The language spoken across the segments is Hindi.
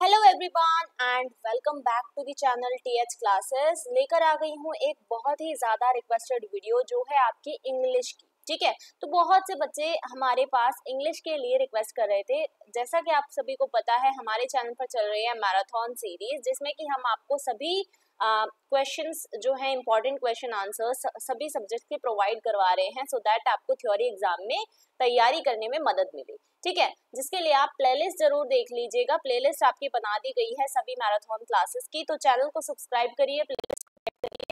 Hello everyone and welcome back to the channel TH classes. लेकर आ गई हूँ एक बहुत ही ज़्यादा रिक्वेस्टेड वीडियो जो है आपकी इंग्लिश की। ठीक है, तो बहुत से बच्चे हमारे पास इंग्लिश के लिए रिक्वेस्ट कर रहे थे। जैसा कि आप सभी को पता है, हमारे चैनल पर चल रही है मैराथन सीरीज, जिसमें कि हम आपको सभी क्वेश्चंस जो है इंपॉर्टेंट क्वेश्चन आंसर्स सभी सब्जेक्ट के प्रोवाइड करवा रहे हैं, सो दैट आपको थ्योरी एग्जाम में तैयारी करने में मदद मिले। ठीक है, जिसके लिए आप प्लेलिस्ट जरूर देख लीजिएगा। प्लेलिस्ट आपकी बना दी गई है सभी मैराथन क्लासेस की, तो चैनल को सब्सक्राइब करिए, प्लेलिस्ट करिए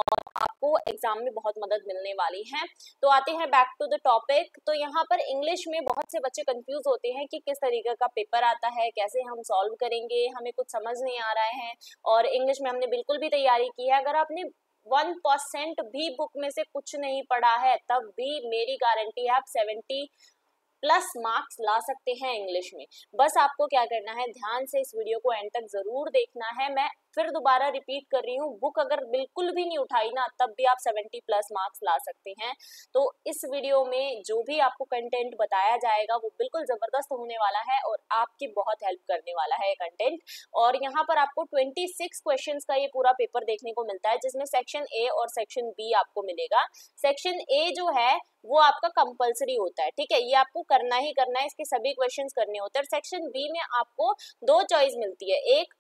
और आपको एग्जाम में बहुत मदद मिलने वाली है। तो आते हैं बैक टू द टॉपिक। तो यहाँ पर इंग्लिश में बहुत से बच्चे कंफ्यूज होते हैं कि किस तरीके का पेपर आता है, कैसे हम सॉल्व करेंगे, हमें कुछ समझ नहीं आ रहा है। और इंग्लिश में हमने बिल्कुल भी तैयारी की है, अगर आपने 1% भी बुक में से कुछ नहीं पढ़ा है तब भी मेरी गारंटी है आप 70+ मार्क्स ला सकते हैं इंग्लिश में। बस आपको क्या करना है, ध्यान से इस वीडियो को एंड तक जरूर देखना है। मैं फिर दोबारा रिपीट कर रही हूँ, बुक अगर बिल्कुल भी नहीं उठाई ना तब भी आप 70+ मार्क्स ला सकते हैं। तो इस वीडियो में जो भी आपको कंटेंट बताया जाएगा वो बिल्कुल जबरदस्त होने वाला है और आपकी बहुत हेल्प करने वाला है ये कंटेंट। और यहाँ पर आपको 26 क्वेश्चंस का ये पूरा पेपर देखने को मिलता है, जिसमें सेक्शन ए और सेक्शन बी आपको मिलेगा। सेक्शन ए जो है वो आपका कंपलसरी होता है। ठीक है, ये आपको करना ही करना है, इसके सभी क्वेश्चंस करने होते हैं। सेक्शन बी में आपको 2 चॉइस मिलती है, एक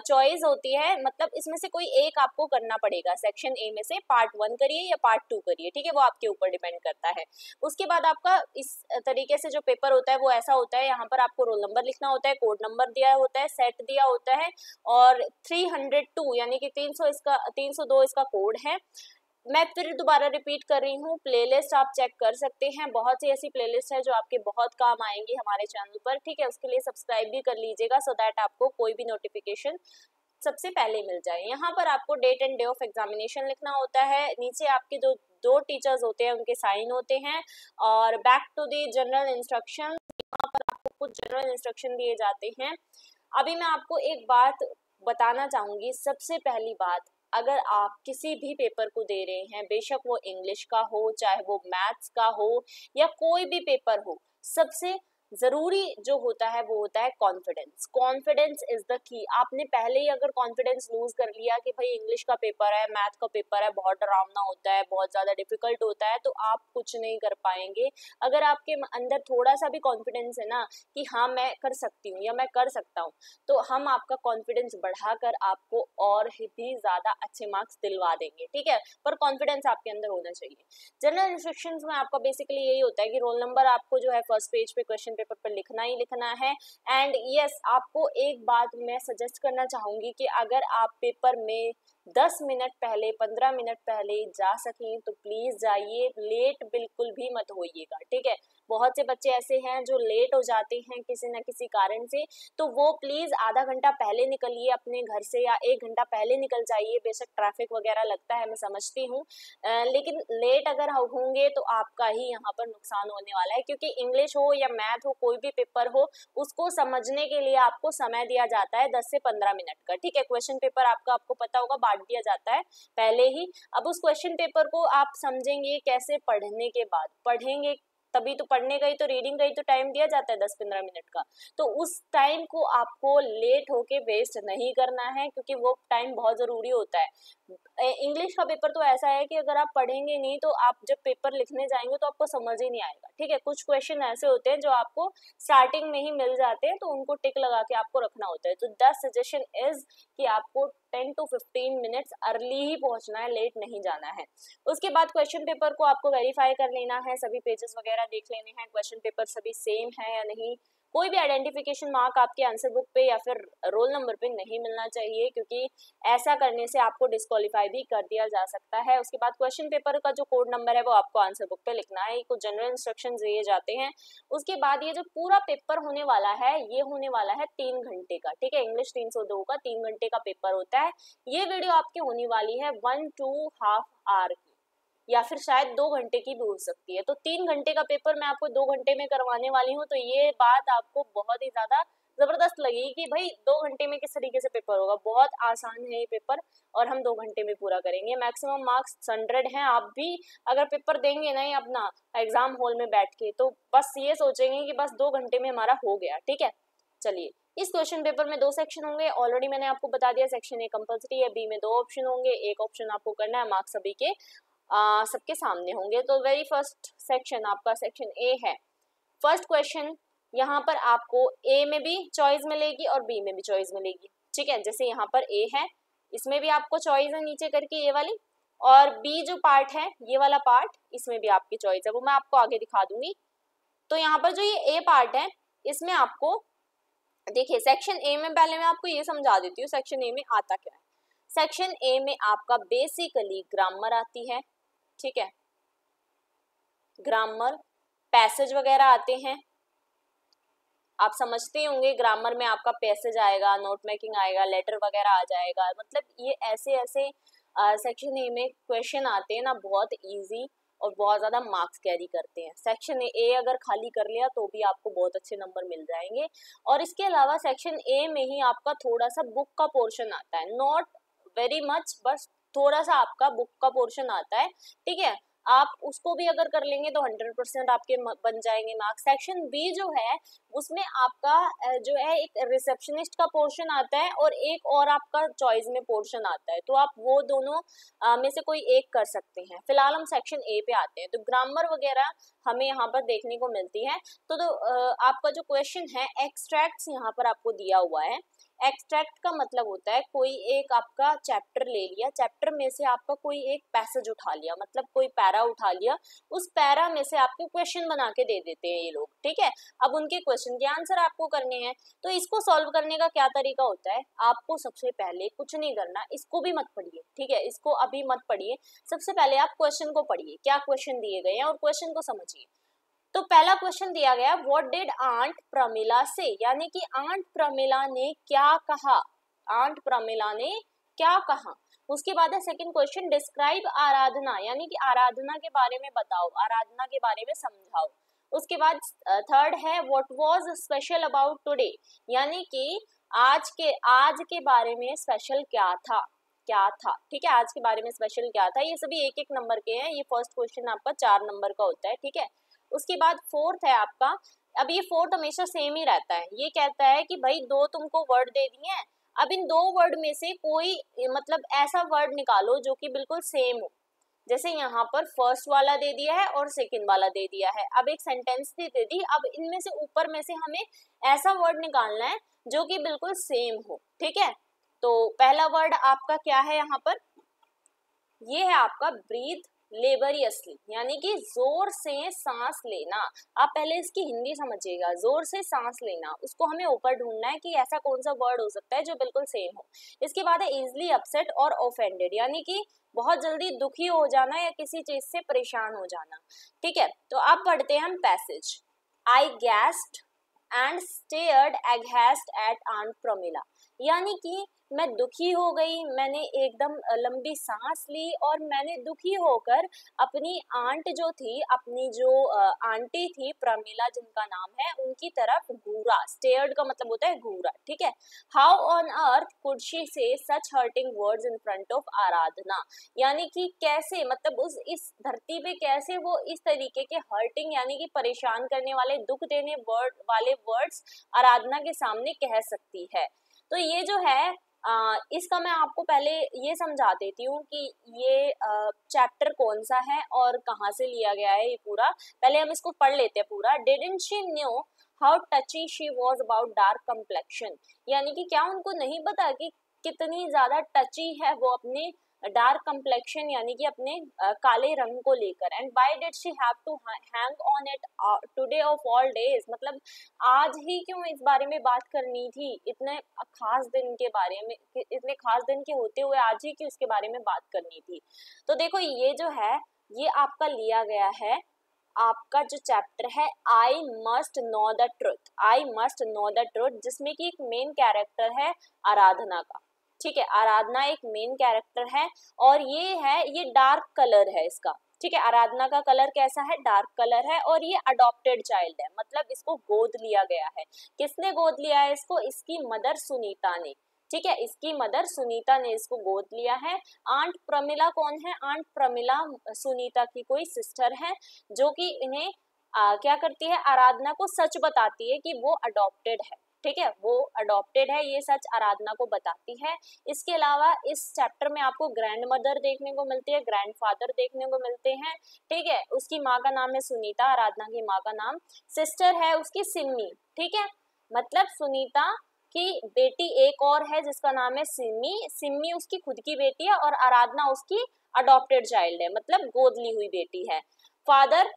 चॉइस होती है, मतलब इसमें से कोई एक आपको करना पड़ेगा। सेक्शन ए में से पार्ट 1 करिए या पार्ट 2 करिए, ठीक है, वो आपके ऊपर डिपेंड करता है। उसके बाद आपका इस तरीके से जो पेपर होता है वो ऐसा होता है, यहाँ पर आपको रोल नंबर लिखना होता है, कोड नंबर दिया होता है, सेट दिया होता है और 302 यानी कि 302 इसका कोड है। मैं फिर दोबारा रिपीट कर रही हूँ, प्लेलिस्ट आप चेक कर सकते हैं, बहुत सी ऐसी प्लेलिस्ट है जो आपके बहुत काम आएंगी हमारे चैनल पर। ठीक है, उसके लिए सब्सक्राइब भी कर लीजिएगा, सो दैट आपको कोई भी नोटिफिकेशन सबसे पहले मिल जाए। यहाँ पर आपको date and day of examination लिखना होता है, नीचे आपके जो 2 टीचर्स होते हैं उनके साइन होते हैं और back to the general instruction, यहाँ पर आपको कुछ जनरल इंस्ट्रक्शन दिए जाते हैं। अभी मैं आपको एक बात बताना चाहूंगी, सबसे पहली बात, अगर आप किसी भी पेपर को दे रहे हैं, बेशक वो इंग्लिश का हो, चाहे वो मैथ्स का हो या कोई भी पेपर हो, सबसे जरूरी जो होता है वो होता है confidence. Confidence is the key. आपने पहले ही अगर कॉन्फिडेंस लूज कर लिया कि भाई इंग्लिश का पेपर है, मैथ का पेपर है, बहुत डरावना होता है, बहुत ज्यादा डिफिकल्ट होता है, तो आप कुछ नहीं कर पाएंगे। अगर आपके अंदर थोड़ा सा भी कॉन्फिडेंस है ना कि हाँ मैं कर सकती हूँ या मैं कर सकता हूँ, तो हम आपका कॉन्फिडेंस बढ़ाकर आपको और भी ज्यादा अच्छे मार्क्स दिलवा देंगे। ठीक है, पर कॉन्फिडेंस आपके अंदर होना चाहिए। जनरल इंस्ट्रक्शंस में आपका बेसिकली यही होता है कि रोल नंबर आपको जो है फर्स्ट पेज पे क्वेश्चन पेपर पर लिखना ही लिखना है। एंड यस, आपको एक बात मैं सजेस्ट करना चाहूंगी कि अगर आप पेपर में 10 मिनट पहले, 15 मिनट पहले जा सकें तो प्लीज जाइए, लेट बिल्कुल भी मत होइएगा। ठीक है, बहुत से बच्चे ऐसे हैं जो लेट हो जाते हैं किसी न किसी कारण से, तो वो प्लीज आधा घंटा पहले निकलिए अपने घर से या 1 घंटा पहले निकल जाइए। बेशक ट्रैफिक वगैरह लगता है, मैं समझती हूँ, लेकिन लेट अगर होंगे तो आपका ही यहाँ पर नुकसान होने वाला है, क्योंकि इंग्लिश हो या मैथ हो, कोई भी पेपर हो, उसको समझने के लिए आपको समय दिया जाता है 10 से 15 मिनट का। ठीक है, क्वेश्चन पेपर आपको पता होगा बांट दिया जाता है पहले ही। अब उस क्वेश्चन पेपर को आप समझेंगे कैसे, पढ़ने के बाद पढ़ेंगे तभी तो, पढ़ने का ही तो, रीडिंग का ही तो टाइम दिया जाता है 10-15 मिनट का। तो उस टाइम को आपको लेट होके वेस्ट नहीं करना है, क्योंकि वो टाइम बहुत जरूरी होता है। इंग्लिश का पेपर तो ऐसा है कि अगर आप पढ़ेंगे नहीं तो आप जब पेपर लिखने जाएंगे तो आपको समझ ही नहीं आएगा। ठीक है, कुछ क्वेश्चन ऐसे होते हैं जो आपको स्टार्टिंग में ही मिल जाते हैं, तो उनको टिक लगा के आपको रखना होता है। तो द सजेशन इज कि आपको 10 to 15 मिनट्स अर्ली ही पहुंचना है, लेट नहीं जाना है। उसके बाद क्वेश्चन पेपर को आपको वेरीफाई कर लेना है, सभी पेजेस वगैरह देख लेने हैं, क्वेश्चन पेपर सभी सेम है या नहीं, कोई भी आइडेंटिफिकेशन मार्क आपके आंसर बुक पे या फिर रोल नंबर पे नहीं मिलना चाहिए, क्योंकि ऐसा करने से आपको डिस्क्वालीफाई भी कर दिया जा सकता है। उसके बाद क्वेश्चन पेपर का जो कोड नंबर है वो आपको आंसर बुक पे लिखना है, कुछ जनरल इंस्ट्रक्शंस दिए जाते हैं। उसके बाद ये जो पूरा पेपर होने वाला है, ये होने वाला है 3 घंटे का। ठीक है, इंग्लिश 302 का 3 घंटे का पेपर होता है। ये वीडियो आपकी होने वाली है 1 to हाफ आवर की, या फिर शायद 2 घंटे की भी हो सकती है। तो 3 घंटे का पेपर मैं आपको 2 घंटे में करवाने वाली हूँ, तो ये बात आपको बहुत ही ज्यादा जबरदस्त लगेगी कि भाई 2 घंटे में किस तरीके से पेपर होगा। बहुत आसान है ये पेपर और हम 2 घंटे में पूरा करेंगे। मैक्सिमम मार्क्स 100 हैं। आप भी अगर पेपर देंगे नहीं अपना एग्जाम हॉल में बैठ के, तो बस ये सोचेंगे कि बस 2 घंटे में हमारा हो गया। ठीक है, चलिए इस क्वेश्चन पेपर में 2 सेक्शन होंगे, ऑलरेडी मैंने आपको बता दिया सेक्शन ए कंपलसरी है, बी में 2 ऑप्शन होंगे, एक ऑप्शन आपको करना है, मार्क्स सभी के सबके सामने होंगे। तो वेरी फर्स्ट सेक्शन आपका सेक्शन ए है। फर्स्ट क्वेश्चन यहाँ पर आपको ए में भी चॉइस मिलेगी और बी में भी चॉइस मिलेगी, ठीक है। जैसे यहाँ पर ए है, इसमें भी आपको चॉइस है नीचे करके ये वाली, और बी जो पार्ट है ये वाला पार्ट, इसमें भी आपकी चॉइस है, वो मैं आपको आगे दिखा दूंगी। तो यहाँ पर जो ये ए पार्ट है इसमें आपको देखिए सेक्शन ए में पहले मैं आपको ये समझा देती हूँ सेक्शन ए में आता क्या है। सेक्शन ए में आपका बेसिकली ग्रामर आती है, ठीक है, ग्रामर, पैसेज वगैरह आते हैं, आप समझते होंगे ग्रामर में आपका पैसेज आएगा, नोट मेकिंग आएगा, लेटर वगैरह आ जाएगा। मतलब ये ऐसे ऐसे सेक्शन ए में क्वेश्चन आते हैं ना, बहुत इजी और बहुत ज्यादा मार्क्स कैरी करते हैं। सेक्शन ए अगर खाली कर लिया तो भी आपको बहुत अच्छे नंबर मिल जाएंगे। और इसके अलावा सेक्शन ए में ही आपका थोड़ा सा बुक का पोर्शन आता है, नॉट वेरी मच, बस थोड़ा सा आपका बुक का पोर्शन आता है, ठीक है। आप उसको भी अगर कर लेंगे तो 100% आपके बन जाएंगे मार्क्स। सेक्शन बी जो है उसमें आपका जो है एक रिसेप्शनिस्ट का पोर्शन आता है और एक और आपका चॉइस में पोर्शन आता है, तो आप वो दोनों में से कोई एक कर सकते हैं। फिलहाल हम सेक्शन ए पे आते हैं। तो ग्रामर वगैरह हमें यहाँ पर देखने को मिलती है। तो आपका जो क्वेश्चन है एक्सट्रैक्ट्स यहाँ पर आपको दिया हुआ है। एक्सट्रैक्ट का मतलब होता है कोई एक आपका चैप्टर ले लिया, चैप्टर में से आपका कोई एक पैसेज उठा लिया, मतलब कोई पैरा उठा लिया, उस पैरा में से आपके क्वेश्चन बना के दे देते हैं ये लोग, ठीक है। अब उनके क्वेश्चन के आंसर आपको करने हैं। तो इसको सॉल्व करने का क्या तरीका होता है, आपको सबसे पहले कुछ नहीं करना, इसको भी मत पढ़िए, ठीक है, इसको अभी मत पढ़िए। सबसे पहले आप क्वेश्चन को पढ़िए, क्या क्वेश्चन दिए गए हैं और क्वेश्चन को समझिए। तो पहला क्वेश्चन दिया गया व्हाट डिड आंट प्रमिला से, यानी कि आंट प्रमिला ने क्या कहा, आंट प्रमिला ने क्या कहा। उसके बाद है सेकंड क्वेश्चन डिस्क्राइब आराधना, यानी कि आराधना के बारे में बताओ, आराधना के बारे में समझाओ। उसके बाद थर्ड है what was special about today, यानी कि आज के बारे में स्पेशल क्या था, क्या था, ठीक है, आज के बारे में स्पेशल क्या था। ये सभी एक एक नंबर के हैं, ये फर्स्ट क्वेश्चन आपका 4 नंबर का होता है, ठीक है। उसके बाद फोर्थ है आपका, अब ये फोर्थ हमेशा सेम ही रहता है, ये कहता है कि भाई 2 तुमको वर्ड दे दिए हैं, अब इन 2 वर्ड में से कोई मतलब ऐसा वर्ड निकालो जो कि बिल्कुल सेम हो। जैसे यहाँ पर फर्स्ट वाला दे दिया है और सेकंड वाला दे दिया है, अब एक सेंटेंस दे दी, अब इनमें से ऊपर में से हमें ऐसा वर्ड निकालना है जो कि बिल्कुल सेम हो, ठीक है। तो पहला वर्ड आपका क्या है यहाँ पर, ये है आपका ब्रीथ लेबरियसली, यानी कि जोर से सांस लेना। आप पहले इसकी हिंदी समझिएगा, जोर से सांस लेना, उसको हमें ऊपर ढूंढना है कि ऐसा कौन सा वर्ड हो सकता है जो बिल्कुल सेम हो। इसके बाद है इजिली अपसेट और ऑफेंडेड, यानी कि बहुत जल्दी दुखी हो जाना या किसी चीज से परेशान हो जाना, ठीक है। तो अब पढ़ते हैं हम passage. I gasped and stared aghast at aunt Pramila, यानी कि मैं दुखी हो गई, मैंने एकदम लंबी सांस ली और मैंने दुखी होकर अपनी आंट जो थी, अपनी जो आंटी थी प्रमिला जिनका नाम है, उनकी तरफ घूरा। स्टेयर्ड का मतलब होता है घूरा, ठीक है। How on earth could she say such hurting words in front of Aradhana, यानी कि कैसे, मतलब उस इस धरती पे कैसे वो इस तरीके के हर्टिंग यानी कि परेशान करने वाले, दुख देने वाले वर्ड्स आराधना के सामने कह सकती है। तो ये जो है इसका मैं आपको पहले ये समझा देती हूँ कि ये चैप्टर कौन सा है और कहाँ से लिया गया है ये पूरा। पहले हम इसको पढ़ लेते हैं पूरा। Didn't she knew how टची she was about dark complexion, यानी कि क्या उनको नहीं पता कि कितनी ज्यादा टची है वो अपने डार्क कम्प्लेक्शन यानी कि अपने काले रंग को लेकर। And why did she have to hang on it today of all days, मतलब आज ही क्यों इस बारे में बात करनी थी, इतने खास दिन के बारे में, इतने खास दिन के होते हुए आज ही क्यों इसके बारे में बात करनी थी। तो देखो ये जो है ये आपका लिया गया है, आपका जो चैप्टर है I must know the truth, I must know the truth, जिसमें कि एक मेन कैरेक्टर है आराधना का, ठीक है। आराधना एक मेन कैरेक्टर है और ये डार्क कलर है इसका, ठीक है। आराधना का कलर कैसा है, डार्क कलर है और ये अडॉप्टेड चाइल्ड है, मतलब इसको गोद लिया गया है। किसने गोद लिया है इसको, इसकी मदर सुनीता ने, ठीक है, इसकी मदर सुनीता ने इसको गोद लिया है। आंट प्रमिला कौन है, आंट प्रमिला सुनीता की कोई सिस्टर है जो कि इन्हें क्या करती है, आराधना को सच बताती है कि वो अडॉप्टेड है, ठीक है, वो अडॉप्टेड है, ये सच आराधना को बताती है। इसके अलावा इस चैप्टर में आपको ग्रैंड मदर देखने को मिलती है, ग्रैंड फादर देखने को मिलते हैं, ठीक है। उसकी माँ का नाम है सुनीता, आराधना की माँ का नाम, सिस्टर है उसकी सिमी, ठीक है, मतलब सुनीता की बेटी एक और है जिसका नाम है सिमी, सिमी उसकी खुद की बेटी है और आराधना उसकी अडॉप्टेड चाइल्ड है, मतलब गोद ली हुई बेटी है। फादर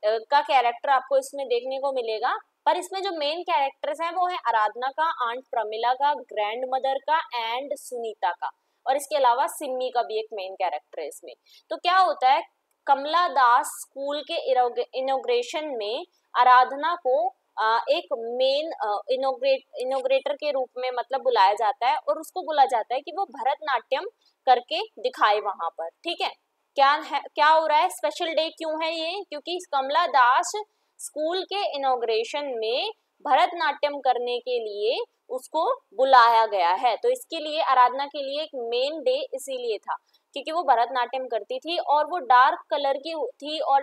का कैरेक्टर आपको इसमें देखने को मिलेगा, पर इसमें जो मेन कैरेक्टर्स हैं वो है आराधना का, आंट प्रमिला का, ग्रैंड मदर का एंड सुनीता का, और इसके अलावा सिमी का भी एक मेन कैरेक्टर है इसमें। तो क्या होता है, कमला दास स्कूल के इनोग्रेशन में आराधना को एक मेन इनोग्रेटर के रूप में मतलब बुलाया जाता है, और उसको बोला जाता है कि वो भरतनाट्यम करके दिखाए वहां पर, ठीक है। क्या हो रहा है, स्पेशल डे क्यों है ये, क्योंकि कमला दास स्कूल के इनॉग्रेशन में भरतनाट्यम करने के लिए उसको बुलाया गया है। तो इसके लिए आराधना के लिए एक मेन डे इसीलिए था क्योंकि वो भरतनाट्यम करती थी और वो डार्क कलर की थी, और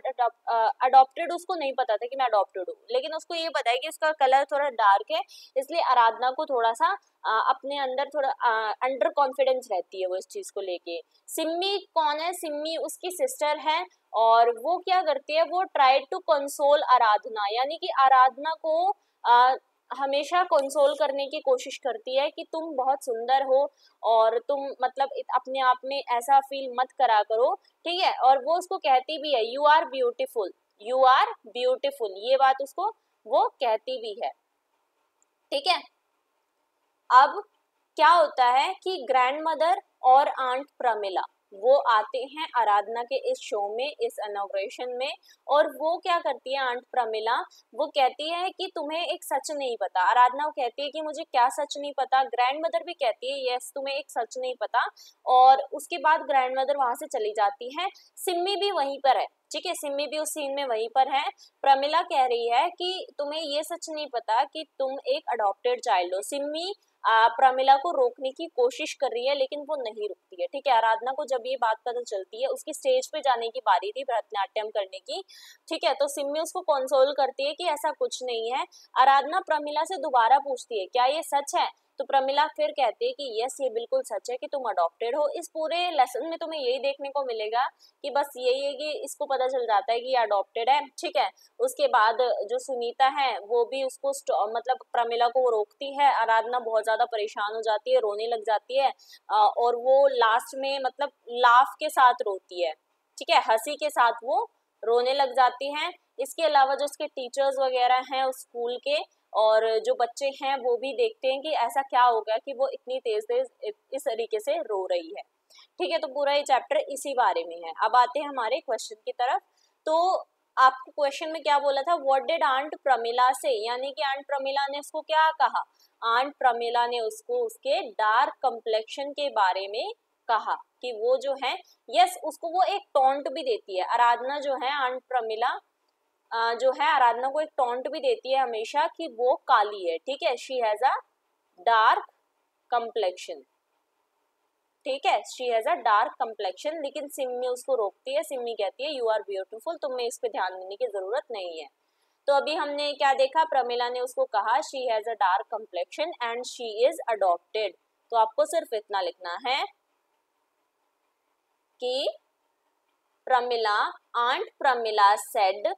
अडॉप्टेड उसको नहीं पता था कि मैं अडॉप्टेड हूँ, लेकिन उसको ये पता है कि उसका कलर थोड़ा डार्क है, इसलिए आराधना को थोड़ा सा अपने अंदर थोड़ा अंडर कॉन्फिडेंस रहती है वो इस चीज को लेके। सिम्मी कौन है, सिम्मी उसकी सिस्टर है, और वो क्या करती है, वो ट्राई टू कंसोल आराधना, यानी कि आराधना को हमेशा कंसोल करने की कोशिश करती है कि तुम बहुत सुंदर हो और तुम मतलब अपने आप में ऐसा फील मत करा करो, ठीक है। और वो उसको कहती भी है you are beautiful, you are beautiful, ये बात उसको वो कहती भी है, ठीक है। अब क्या होता है कि ग्रैंड मदर और आंट प्रमिला वो आते हैं आराधना के इस शो में, इस इनॉग्रेशन में, और वो क्या करती है आंट प्रमिला, वो कहती है कि तुम्हें एक सच नहीं पता। आराधना वो कहती है कि मुझे क्या सच नहीं पता, ग्रैंड मदर भी कहती है यस तुम्हें एक सच नहीं पता, और उसके बाद ग्रैंड मदर वहां से चली जाती है। सिम्मी भी वहीं पर है, ठीक है, सिम्मी भी उस सीन में वहीं पर है। प्रमिला कह रही है कि तुम्हें ये सच नहीं पता कि तुम एक अडॉप्टेड चाइल्ड हो। सिम्मी प्रमिला को रोकने की कोशिश कर रही है लेकिन वो नहीं रुकती है, ठीक है। आराधना को जब ये बात पता चलती है, उसकी स्टेज पे जाने की बारी थी भरतनाट्यम करने की, ठीक है, तो सिम्मी उसको कंसोल करती है कि ऐसा कुछ नहीं है। आराधना प्रमिला से दोबारा पूछती है क्या ये सच है, तो प्रमिला फिर कहती है कि यस ये बिल्कुल सच है कि तुम अडॉप्टेड हो। इस पूरे लेसन में तुम्हें यही देखने को मिलेगा कि बस यही है कि इसको पता चल जाता है कि ये अडॉप्टेड है, ठीक है। उसके बाद जो सुनीता है वो भी उसको मतलब प्रमिला को रोकती है, आराधना बहुत ज्यादा परेशान हो जाती है, रोने लग जाती है, और वो लास्ट में मतलब लाफ के साथ रोती है, ठीक है, हंसी के साथ वो रोने लग जाती हैं। इसके अलावा जो उसके टीचर्स वगैरह हैं उस स्कूल के और जो बच्चे हैं वो भी देखते हैं कि ऐसा क्या हो गया कि वो इतनी तेज तेज इस तरीके से रो रही है, ठीक है। तो पूरा ये चैप्टर इसी बारे में है। अब आते हैं हमारे क्वेश्चन की तरफ। तो आपको क्वेश्चन में क्या बोला था, व्हाट डिड आंट प्रमिला से, यानी कि आंट प्रमिला ने उसको क्या कहा, आंट प्रमिला ने उसको उसके डार्क कम्प्लेक्शन के बारे में कहा कि वो जो है यस उसको वो एक टॉन्ट भी देती है। आराधना जो है आंट प्रमिला जो है आराधना को एक टॉन्ट भी देती है हमेशा कि वो काली है, ठीक है, she has a dark complexion, ठीक है, she has a dark complexion. लेकिन सिम्मी उसको रोकती है, सिम्मी कहती है यू आर ब्यूटीफुल, तुम्हें इस पे ध्यान देने की जरूरत नहीं है। तो अभी हमने क्या देखा, प्रमिला ने उसको कहा she has a dark complexion and she is adopted. तो आपको सिर्फ इतना लिखना है कि Pramila, aunt Pramila said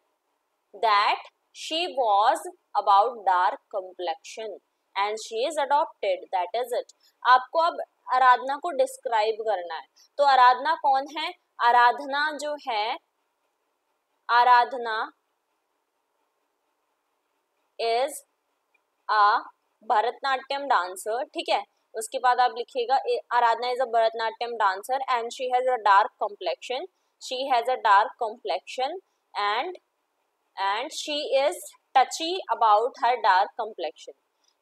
that she was about dark complexion and she is adopted, that is it। आपको अब आराधना को डिस्क्राइब करना है। तो आराधना कौन है, आराधना जो है, Aradhana is a Bharatanatyam dancer, ठीक है। उसके बाद आप लिखिएगा Aradhana is a Bharatanatyam dancer and she has a dark complexion, she has a dark complexion and she is touchy about her dark complexion.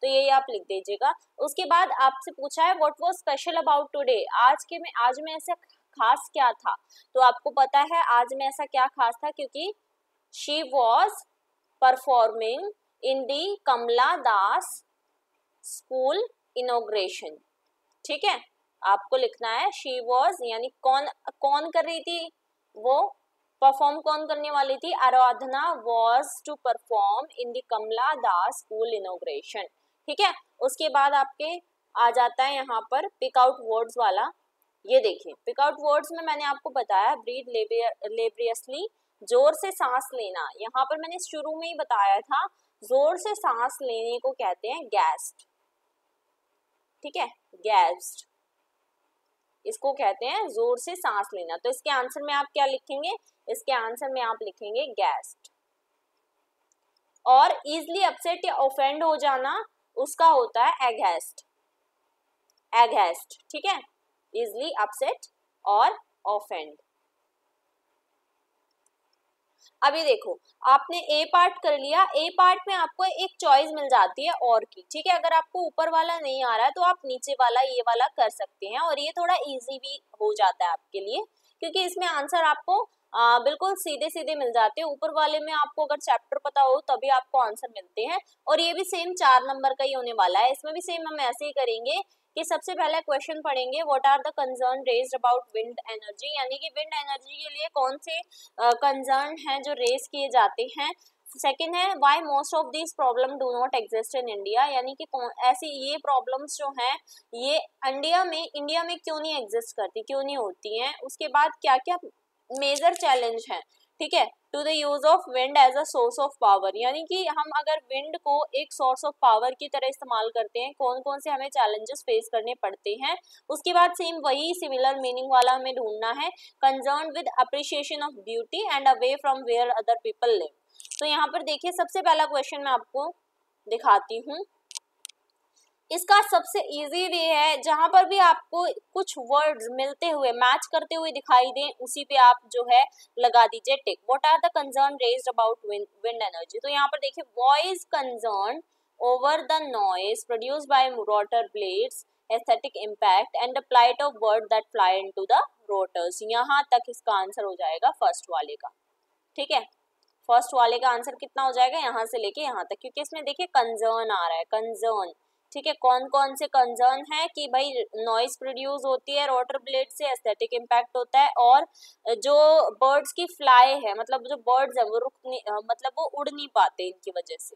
तो ये आप लिख दीजिएगा। उसके बाद आपसे पूछा है what was special about today, आज में ऐसा खास क्या था। तो आपको पता है आज में ऐसा क्या खास था, क्योंकि she was performing in the Kamala Das school inauguration, ठीक है। आपको लिखना है शी वॉज, यानी कौन कौन कर रही थी, वो परफॉर्म कौन करने वाली थी, Aradhana was to perform in the Kamala Das school inauguration, ठीक है। उसके बाद आपके आ जाता है यहाँ पर पिक आउट वर्ड्स वाला। ये देखिए पिक आउट वर्ड्स में मैंने आपको बताया ब्रीथ लेबरियसली, जोर से सांस लेना। यहाँ पर मैंने शुरू में ही बताया था जोर से सांस लेने को कहते हैं गैस्ड, ठीक है, गैस्ड इसको कहते हैं जोर से सांस लेना। तो इसके आंसर में आप क्या लिखेंगे, इसके आंसर में आप लिखेंगे गैस्ड। और इजली अपसेट या ऑफेंड हो जाना उसका होता है एगहेस्ट, एगहेस्ट, ठीक है, इजली अपसेट और ऑफेंड। अभी देखो आपने ए पार्ट कर लिया, ए पार्ट में आपको एक चॉइस मिल जाती है और की, ठीक है। अगर आपको ऊपर वाला नहीं आ रहा है तो आप नीचे वाला ये वाला कर सकते हैं, और ये थोड़ा इजी भी हो जाता है आपके लिए, क्योंकि इसमें आंसर आपको बिल्कुल सीधे सीधे मिल जाते हैं। ऊपर वाले में आपको अगर चैप्टर पता हो तभी आपको आंसर मिलते हैं, और ये भी सेम 4 नंबर का ही होने वाला है। इसमें भी सेम हम ऐसे ही करेंगे कि सबसे पहला क्वेश्चन पढ़ेंगे what are the concern raised about wind energy, यानी कि विंड एनर्जी के लिए कौन से कंसर्न हैं जो रेज किए जाते हैं। सेकंड है why most of this problem do not exist in India, यानी कि ऐसी ये प्रॉब्लम्स जो हैं ये इंडिया में क्यों नहीं एग्जिस्ट करती, क्यों नहीं होती हैं। उसके बाद क्या क्या मेजर चैलेंज हैं, ठीक है, to the use of wind as a source of power, यानी कि हम अगर विंड को एक सोर्स ऑफ पावर की तरह इस्तेमाल करते हैं कौन कौन से हमें चैलेंजेस फेस करने पड़ते हैं। उसके बाद सेम वही सिमिलर मीनिंग वाला हमें ढूंढना है, concern with appreciation of beauty and away from where other people live. तो यहाँ पर देखिए सबसे पहला क्वेश्चन मैं आपको दिखाती हूँ। इसका सबसे इजी वे है, जहां पर भी आपको कुछ वर्ड्स मिलते हुए मैच करते हुए दिखाई दें उसी पे आप जो है लगा दीजिए tick. What are the concern raised about wind energy, तो यहाँ पर देखिए voice concern over the noise produced by rotor blades, aesthetic impact and the flight of bird that fly into the rotors. यहाँ तक इसका आंसर हो जाएगा फर्स्ट वाले का, ठीक है। फर्स्ट वाले का आंसर कितना हो जाएगा, यहाँ से लेके यहाँ तक, क्योंकि इसमें देखिए कंसर्न आ रहा है, कंसर्न, ठीक है। कौन कौन से कंसर्न है कि भाई नॉइज प्रोड्यूस होती है रोटर ब्लेड से, एस्थेटिक इम्पैक्ट होता है, और जो बर्ड्स की फ्लाई है मतलब जो बर्ड्स है वो मतलब वो उड़ नहीं पाते इनकी वजह से,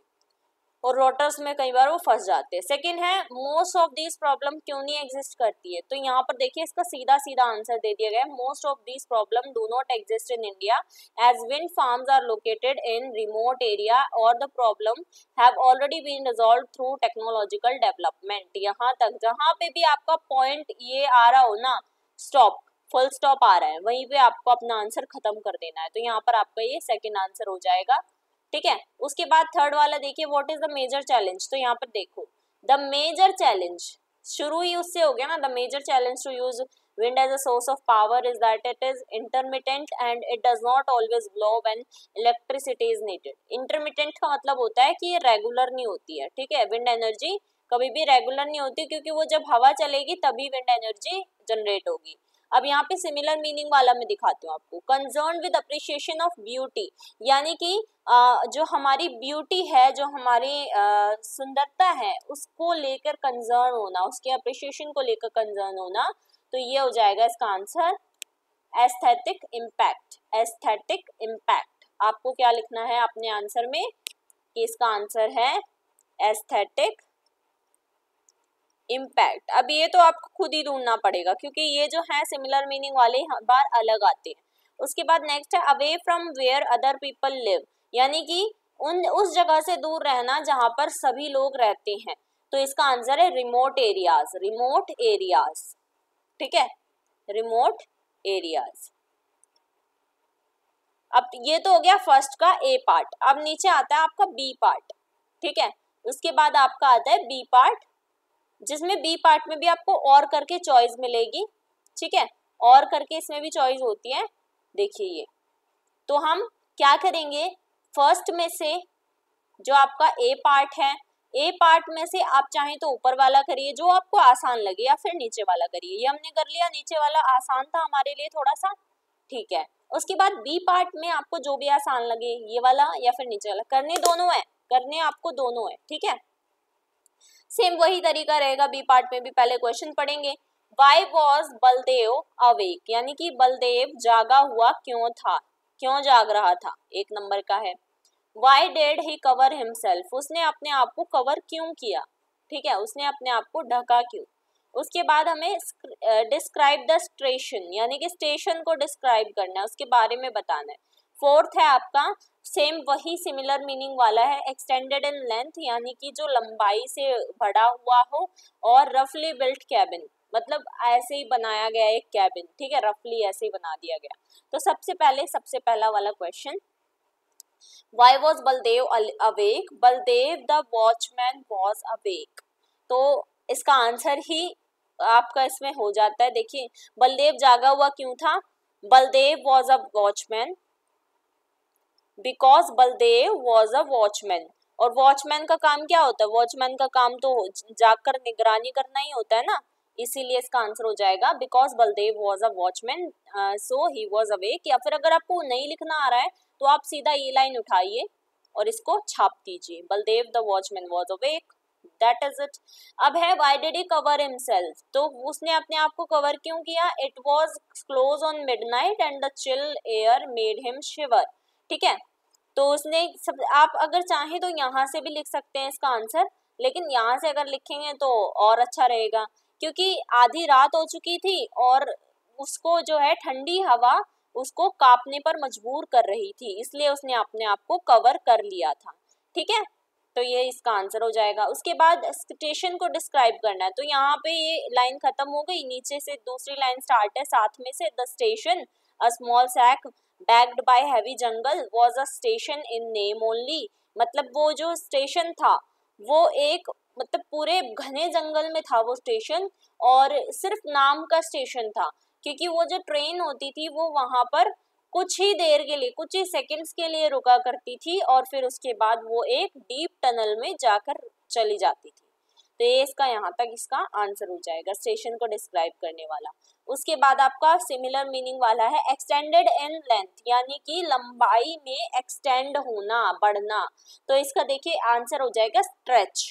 और रोटर्स में कई बार वो फंस जाते हैं। सेकंड है मोस्ट ऑफ दिस प्रॉब्लम क्यों नहीं एग्जिस्ट करती है, तो यहाँ पर देखिए इसका सीधा सीधा आंसर दे दिया गया है, most of this problem do not exist in India as wind farms are located in remote area और the problem have already been resolve through technological development. यहाँ तक जहाँ पे भी आपका पॉइंट ये आ रहा हो ना, स्टॉप, फुल स्टॉप आ रहा है, वहीं पे आपको अपना आंसर खत्म कर देना है। तो यहाँ पर आपका ये सेकेंड आंसर हो जाएगा, ठीक है। उसके बाद थर्ड वाला देखिए what is the major challenge, तो यहाँ पर देखो द मेजर चैलेंज शुरू ही उससे हो गया ना, the major challenge to use wind as a source of power is that it is intermittent and it does not always blow when electricity is needed। intermittent का मतलब होता है कि ये रेगुलर नहीं होती है, ठीक है। विंड एनर्जी कभी भी रेगुलर नहीं होती, क्योंकि वो जब हवा चलेगी तभी विंड एनर्जी जनरेट होगी। अब यहाँ पे सिमिलर मीनिंग वाला मैं दिखाती हूँ आपको, concern with appreciation of beauty, यानी कि जो हमारी ब्यूटी है, जो हमारी सुंदरता है उसको लेकर कंसर्न होना, उसके अप्रिशिएशन को लेकर कंसर्न होना, तो ये हो जाएगा इसका answer aesthetic impact. Aesthetic impact आपको क्या लिखना है अपने आंसर में कि इसका आंसर है एस्थेटिक इम्पैक्ट। अब ये तो आपको खुद ही ढूंढना पड़ेगा, क्योंकि ये जो है सिमिलर मीनिंग वाले हर बार अलग आते हैं। उसके बाद नेक्स्ट है away from where other people live, यानी कि उस जगह से दूर रहना जहां पर सभी लोग रहते हैं, तो इसका आंसर है रिमोट एरियाज, रिमोट एरियाज, ठीक है, रिमोट एरियाज। अब ये तो हो गया फर्स्ट का ए पार्ट। अब नीचे आता है आपका बी पार्ट, ठीक है। उसके बाद आपका आता है बी पार्ट, जिसमें बी पार्ट में भी आपको और करके चॉइस मिलेगी, ठीक है, और करके इसमें भी चॉइस होती है। देखिए ये तो हम क्या करेंगे, फर्स्ट में से जो आपका ए पार्ट है, ए पार्ट में से आप चाहें तो ऊपर वाला करिए जो आपको आसान लगे, या फिर नीचे वाला करिए। ये हमने कर लिया, नीचे वाला आसान था हमारे लिए थोड़ा सा, ठीक है। उसके बाद बी पार्ट में आपको जो भी आसान लगे, ये वाला या फिर नीचे वाला, करने दोनों है, करने आपको दोनों है, ठीक है। सेम वही तरीका रहेगा बी पार्ट में भी। पहले क्वेश्चन पढ़ेंगे, वाई वॉज बलदेव अवेक, यानी कि बलदेव जागा हुआ क्यों था, क्यों जाग रहा था, एक नंबर का है। Why did he cover himself, उसने अपने आप को कवर क्यों किया, ठीक है, उसने अपने आप को ढका क्यों। उसके बाद हमें डिस्क्राइब द स्टेशन, यानी कि स्टेशन को डिस्क्राइब करना है, उसके बारे में बताना है। फोर्थ है आपका सेम वही सिमिलर मीनिंग वाला है, एक्सटेंडेड इन लेंथ, यानी कि जो लंबाई से बढ़ा हुआ हो, और रफली बिल्ट कैबिन, मतलब ऐसे ही बनाया गया एक कैबिन, ठीक है, रफली ऐसे ही बना दिया गया। तो सबसे पहला वाला question, Why was Baldev awake? Baldev the watchman was awake. तो इसका आंसर ही आपका इसमें हो जाता है। देखिए बलदेव जागा हुआ क्यों था, Baldev was a watchman, because Baldev was a watchman. और वॉचमैन का काम क्या होता है, वॉचमैन का काम तो जाकर निगरानी करना ही होता है ना, इसीलिए इसका आंसर हो जाएगा because Baldev was a watchman so he was awake. या फिर अगर आपको नहीं लिखना आ रहा है तो आप सीधा ये लाइन उठाइए और इसको छाप दीजिए, Baldev the watchman was awake, that is it. अब है why did he cover himself, तो उसने अपने आप को कवर क्यों किया, it was close on midnight and the chill air made him shiver, ठीक है। तो उसने सब, आप अगर चाहें तो यहाँ से भी लिख सकते हैं इसका आंसर, लेकिन यहाँ से अगर लिखेंगे तो और अच्छा रहेगा, क्योंकि आधी रात हो चुकी थी और उसको जो है ठंडी हवा उसको कांपने पर मजबूर कर रही थी, इसलिए उसने अपने आप को कवर कर लिया था, ठीक है। तो ये इसका आंसर हो जाएगा। उसके बाद स्टेशन को डिस्क्राइब करना है, तो यहाँ पे ये लाइन खत्म हो गई, नीचे से दूसरी लाइन स्टार्ट है साथ में से, the station a small sack backed by heavy jungle was a station in name only, मतलब वो जो स्टेशन था वो एक, मतलब पूरे घने जंगल में था वो स्टेशन, और सिर्फ नाम का स्टेशन था, क्योंकि वो जो ट्रेन होती थी वो वहां पर कुछ ही देर के लिए, कुछ ही सेकंड्स के लिए रुका करती थी, और फिर उसके बाद वो एक डीप टनल में जाकर चली जाती थी। तो ये इसका यहाँ तक इसका आंसर हो जाएगा, स्टेशन को डिस्क्राइब करने वाला। उसके बाद आपका सिमिलर मीनिंग वाला है एक्सटेंडेड इन लेंथ, यानी कि लंबाई में एक्सटेंड होना, बढ़ना। तो इसका देखिए आंसर हो जाएगा स्ट्रेच।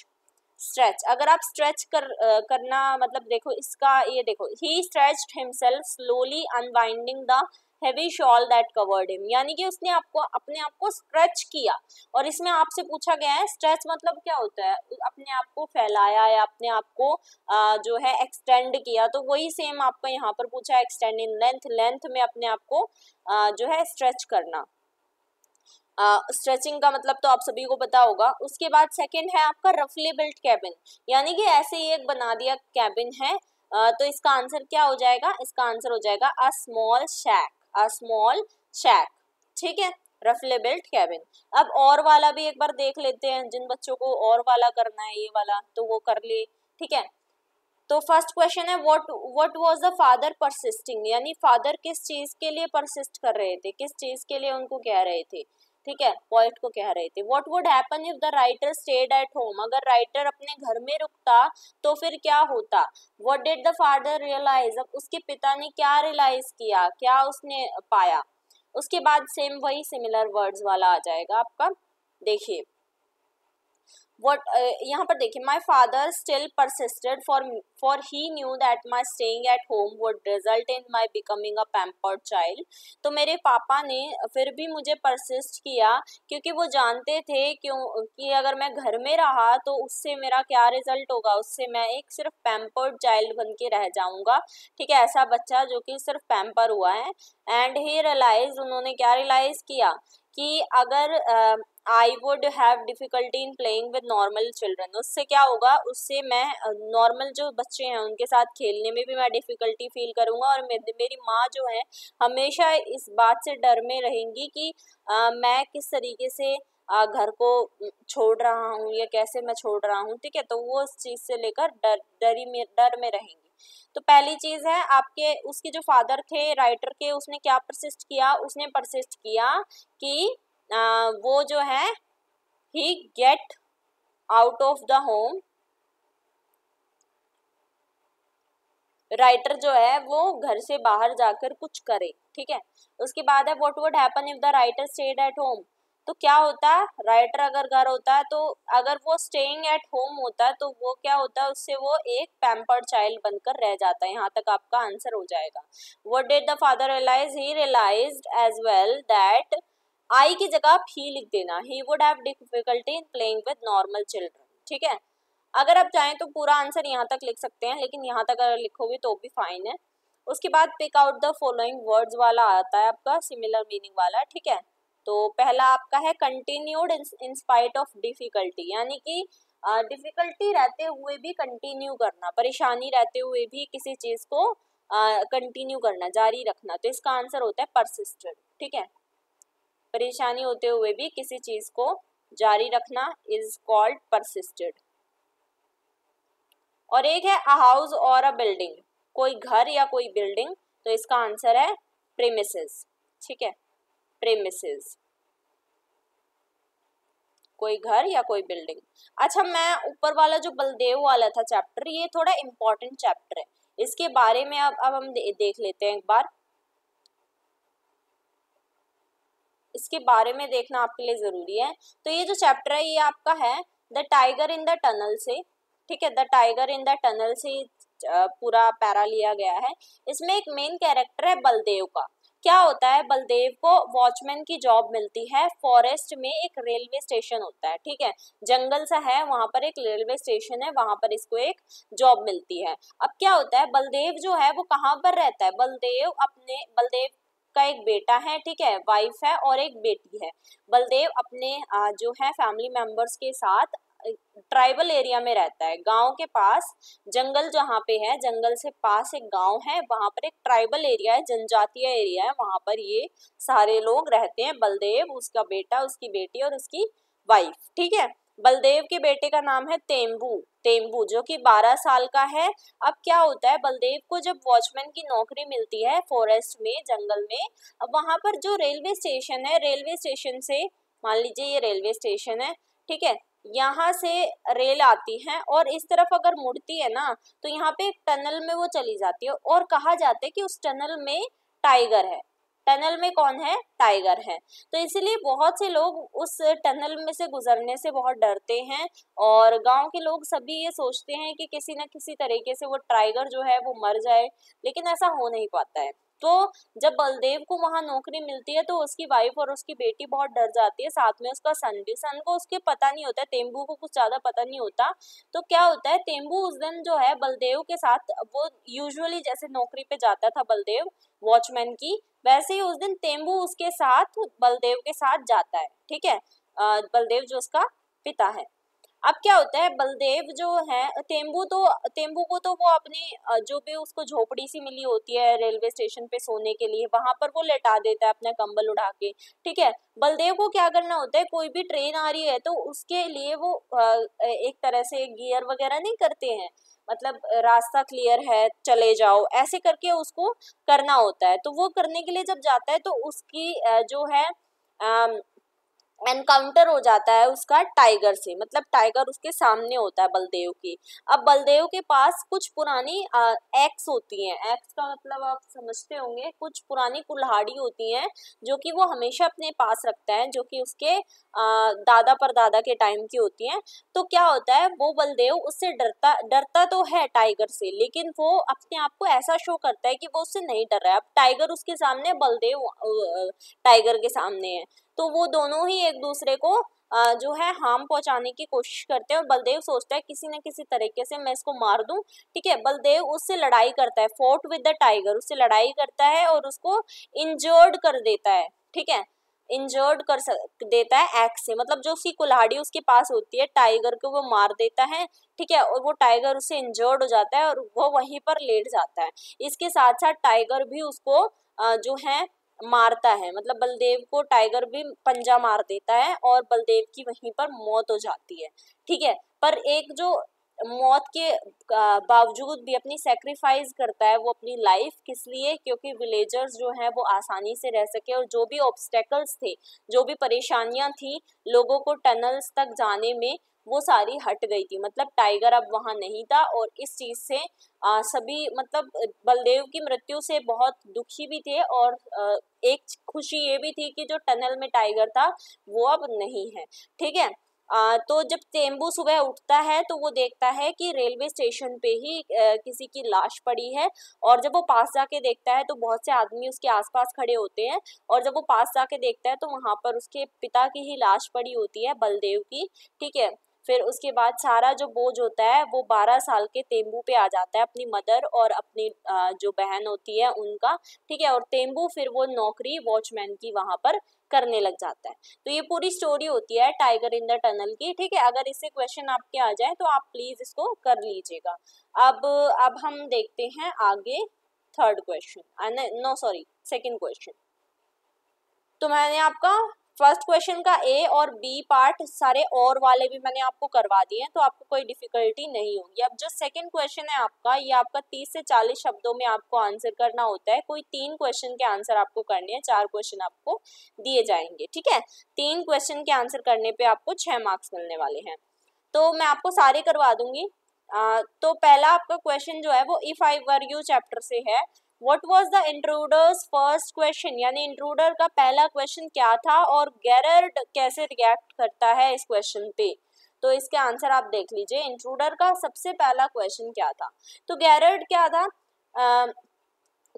स्ट्रेच, अगर आप स्ट्रेच करना, मतलब देखो इसका, ये देखो, he stretched himself slowly unwinding the heavy shawl that covered him, यानी कि उसने आपको अपने आप को स्ट्रेच किया। और इसमें आपसे पूछा गया है स्ट्रेच मतलब क्या होता है, अपने आप को फैलाया या अपने आप को जो है एक्सटेंड किया, तो वही सेम आपका यहाँ पर पूछा है, एक्सटेंड इन लेंथ, लेंथ में अपने आप को जो है स्ट्रेच करना। स्ट्रेचिंग का मतलब तो आप सभी को पता होगा। उसके बाद सेकंड है आपका रफली बिल्ट कैबिन, यानी कि ऐसे ही एक बना दिया कैबिन है। तो इसका आंसर क्या हो जाएगा, इसका आंसर हो जाएगा a small sac, a small शैक, ठीक है, रफली बिल्ट कैबिन। अब और वाला भी एक बार देख लेते हैं, जिन बच्चों को और वाला करना है ये वाला तो वो कर ले, ठीक है। तो फर्स्ट क्वेश्चन है what was the father persisting, यानी फादर किस चीज के लिए परसिस्ट कर रहे थे, किस चीज के लिए उनको कह रहे थे, ठीक है, पॉइंट को कह रहे थे। What would happen if the writer stayed at home, अगर राइटर अपने घर में रुकता तो फिर क्या होता। What did the father realise, अब उसके पिता ने क्या रियलाइज किया, क्या उसने पाया। उसके बाद सेम वही सिमिलर वर्ड्स वाला आ जाएगा आपका। देखिए what यहाँ पर देखिए, my father still persisted for he knew that my staying at home would result in my becoming a pampered child, तो मेरे पापा ने फिर भी मुझे persist किया, क्योंकि वो जानते थे क्यों कि अगर मैं घर में रहा तो उससे मेरा क्या रिजल्ट होगा, उससे मैं एक सिर्फ पैम्पर्ड चाइल्ड बन के रह जाऊंगा, ठीक है, ऐसा बच्चा जो कि सिर्फ पैम्पर हुआ है। एंड ही रियलाइज, उन्होंने क्या रियलाइज किया कि अगर I would have difficulty in playing with normal children, उससे क्या होगा, उससे मैं नॉर्मल जो बच्चे हैं उनके साथ खेलने में भी मैं डिफिकल्टी फील करूंगा, और मेरी माँ जो है हमेशा इस बात से डर में रहेंगी कि मैं किस तरीके से घर को छोड़ रहा हूँ या कैसे मैं छोड़ रहा हूँ, ठीक है, तो वो उस चीज से लेकर डर में रहेंगी। तो पहली चीज है आपके, उसके जो फादर थे राइटर के, उसने क्या परसिस्ट किया, उसने परसिस्ट किया कि वो जो है he get out of the home, writer जो है वो घर से बाहर जाकर कुछ करे, ठीक है। उसके बाद है what would happen if the writer stayed at home, तो क्या होता है, राइटर अगर घर होता है तो अगर वो स्टेइंग एट होम होता है तो वो क्या होता है, उससे वो एक पैम्पर्ड चाइल्ड बनकर रह जाता है। यहाँ तक आपका आंसर हो जाएगा। What did the father realize, he realized as well that, I की जगह आप ही लिख देना, he would have difficulty in playing with normal children, ठीक है। अगर आप चाहें तो पूरा आंसर यहाँ तक लिख सकते हैं, लेकिन यहाँ तक अगर लिखोगे तो भी फाइन है। उसके बाद pick out the following words वाला आता है आपका सिमिलर मीनिंग वाला, ठीक है। तो पहला आपका है continued in spite of difficulty, यानी कि डिफिकल्टी रहते हुए भी कंटिन्यू करना, परेशानी रहते हुए भी किसी चीज को कंटिन्यू करना, जारी रखना। तो इसका आंसर होता है परसिस्टेड, ठीक है। परेशानी होते हुए भी किसी चीज को जारी रखना इज कॉल्ड परसिस्टेड। और एक है अ हाउस और अ बिल्डिंग, कोई घर या कोई बिल्डिंग, तो इसका आंसर है प्रीमिसेस, ठीक है, प्रीमिसेस, कोई घर या कोई बिल्डिंग। अच्छा, मैं ऊपर वाला जो बलदेव वाला था चैप्टर, ये थोड़ा इम्पोर्टेंट चैप्टर है, इसके बारे में अब हम देख लेते हैं एक बार। इसके बारे में देखना आपके लिए जरूरी है। तो ये जो चैप्टर है ये आपका है the tiger in the tunnel से, ठीक है, the tiger in the tunnel से पूरा पैरा लिया गया है। इसमें एक मेन कैरेक्टर है बलदेव का। क्या होता है, बलदेव को वॉचमैन की जॉब मिलती है। फॉरेस्ट में एक रेलवे स्टेशन होता है, ठीक है, जंगल सा है, वहां पर एक रेलवे स्टेशन है, वहां पर इसको एक जॉब मिलती है। अब क्या होता है, बलदेव जो है वो कहाँ पर रहता है, बलदेव का एक बेटा है, ठीक है, वाइफ है और एक बेटी है। बलदेव अपने जो है फैमिली मेंबर्स के साथ ट्राइबल एरिया में रहता है, गांव के पास, जंगल जहाँ पे है, जंगल से पास एक गांव है, वहां पर एक ट्राइबल एरिया है, जनजातीय एरिया है, वहां पर ये सारे लोग रहते हैं, बलदेव, उसका बेटा, उसकी बेटी और उसकी वाइफ, ठीक है। बलदेव के बेटे का नाम है तेम्बू, तेम्बू जो कि 12 साल का है। अब क्या होता है, बलदेव को जब वॉचमैन की नौकरी मिलती है फॉरेस्ट में, जंगल में, अब वहां पर जो रेलवे स्टेशन है, रेलवे स्टेशन से, मान लीजिए ये रेलवे स्टेशन है, ठीक है, यहाँ से रेल आती है और इस तरफ अगर मुड़ती है ना, तो यहाँ पे एक टनल में वो चली जाती है और कहा जाता है कि उस टनल में टाइगर है, टनल में कौन है, टाइगर है। तो इसलिए बहुत से लोग उस टनल में से गुजरने से बहुत डरते हैं और गांव के लोग सभी ये सोचते हैं कि किसी न किसी तरीके से वो टाइगर जो है वो मर जाए, लेकिन ऐसा हो नहीं पाता है। तो जब बलदेव को वहां नौकरी मिलती है तो उसकी वाइफ और उसकी बेटी बहुत डर जाती है, साथ में उसका सन भी। सन को उसके पता नहीं होता है, तेम्बू को कुछ ज्यादा पता नहीं होता। तो क्या होता है, तेम्बू उस दिन जो है बलदेव के साथ, वो यूजुअली जैसे नौकरी पे जाता था बलदेव वॉचमैन की, वैसे ही उस दिन तेम्बू उसके साथ बलदेव के साथ जाता है, ठीक है, बलदेव जो उसका पिता है। अब क्या होता है, बलदेव जो है, तेम्बू को तो वो अपनी जो भी उसको झोपड़ी सी मिली होती है रेलवे स्टेशन पे सोने के लिए, वहां पर वो लेटा देता है अपना कंबल उड़ा के, ठीक है। बलदेव को क्या करना होता है, कोई भी ट्रेन आ रही है तो उसके लिए वो एक तरह से गियर वगैरह नहीं करते हैं, मतलब रास्ता क्लियर है चले जाओ, ऐसे करके उसको करना होता है। तो वो करने के लिए जब जाता है तो उसकी जो है एनकाउंटर हो जाता है उसका टाइगर से, मतलब टाइगर उसके सामने होता है बलदेव की। अब बलदेव के पास कुछ पुरानी एक्स होती हैं, एक्स का मतलब आप समझते होंगे, कुछ पुरानी कुल्हाड़ी होती हैं जो कि वो हमेशा अपने पास रखता है, जो कि उसके दादा परदादा के टाइम की होती हैं। तो क्या होता है, वो बलदेव उससे डरता डरता तो है टाइगर से, लेकिन वो अपने आप को ऐसा शो करता है कि वो उससे नहीं डर रहा है। अब टाइगर उसके सामने, बलदेव टाइगर के सामने है, तो वो दोनों ही एक दूसरे को जो है हार्म पहुंचाने की कोशिश करते हैं और बलदेव सोचता है किसी न किसी तरीके से मैं इसको मार दूं, ठीक है। बलदेव उससे लड़ाई करता है, फोर्ट विद द टाइगर, उससे लड़ाई करता है और उसको इंजर्ड कर देता है, ठीक है, इंजर्ड कर देता है एक्स से, मतलब जो उसकी कुल्हाड़ी उसके पास होती है, टाइगर को वो मार देता है, ठीक है, और वो टाइगर उससे इंजर्ड हो जाता है और वो वहीं पर लेट जाता है। इसके साथ साथ टाइगर भी उसको जो है मारता है, मतलब बलदेव को टाइगर भी पंजा मार देता है और बलदेव की वहीं पर मौत हो जाती है, ठीक है। पर एक जो मौत के बावजूद भी अपनी सेक्रीफाइस करता है वो अपनी लाइफ, किस लिए, क्योंकि विलेजर्स जो हैं वो आसानी से रह सके और जो भी ऑब्स्टेकल्स थे, जो भी परेशानियां थी लोगों को टनल्स तक जाने में, वो सारी हट गई थी। मतलब टाइगर अब वहां नहीं था और इस चीज से सभी, मतलब बलदेव की मृत्यु से बहुत दुखी भी थे और एक खुशी ये भी थी कि जो टनल में टाइगर था वो अब नहीं है, ठीक है। तो जब तेम्बू सुबह उठता है तो वो देखता है कि रेलवे स्टेशन पे ही किसी की लाश पड़ी है, और जब वो पास जाके देखता है तो बहुत से आदमी उसके आसपास खड़े होते हैं, और जब वो पास जाके देखता है तो वहां पर उसके पिता की ही लाश पड़ी होती है, बलदेव की, ठीक है। फिर उसके बाद सारा जो बोझ होता है वो 12 साल के तेंबू पे आ जाता है, अपनी मदर और अपनी जो बहन होती है उनका, ठीक है। और तेंबू फिर वो नौकरी वॉचमैन की वहां पर करने लग जाता है। तो ये पूरी स्टोरी होती है टाइगर इन द टनल की, ठीक है। अगर इससे क्वेश्चन आपके आ जाए तो आप प्लीज इसको कर लीजिएगा। अब हम देखते हैं आगे third question, no sorry second question. तो मैंने आपका फर्स्ट क्वेश्चन का ए और बी पार्ट सारे और वाले भी मैंने आपको करवा दिए हैं, तो आपको कोई डिफिकल्टी नहीं होगी। अब जो सेकंड क्वेश्चन है आपका, ये आपका 30 से 40 शब्दों में आपको आंसर करना होता है। कोई 3 क्वेश्चन के आंसर आपको करने हैं, 4 क्वेश्चन आपको दिए जाएंगे, ठीक है। 3 क्वेश्चन के आंसर करने पे आपको 6 मार्क्स मिलने वाले हैं। तो मैं आपको सारे करवा दूंगी। तो पहला आपका क्वेश्चन जो है वो if I were you chapter से है। What was the intruders first question, यानी इंट्रूडर का पहला क्वेश्चन क्या था और गेरर्ड कैसे रिएक्ट करता है इस क्वेश्चन पे। तो इसके आंसर आप देख लीजिए, इंट्रूडर का सबसे पहला क्वेश्चन क्या था। तो गेरर्ड क्या था,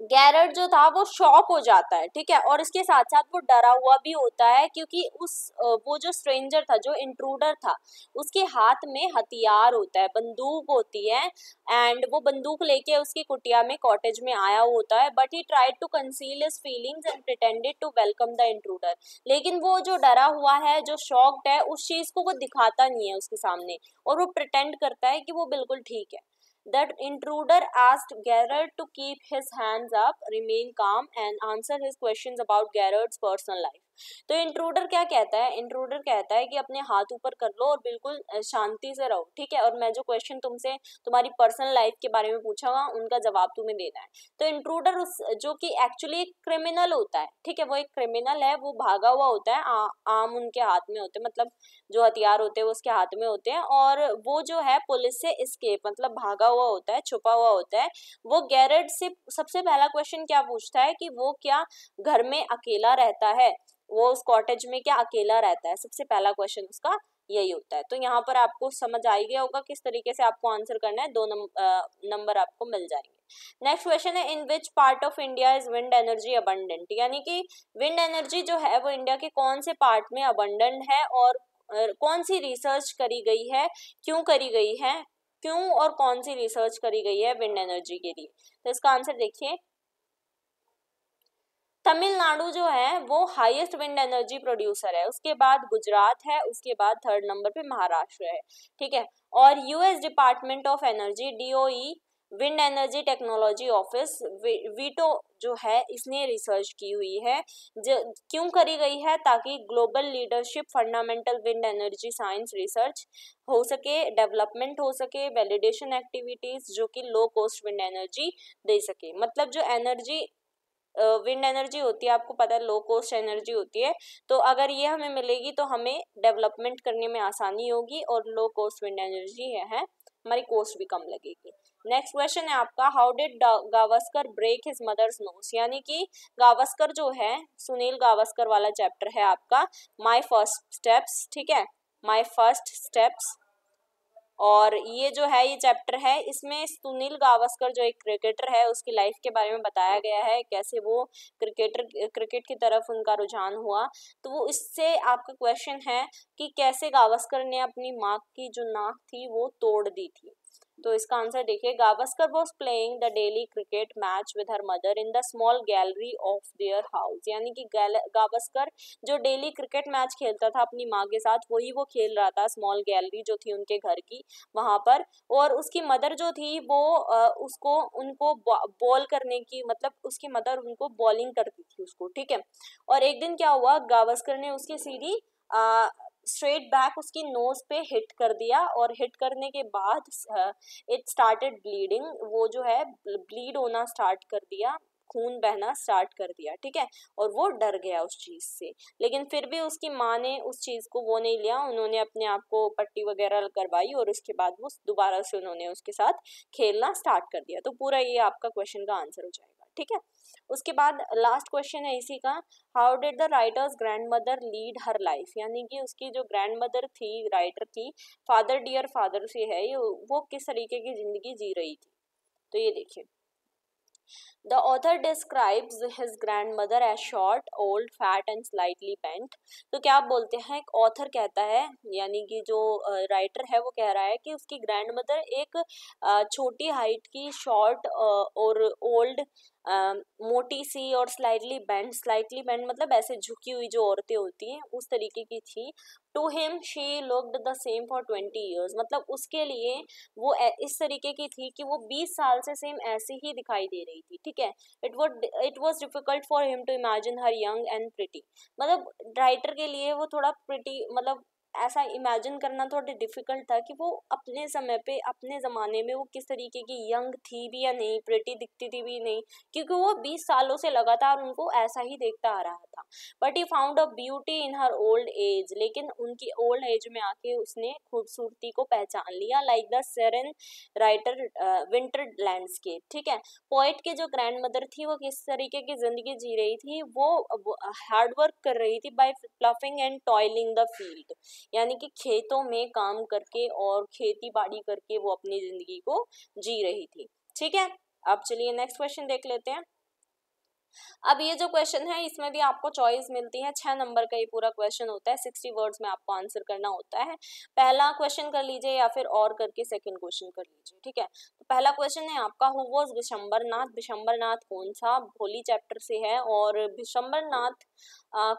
गैरट जो था वो शॉक हो जाता है, ठीक है। और इसके साथ साथ वो डरा हुआ भी होता है, क्योंकि वो जो स्ट्रेंजर था, जो इंट्रूडर था, उसके हाथ में हथियार होता है, बंदूक होती है। एंड वो बंदूक लेके उसकी कुटिया में कॉटेज में आया होता है। But he tried to conceal his feelings and pretended to welcome the intruder. लेकिन वो जो डरा हुआ है, जो शॉक्ड है, उस चीज को वो दिखाता नहीं है उसके सामने, और वो प्रिटेंड करता है कि वो बिल्कुल ठीक है। That intruder asked Gerard to keep his hands up, remain calm and answer his questions about Gerard's personal life. तो इंट्रूडर क्या कहता है, इंट्रूडर कहता है कि अपने हाथ ऊपर कर लो और बिल्कुल शांति से रहो, ठीक है। और मैं जो क्वेश्चन तुमसे तुम्हारी पर्सनल लाइफ के बारे में पूछूंगा उनका जवाब तुम्हें देना है। तो इंट्रूडर उस जो कि एक्चुअली एक क्रिमिनल होता है, ठीक है, वो एक क्रिमिनल है, वो भागा हुआ होता है, आम उनके हाथ में होते हैं, मतलब जो हथियार होते हैं वो उसके हाथ में होते हैं। और वो जो है पुलिस से एस्केप मतलब भागा हुआ होता है, छुपा हुआ होता है। वो गैरेट से सबसे पहला क्वेश्चन क्या पूछता है कि वो क्या घर में अकेला रहता है, वो उस कॉटेज में क्या अकेला रहता है। सबसे पहला क्वेश्चन उसका यही होता है। तो यहाँ पर आपको समझ आ गया होगा किस तरीके से आपको आंसर करना है, 2 नंबर आपको मिल जाएंगे। नेक्स्ट क्वेश्चन है, in which part of India is wind energy abundant, यानी कि विंड एनर्जी जो है वो इंडिया के कौन से पार्ट में अबंडेंट है और कौन सी रिसर्च करी गई है, क्यों करी गई है, क्यों और कौन सी रिसर्च करी गई है विंड एनर्जी के लिए। तो इसका आंसर देखिए, तमिलनाडु जो है वो हाईएस्ट विंड एनर्जी प्रोड्यूसर है, उसके बाद गुजरात है, उसके बाद 3rd नंबर पे महाराष्ट्र है, ठीक है। और US department of energy DOE wind energy technology office veto जो है इसने रिसर्च की हुई है। क्यों करी गई है, ताकि global leadership fundamental wind energy science research हो सके, डेवलपमेंट हो सके, वैलिडेशन एक्टिविटीज जो कि लो कॉस्ट विंड एनर्जी दे सके। मतलब जो एनर्जी विंड एनर्जी होती है, आपको पता है लो कॉस्ट एनर्जी होती है, तो अगर ये हमें मिलेगी तो हमें डेवलपमेंट करने में आसानी होगी, और लो कॉस्ट विंड एनर्जी है हमारी कॉस्ट भी कम लगेगी। नेक्स्ट क्वेश्चन है आपका, how did Gavaskar break his mother's nose, यानी कि गावस्कर जो है, सुनील गावस्कर वाला चैप्टर है आपका माय फर्स्ट स्टेप्स, ठीक है, माय फर्स्ट स्टेप्स। और ये जो है ये चैप्टर है, इसमें सुनील गावस्कर जो एक क्रिकेटर है उसकी लाइफ के बारे में बताया गया है, कैसे वो क्रिकेट की तरफ उनका रुझान हुआ। तो वो इससे आपका क्वेश्चन है कि कैसे गावस्कर ने अपनी माँ की जो नाक थी वो तोड़ दी थी। तो इसका आंसर देखिए, Gavaskar was playing the daily cricket match with her mother in the small gallery of their house, यानी कि गावस्कर जो डेली क्रिकेट मैच खेलता था अपनी माँ के साथ, वही वो खेल रहा था स्मॉल गैलरी जो थी उनके घर की वहां पर। और उसकी मदर जो थी वो उसको उनको बॉल करने की, मतलब उसकी मदर उनको बॉलिंग करती थी उसको, ठीक है। और एक दिन क्या हुआ, गावस्कर ने उसकी सीधी स्ट्रेट बैक उसकी नोज पे हिट कर दिया, और हिट करने के बाद इट स्टार्टेड ब्लीडिंग, वो जो है ब्लीड होना स्टार्ट कर दिया, खून बहना स्टार्ट कर दिया, ठीक है। और वो डर गया उस चीज से, लेकिन फिर भी उसकी माँ ने उस चीज को वो नहीं लिया, उन्होंने अपने आप को पट्टी वगैरह करवाई, और उसके बाद वो दोबारा से उन्होंने उसके साथ खेलना स्टार्ट कर दिया। तो पूरा ये आपका क्वेश्चन का आंसर हो जाएगा, ठीक है। उसके बाद लास्ट क्वेश्चन है इसी का, how did the writers grand mother lead her life, यानी कि उसकी जो ग्रैंड मदर थी राइटर की, फादर डियर फादर से है, वो किस तरीके की जिंदगी जी रही थी। तो ये देखिए, The author describes his grandmother as short, old, fat and slightly bent. तो क्या आप बोलते हैं, एक ऑथर कहता है, यानी कि जो राइटर है वो कह रहा है कि उसकी ग्रैंडमदर एक छोटी हाइट की, शॉर्ट और ओल्ड, मोटी सी और स्लाइटली बेंड मतलब ऐसे झुकी हुई जो औरतें होती हैं उस तरीके की थी. To him she looked the same for 20 years. मतलब उसके लिए वो इस तरीके की थी कि वो 20 साल से सेम ऐसे ही दिखाई दे रही थी. ठीक है. It was difficult for him to imagine her young and pretty. मतलब राइटर के लिए वो थोड़ा प्रिटी, मतलब ऐसा इमेजिन करना थोड़ा डिफिकल्ट था कि वो अपने समय पे, अपने ज़माने में वो किस तरीके की यंग थी भी या नहीं, प्रिटी दिखती थी भी नहीं, क्योंकि वो 20 सालों से लगातार उनको ऐसा ही देखता आ रहा था. But he found a beauty in her old age. लेकिन उनकी ओल्ड एज में आके उसने खूबसूरती को पहचान लिया. Like the serene writer winter landscape. ठीक है. पोइट की जो ग्रैंड मदर थी वो किस तरीके की जिंदगी जी रही थी, वो हार्ड वर्क कर रही थी by ploughing and toiling the field. यानी कि खेतों में काम करके और खेती बाड़ी करके वो अपनी जिंदगी को जी रही थी. ठीक है. अब चलिए नेक्स्ट क्वेश्चन देख लेते हैं. अब ये जो क्वेश्चन है इसमें भी आपको चॉइस मिलती है. 6 नंबर का ये पूरा क्वेश्चन होता है. 60 वर्ड्स में आपको आंसर करना होता है. पहला क्वेश्चन कर लीजिए या फिर और करके सेकंड क्वेश्चन कर लीजिए. ठीक है. तो पहला क्वेश्चन है आपका, हु वाज विशंबरनाथ. विशंबरनाथ कौन था? भोली चैप्टर से है. और विशंबरनाथ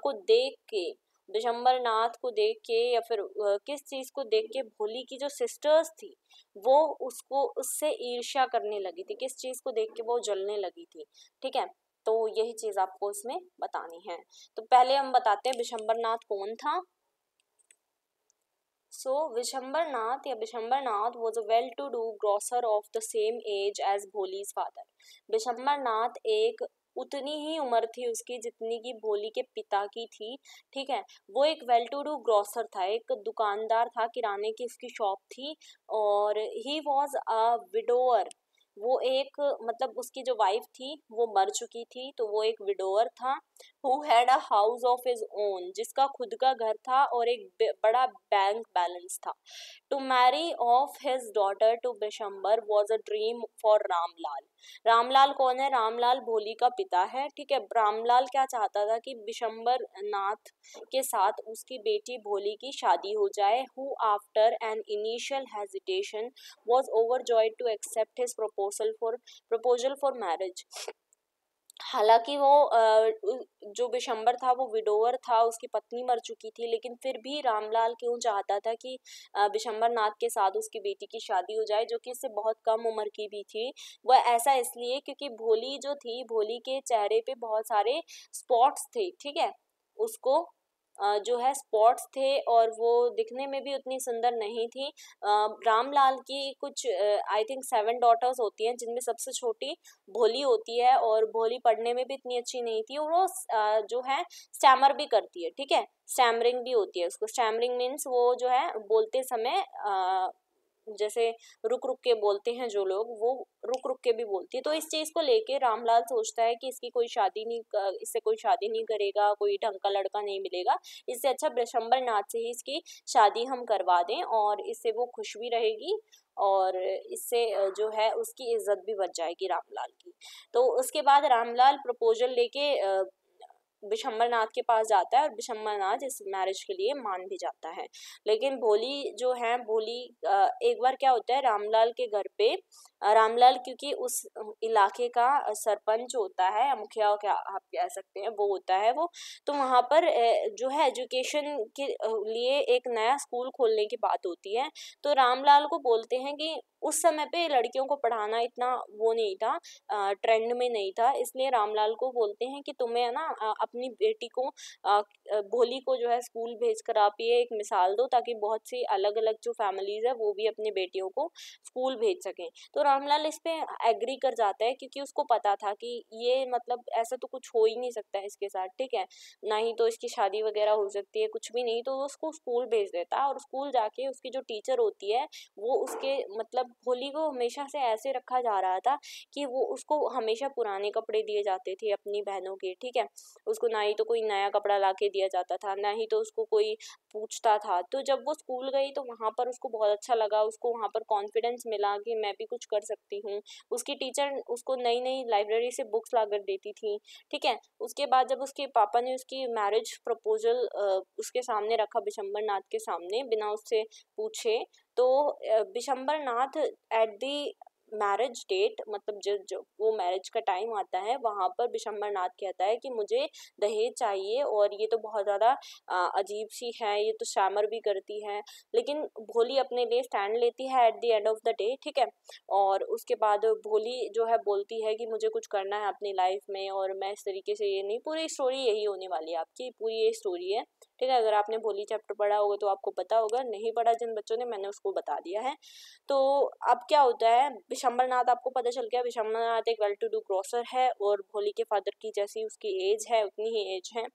को देख के, विशंबरनाथ को देख के या फिर किस चीज को देख के भोली की जो सिस्टर्स थी वो उसको, उससे ईर्ष्या करने लगी थी. किस चीज को देख के वो जलने लगी थी. ठीक है. तो यही चीज आपको इसमें बतानी है. तो पहले हम बताते हैं विशंबरनाथ कौन था. So विशंबरनाथ या Vishambarnath was a well-to-do grocer of the same age as भोली's father. Vishambarnath एक उतनी ही उम्र थी उसकी जितनी की भोली के पिता की थी. ठीक है. वो एक वेल टू डू ग्रोसर था, एक दुकानदार था, किराने की उसकी शॉप थी. और ही वॉज अ विडोअर. वो एक, मतलब उसकी जो वाइफ थी वो मर चुकी थी तो वो एक विडोअर था. Who had a house of his own. जिसका खुद का घर था और एक बड़ा बैंक बैलेंस था. To marry off his daughter to Bishambar was a dream for Ramlal. Ramlal कौन है? रामलाल भोली का पिता है. ठीक है. रामलाल क्या चाहता था कि बिशंबर नाथ के साथ उसकी बेटी भोली की शादी हो जाए. Who after an initial hesitation was overjoyed to accept his proposal for marriage. हालांकि वो जो बिशंबर था वो विडोवर था, उसकी पत्नी मर चुकी थी, लेकिन फिर भी रामलाल क्यों चाहता था कि बिशंबर नाथ के साथ उसकी बेटी की शादी हो जाए, जो कि इससे बहुत कम उम्र की भी थी. वह ऐसा इसलिए क्योंकि भोली जो थी, भोली के चेहरे पे बहुत सारे स्पॉट्स थे. ठीक है. उसको जो है स्पॉट्स थे और वो दिखने में भी उतनी सुंदर नहीं थी. रामलाल की कुछ आई थिंक 7 डॉटर्स होती हैं जिनमें सबसे छोटी भोली होती है और भोली पढ़ने में भी इतनी अच्छी नहीं थी और वो जो है स्टैमर भी करती है. ठीक है. स्टैमरिंग भी होती है उसको. स्टैमरिंग मीन्स वो जो है बोलते समय जैसे रुक रुक के बोलते हैं जो लोग, वो रुक रुक के भी बोलती है. तो इस चीज को लेके रामलाल सोचता है कि इसकी कोई शादी नहीं, इससे कोई शादी नहीं करेगा, कोई ढंग का लड़का नहीं मिलेगा, इससे अच्छा बिशंबर नाथ से ही इसकी शादी हम करवा दें और इससे वो खुश भी रहेगी और इससे जो है उसकी इज्जत भी बच जाएगी रामलाल की. तो उसके बाद रामलाल प्रपोजल लेके बिशंबरनाथ के पास जाता है और बिशंबरनाथ इस मैरिज के लिए मान भी जाता है. लेकिन भोली जो है, भोली एक बार क्या होता है रामलाल के घर पे, रामलाल क्योंकि उस इलाके का सरपंच होता है, मुखिया क्या आप कह सकते हैं, वो होता है वो. तो वहाँ पर जो है एजुकेशन के लिए एक नया स्कूल खोलने की बात होती है. तो रामलाल को बोलते हैं कि उस समय पे लड़कियों को पढ़ाना इतना वो नहीं था, ट्रेंड में नहीं था, इसलिए रामलाल को बोलते हैं कि तुम्हें ना अपनी बेटी को भोली को जो है स्कूल भेज कर आप ये एक मिसाल दो ताकि बहुत सी अलग अलग जो फैमिलीज है वो भी अपनी बेटियों को स्कूल भेज सकें. तो रामलाल इस पे एग्री कर जाता है क्योंकि उसको पता था कि ये मतलब ऐसा तो कुछ हो ही नहीं सकता है इसके साथ. ठीक है. ना ही तो इसकी शादी वगैरह हो सकती है, कुछ भी नहीं. तो वो उसको स्कूल भेज देता है और स्कूल जाके उसकी जो टीचर होती है वो उसके मतलब भोली को हमेशा से ऐसे रखा जा रहा था कि वो उसको हमेशा पुराने कपड़े दिए जाते थे अपनी बहनों के, ठीक है। उसको ना ही तो कोई नया कपड़ा ला के दिया जाता था, ना ही तो उसको कोई पूछता था। तो जब वो स्कूल गई तो वहाँ पर उसको बहुत अच्छा लगा, उसको वहाँ पर कॉन्फिडेंस मिला कि मैं भी कुछ कर सकती हूँ। उसकी टीचर उसको नई नई लाइब्रेरी से बुक्स ला कर देती थी, ठीक है। उसके बाद जब उसके पापा ने उसकी मैरिज प्रपोजल उसके सामने रखा, बिशंबर नाथ के सामने, बिना उससे पूछे, तो बिशंबर नाथ एट दी मैरिज डेट, मतलब जो वो मैरिज का टाइम आता है वहाँ पर बिशंबर नाथ कहता है कि मुझे दहेज चाहिए, और ये तो बहुत ज़्यादा अजीब सी है, ये तो शामर भी करती है। लेकिन भोली अपने लिए स्टैंड लेती है at the end of the day, ठीक है। और उसके बाद भोली जो है बोलती है कि मुझे कुछ करना है अपनी लाइफ में, और मैं इस तरीके से, ये नहीं, पूरी स्टोरी यही होने वाली है आपकी, पूरी ये स्टोरी है, ठीक है। अगर आपने भोली चैप्टर पढ़ा होगा तो आपको पता होगा, नहीं पढ़ा जिन बच्चों ने, मैंने उसको बता दिया है। तो अब क्या होता है, बिशंबर नाथ, आपको पता चल गया बिशंबर नाथ एक वेल टू डू ग्रोसर है, और भोली के फादर की जैसी उसकी एज है उतनी ही एज है,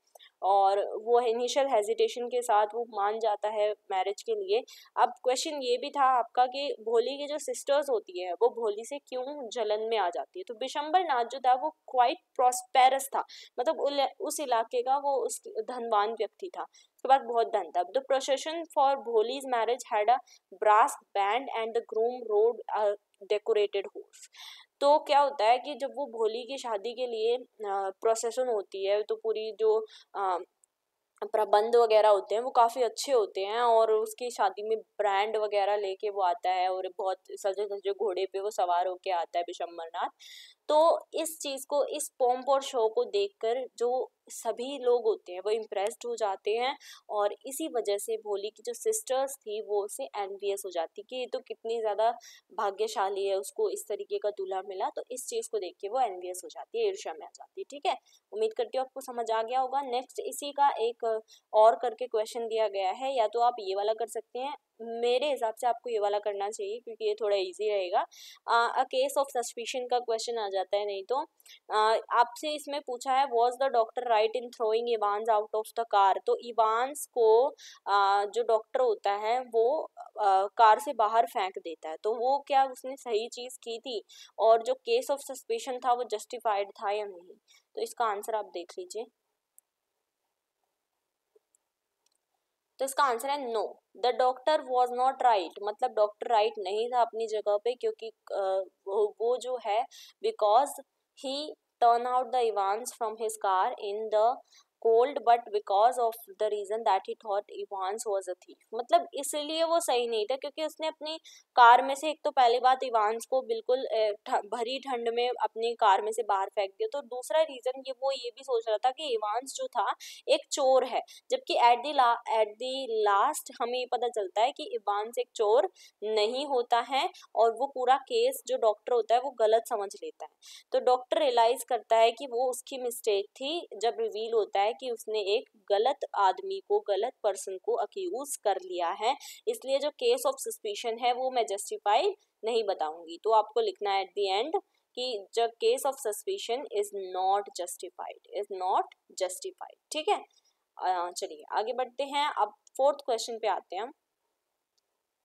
और वो इनिशियल हेजिटेशन के साथ वो मान जाता है मैरिज के लिए। अब क्वेश्चन ये भी था आपका कि भोली की जो सिस्टर्स होती है वो भोली से क्यों जलन में आ जाती है। तो बिशंबर नाथ जो था वो क्वाइट प्रॉस्पेरस था, मतलब उस इलाके का वो उस धनवान व्यक्ति था, उसके पास बहुत धन था। The procession for Bholi's marriage had a brass band and the groom rode decorated horse. तो क्या होता है कि जब वो भोली की शादी के लिए प्रोसेशन होती है, तो पूरी जो प्रबंध वगैरह होते हैं वो काफ़ी अच्छे होते हैं, और उसकी शादी में ब्रांड वगैरह लेके वो आता है, और बहुत सजे सजे घोड़े पे वो सवार होके आता है बिशंबर नाथ। तो इस चीज़ को, इस पोम्प और शो को देखकर जो सभी लोग होते हैं वो इम्प्रेस्ड हो जाते हैं, और इसी वजह से भोली की जो सिस्टर्स थी वो उससे एनवियस हो जाती कि ये तो कितनी ज़्यादा भाग्यशाली है, उसको इस तरीके का दूल्हा मिला। तो इस चीज़ को देख के वो एनवियस हो जाती है, ईर्ष्या में आ जाती है, ठीक है। उम्मीद करती हूँ आपको समझ आ गया होगा। नेक्स्ट इसी का एक और करके क्वेश्चन दिया गया है, या तो आप ये वाला कर सकते हैं, मेरे हिसाब से आपको ये वाला करना चाहिए क्योंकि ये थोड़ा इजी रहेगा। अ केस ऑफ सस्पिशन का क्वेश्चन आ जाता है, नहीं तो आपसे इसमें पूछा है was the doctor right in throwing Evans out of the car. तो इवान्स को जो डॉक्टर होता है वो कार से बाहर फेंक देता है, तो वो क्या उसने सही चीज़ की थी, और जो केस ऑफ सस्पिशन था वो जस्टिफाइड था या नहीं। तो इसका आंसर आप देख लीजिए। तो इसका आंसर है no, the doctor was not right, मतलब डॉक्टर राइट नहीं था अपनी जगह पे, क्योंकि वो जो है because he turn out the Evans from his car in the cold, but because of the reason that he thought Evans was a thief, मतलब इसलिए वो सही नहीं था क्योंकि उसने अपनी कार में से, एक तो पहली बात इवान्स को बिल्कुल भरी ठंड में अपनी कार में से बाहर फेंक दिया, तो दूसरा रीजन ये भी सोच रहा था कि इवान्स जो था एक चोर है, जबकि एट दी लास्ट हमें ये पता चलता है कि इवान्स एक चोर नहीं होता है, और वो पूरा केस जो डॉक्टर होता है वो गलत समझ लेता है। तो डॉक्टर रियलाइज करता है कि वो उसकी मिस्टेक थी, जब रिवील होता है कि उसने एक गलत आदमी को, गलत पर्सन को अक्यूज कर लिया है, इसलिए जो केस ऑफ सस्पिशन है वो मैं जस्टिफाई नहीं बताऊंगी। तो आपको लिखना है एट द एंड कि the case of suspicion is not justified, ठीक है। चलिए आगे बढ़ते हैं, अब फोर्थ क्वेश्चन पे आते हैं हम।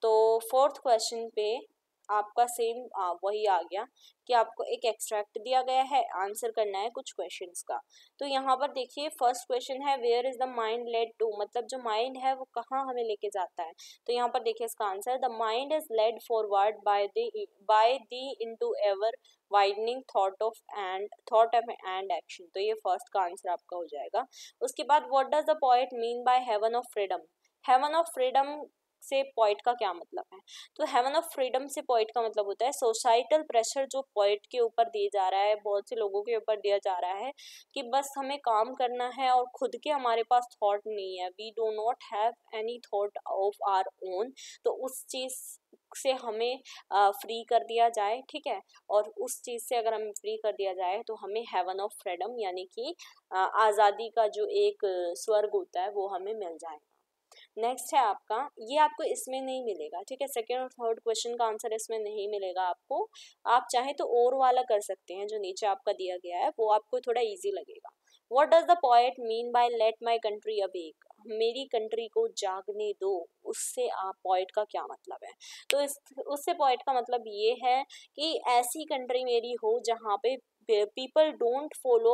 तो फोर्थ क्वेश्चन पे आपका सेम वही आ गया कि आपको एक एक्सट्रैक्ट दिया गया है, आंसर करना है कुछ क्वेश्चंस का। तो यहाँ पर देखिए फर्स्ट क्वेश्चन है where is the mind led to, मतलब जो माइंड है वो कहाँ हमें लेके जाता है। तो यहाँ पर देखिए इसका answer, the mind is led forward by the into ever widening thought and action. तो ये फर्स्ट का आंसर आपका हो जाएगा। उसके बाद what does the poet mean by heaven of freedom. Heaven of freedom से पोइट का क्या मतलब है। तो हेवन ऑफ फ्रीडम से पोइट का मतलब होता है सोसाइटल प्रेशर जो पोइट के ऊपर दिया जा रहा है, बहुत से लोगों के ऊपर दिया जा रहा है कि बस हमें काम करना है और खुद के हमारे पास थॉट नहीं है, we do not have any thought of our own. तो उस चीज़ से हमें फ्री कर दिया जाए, ठीक है। और उस चीज़ से अगर हमें फ्री कर दिया जाए तो हमें हेवन ऑफ फ्रीडम यानी कि आज़ादी का जो एक स्वर्ग होता है वो हमें मिल जाएगा। नेक्स्ट है आपका, ये आपको इसमें नहीं मिलेगा, ठीक है, सेकेंड और थर्ड क्वेश्चन का आंसर इसमें नहीं मिलेगा आपको। आप चाहे तो और वाला कर सकते हैं जो नीचे आपका दिया गया है, वो आपको थोड़ा इजी लगेगा। What does the poet mean by let my country awake. मेरी कंट्री को जागने दो, उससे आप पोइट का क्या मतलब है? तो उससे पोइट का मतलब ये है कि ऐसी कंट्री मेरी हो जहाँ पे people don't follow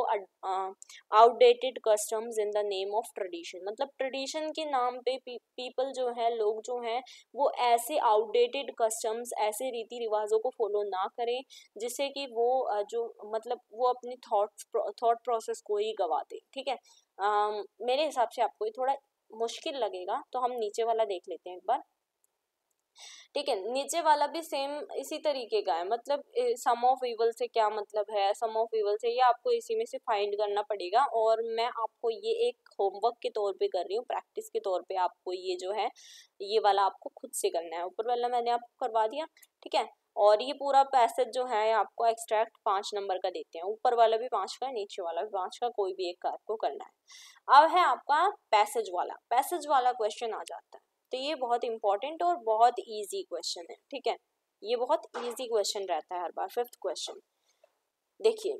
outdated customs in the name of tradition. मतलब ट्रेडिशन के नाम पे पीपल जो है, लोग जो हैं, वो ऐसे आउटडेटेड कस्टम्स, ऐसे रीति रिवाजों को फॉलो ना करें जिससे कि वो जो मतलब वो अपनी थॉट प्रोसेस को ही गवा दे। ठीक है, मेरे हिसाब से आपको ये थोड़ा मुश्किल लगेगा, तो हम नीचे वाला देख लेते हैं एक बार। ठीक है, नीचे वाला भी सेम इसी तरीके का है। मतलब सम ऑफ इवल से क्या मतलब है, सम ऑफ इवल से ये आपको इसी में से फाइंड करना पड़ेगा, और मैं आपको ये एक होमवर्क के तौर पे कर रही हूँ, प्रैक्टिस के तौर पे आपको ये जो है ये वाला आपको खुद से करना है। ऊपर वाला मैंने आपको करवा दिया, ठीक है। और ये पूरा पैसेज जो है आपको एक्सट्रैक्ट 5 नंबर का देते हैं, ऊपर वाला भी 5 का, नीचे वाला भी 5 का, कोई भी एक का आपको करना है। अब है आपका पैसेज वाला क्वेश्चन आ जाता है। तो ये बहुत इंपॉर्टेंट और बहुत इजी क्वेश्चन है। ठीक है, ये बहुत इजी क्वेश्चन रहता है हर बार। 5th क्वेश्चन देखिए,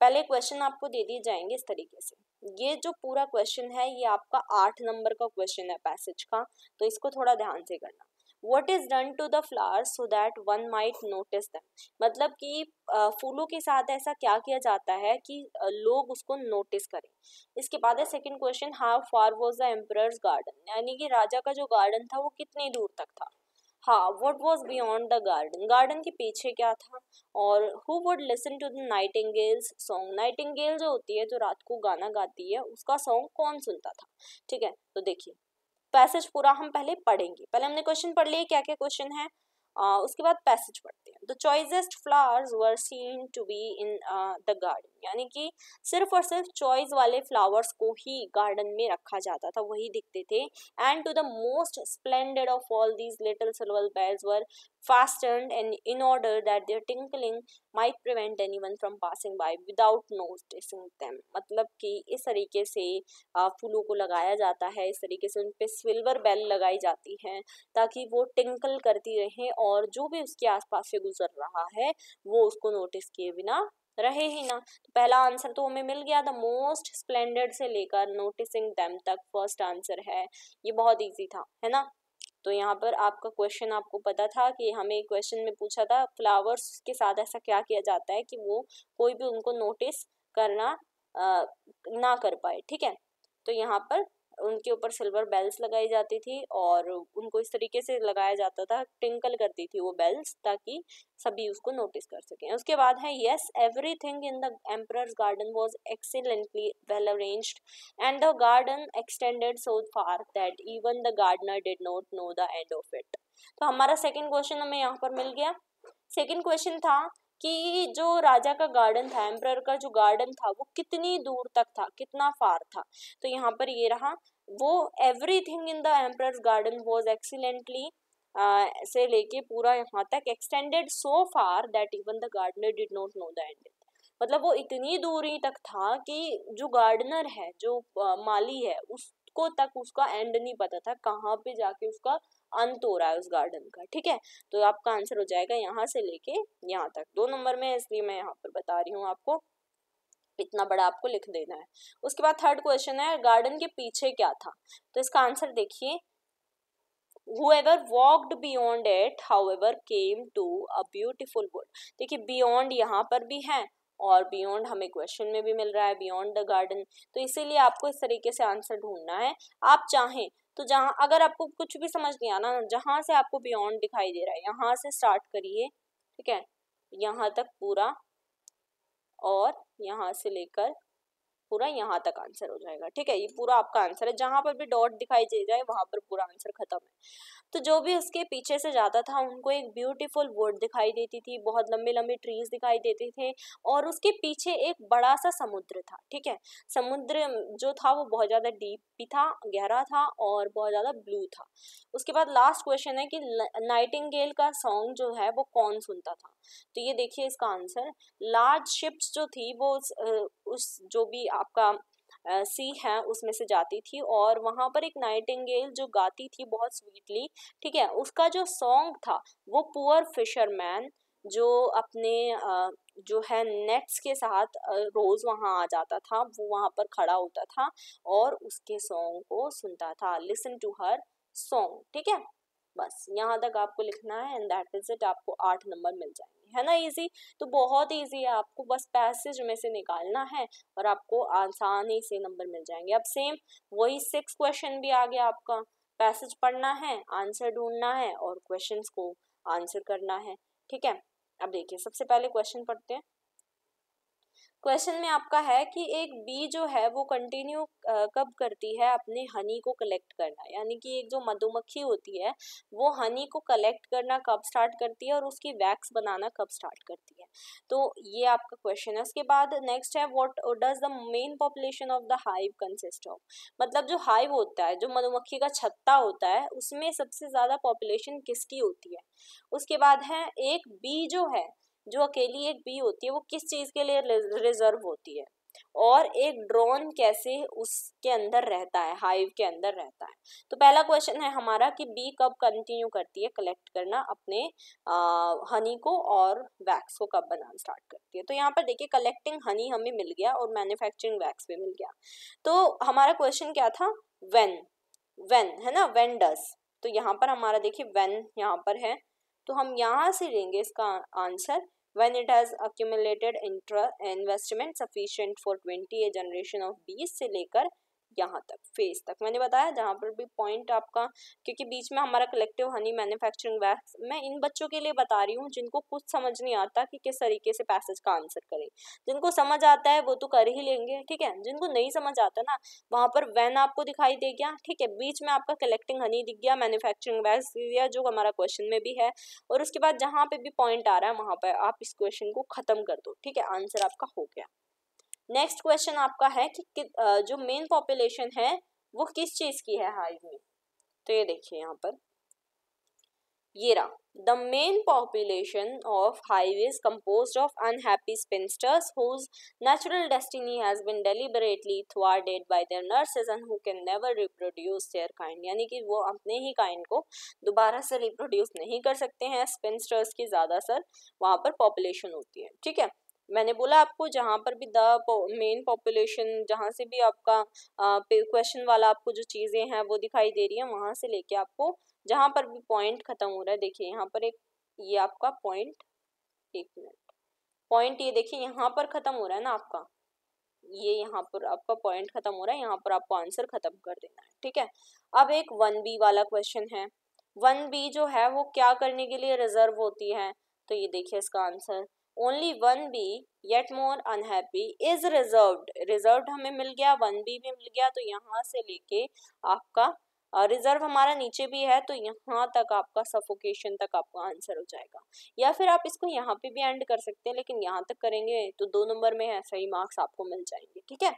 पहले क्वेश्चन आपको दे दिए जाएंगे इस तरीके से। ये जो पूरा क्वेश्चन है ये आपका 8 नंबर का क्वेश्चन है पैसेज का, तो इसको थोड़ा ध्यान से करना। What is done to the flowers so that one might notice them? मतलब कि फूलों के साथ ऐसा क्या किया जाता है कि लोग उसको नोटिस करें। इसके बाद है second question, how far was the emperor's garden, यानी कि राजा का जो गार्डन था वो कितनी दूर तक था। हाँ, what was beyond the garden, garden के पीछे क्या था। और who would listen to the nightingale's song, nightingale जो होती है जो रात को गाना गाती है, उसका सॉन्ग कौन सुनता था। ठीक है, तो देखिए पैसेज पूरा हम पहले पढ़ेंगे। पहले हमने क्वेश्चन पढ़ लिए, क्या क्या क्वेश्चन है, उसके बाद पैसेज पढ़ते हैं। The choicest flowers were seen to be in the garden, यानी कि सिर्फ और सिर्फ चॉइस वाले फ्लावर्स को ही गार्डन में रखा जाता था, वही दिखते थे। And to the most splendid of all these little silver bells were fastened and in order that their tinkling might prevent anyone from passing by without noticing them। मतलब कि इस तरीके से फूलों को लगाया जाता है, इस तरीके से उन पे सिल्वर बेल लगाई जाती है ताकि वो टिंकल करती रहे और जो भी उसके आसपास से गुजर रहा है वो उसको नोटिस किए बिना रहे ही ना। तो पहला आंसर तो हमें मिल गया, द मोस्ट स्प्लेंडेड से लेकर नोटिसिंग देम तक फर्स्ट आंसर है। ये बहुत इजी था, है ना। तो यहाँ पर आपका क्वेश्चन आपको पता था कि हमें क्वेश्चन में पूछा था फ्लावर्स के साथ ऐसा क्या किया जाता है कि वो कोई भी उनको नोटिस करना ना कर पाए। ठीक है, तो यहाँ पर उनके ऊपर सिल्वर बेल्स लगाई जाती थी और उनको इस तरीके से लगाया जाता था, टिंकल करती थी वो बेल्स ताकि सभी उसको नोटिस कर सकें। उसके बाद है yes everything in the emperor's garden was excellently well arranged and the garden extended so far that even the gardener did not know the end of it. तो हमारा सेकंड क्वेश्चन हमें यहाँ पर मिल गया। सेकंड क्वेश्चन था कि जो राजा का गार्डन था, एम्परर का जो गार्डन था, वो कितनी दूर तक था, कितना फार था। तो यहाँ पर ये रहा, वो everything in the emperor's garden was excellently से लेके पूरा यहाँ तक extended so far that even the gardener did not know the end. मतलब वो इतनी दूरी तक था कि जो गार्डनर है, जो माली है, उसको तक उसका एंड नहीं पता था, कहाँ पे जाके उसका अंत हो रहा है उस गार्डन का। ठीक है, तो आपका आंसर हो जाएगा यहाँ से लेके यहाँ तक। 2 नंबर में, इसलिए मैं यहाँ पर बता रही हूँ आपको, इतना बड़ा आपको लिख देना है। उसके बाद थर्ड क्वेश्चन है गार्डन के पीछे क्या था। तो इसका आंसर देखिए, whoever walked beyond it however came to a beautiful wood। देखिए बियॉन्ड यहाँ पर भी है और बियॉन्ड हमें क्वेश्चन में भी मिल रहा है, बियॉन्ड द गार्डन। तो इसीलिए आपको इस तरीके से आंसर ढूंढना है। आप चाहें तो जहाँ, अगर आपको कुछ भी समझ नहीं आना, जहाँ से आपको बियॉन्ड दिखाई दे रहा है यहाँ से स्टार्ट करिए। ठीक है, यहाँ तक पूरा और यहाँ से लेकर पूरा यहाँ तक आंसर हो जाएगा। ठीक है, ये पूरा आपका आंसर है। जहां पर भी डॉट दिखाई दे जाए वहां पर पूरा आंसर खत्म है। तो जो भी उसके पीछे से जाता था उनको एक ब्यूटीफुल वुड दिखाई देती थी, बहुत लंबे लंबे ट्रीज दिखाई देते थे और उसके पीछे एक बड़ा सा समुद्र था। ठीक है, समुद्र जो था वो बहुत ज्यादा डीप भी था, गहरा था और बहुत ज्यादा ब्लू था। उसके बाद लास्ट क्वेश्चन है कि नाइटिंगेल का सॉन्ग जो है वो कौन सुनता था। तो ये देखिए इसका आंसर, लार्ज शिप्स जो थी वो उस जो भी आपका सी है उसमें से जाती थी और वहां पर एक नाइटिंगेल जो गाती थी बहुत स्वीटली। ठीक है, उसका जो सॉन्ग था वो पुअर फिशरमैन जो अपने जो है नेट्स के साथ रोज वहाँ आ जाता था, वो वहाँ पर खड़ा होता था और उसके सॉन्ग को सुनता था, लिसन टू हर सॉन्ग। ठीक है, बस यहाँ तक आपको लिखना है एंड दैट इज इट। आपको 8 नंबर मिल जाएंगे, है ना इजी। तो बहुत इजी है, आपको बस पैसेज में से निकालना है और आपको आसानी से नंबर मिल जाएंगे। अब सेम वही 6 क्वेश्चन भी आ गया आपका, पैसेज पढ़ना है, आंसर ढूंढना है और क्वेश्चंस को आंसर करना है। ठीक है, अब देखिए सबसे पहले क्वेश्चन पढ़ते हैं। क्वेश्चन में आपका है कि एक बी जो है वो कंटिन्यू कब करती है अपने हनी को कलेक्ट करना, यानी कि एक जो मधुमक्खी होती है वो हनी को कलेक्ट करना कब स्टार्ट करती है और उसकी वैक्स बनाना कब स्टार्ट करती है। तो ये आपका क्वेश्चन है। उसके बाद नेक्स्ट है, what does the main population of the hive consist of, मतलब जो हाइव होता है, जो मधुमक्खी का छत्ता होता है, उसमें सबसे ज्यादा पॉपुलेशन किसकी होती है। उसके बाद है, एक बी जो है, जो अकेली एक बी होती है, वो किस चीज के लिए रिजर्व होती है, और एक ड्रोन कैसे उसके अंदर रहता है, हाइव के अंदर रहता है। तो पहला क्वेश्चन है हमारा कि बी कब कंटिन्यू करती है कलेक्ट करना अपने हनी को और वैक्स को कब बनाना स्टार्ट करती है। तो यहाँ पर देखिए कलेक्टिंग हनी हमें मिल गया और मैन्युफैक्चरिंग वैक्स भी मिल गया। तो हमारा क्वेश्चन क्या था, व्हेन है ना, व्हेन डज। तो यहाँ पर हमारा देखिए व्हेन यहाँ पर है, तो हम यहाँ से लेंगे इसका answer, when it has accumulated investment sufficient for 20 a generation of bees से लेकर यहाँ तक फेज तक मैंने बताया, जहाँ पर भी पॉइंट आपका, क्योंकि बीच में हमारा कलेक्टिव हनी मैन्युफैक्चरिंग वैक्स, मैं इन बच्चों के लिए बता रही हूँ जिनको कुछ समझ नहीं आता कि किस तरीके से पैसेज का आंसर करें। जिनको समझ आता है वो तो कर ही लेंगे, ठीक है। जिनको नहीं समझ आता ना, वहाँ पर व्हेन आपको दिखाई दे गया, ठीक है, बीच में आपका कलेक्टिंग हनी दिख गया, मैन्युफैक्चरिंग वैक्स दिख गया जो हमारा क्वेश्चन में भी है, और उसके बाद जहाँ पे भी पॉइंट आ रहा है वहाँ पर आप इस क्वेश्चन को खत्म कर दो, ठीक है, आंसर आपका हो गया। नेक्स्ट क्वेश्चन आपका है कि जो मेन पॉपुलेशन है वो किस चीज की है हाइव में। तो ये देखिए यहाँ पर ये रहा, the main population of hive is composed of unhappy spinsters whose natural destiny has been deliberately thwarted by their nurses and who can never reproduce their kind, यानी कि वो अपने ही काइंड को दोबारा से रिप्रोड्यूस नहीं कर सकते हैं। स्पिंस्टर्स की ज्यादा सर वहाँ पर पॉपुलेशन होती है, ठीक है। मैंने बोला आपको जहाँ पर भी द मेन पॉपुलेशन, जहाँ से भी आपका क्वेश्चन वाला आपको जो चीजें हैं वो दिखाई दे रही है, वहां से लेके आपको जहां पर भी पॉइंट खत्म हो रहा है, देखिए यहाँ पर एक ये आपका पॉइंट, एक मिनट, पॉइंट ये देखिए यहाँ पर खत्म हो रहा है ना आपका, ये यहाँ पर आपका पॉइंट खत्म हो रहा है, यहाँ पर आपको आंसर खत्म कर देना है, ठीक है। अब एक 1B वाला क्वेश्चन है, 1B जो है वो क्या करने के लिए रिजर्व होती है। तो ये देखिए इसका answer, only 1B yet more unhappy is reserved, reserved हमें मिल गया, 1B भी मिल गया, तो यहाँ से लेके आपका रिजर्व हमारा नीचे भी है, तो यहाँ तक आपका सफोकेशन तक आपका आंसर हो जाएगा। या फिर आप इसको यहाँ पे भी एंड कर सकते हैं, लेकिन यहाँ तक करेंगे तो 2 नंबर में है, सही मार्क्स आपको मिल जाएंगे, ठीक है।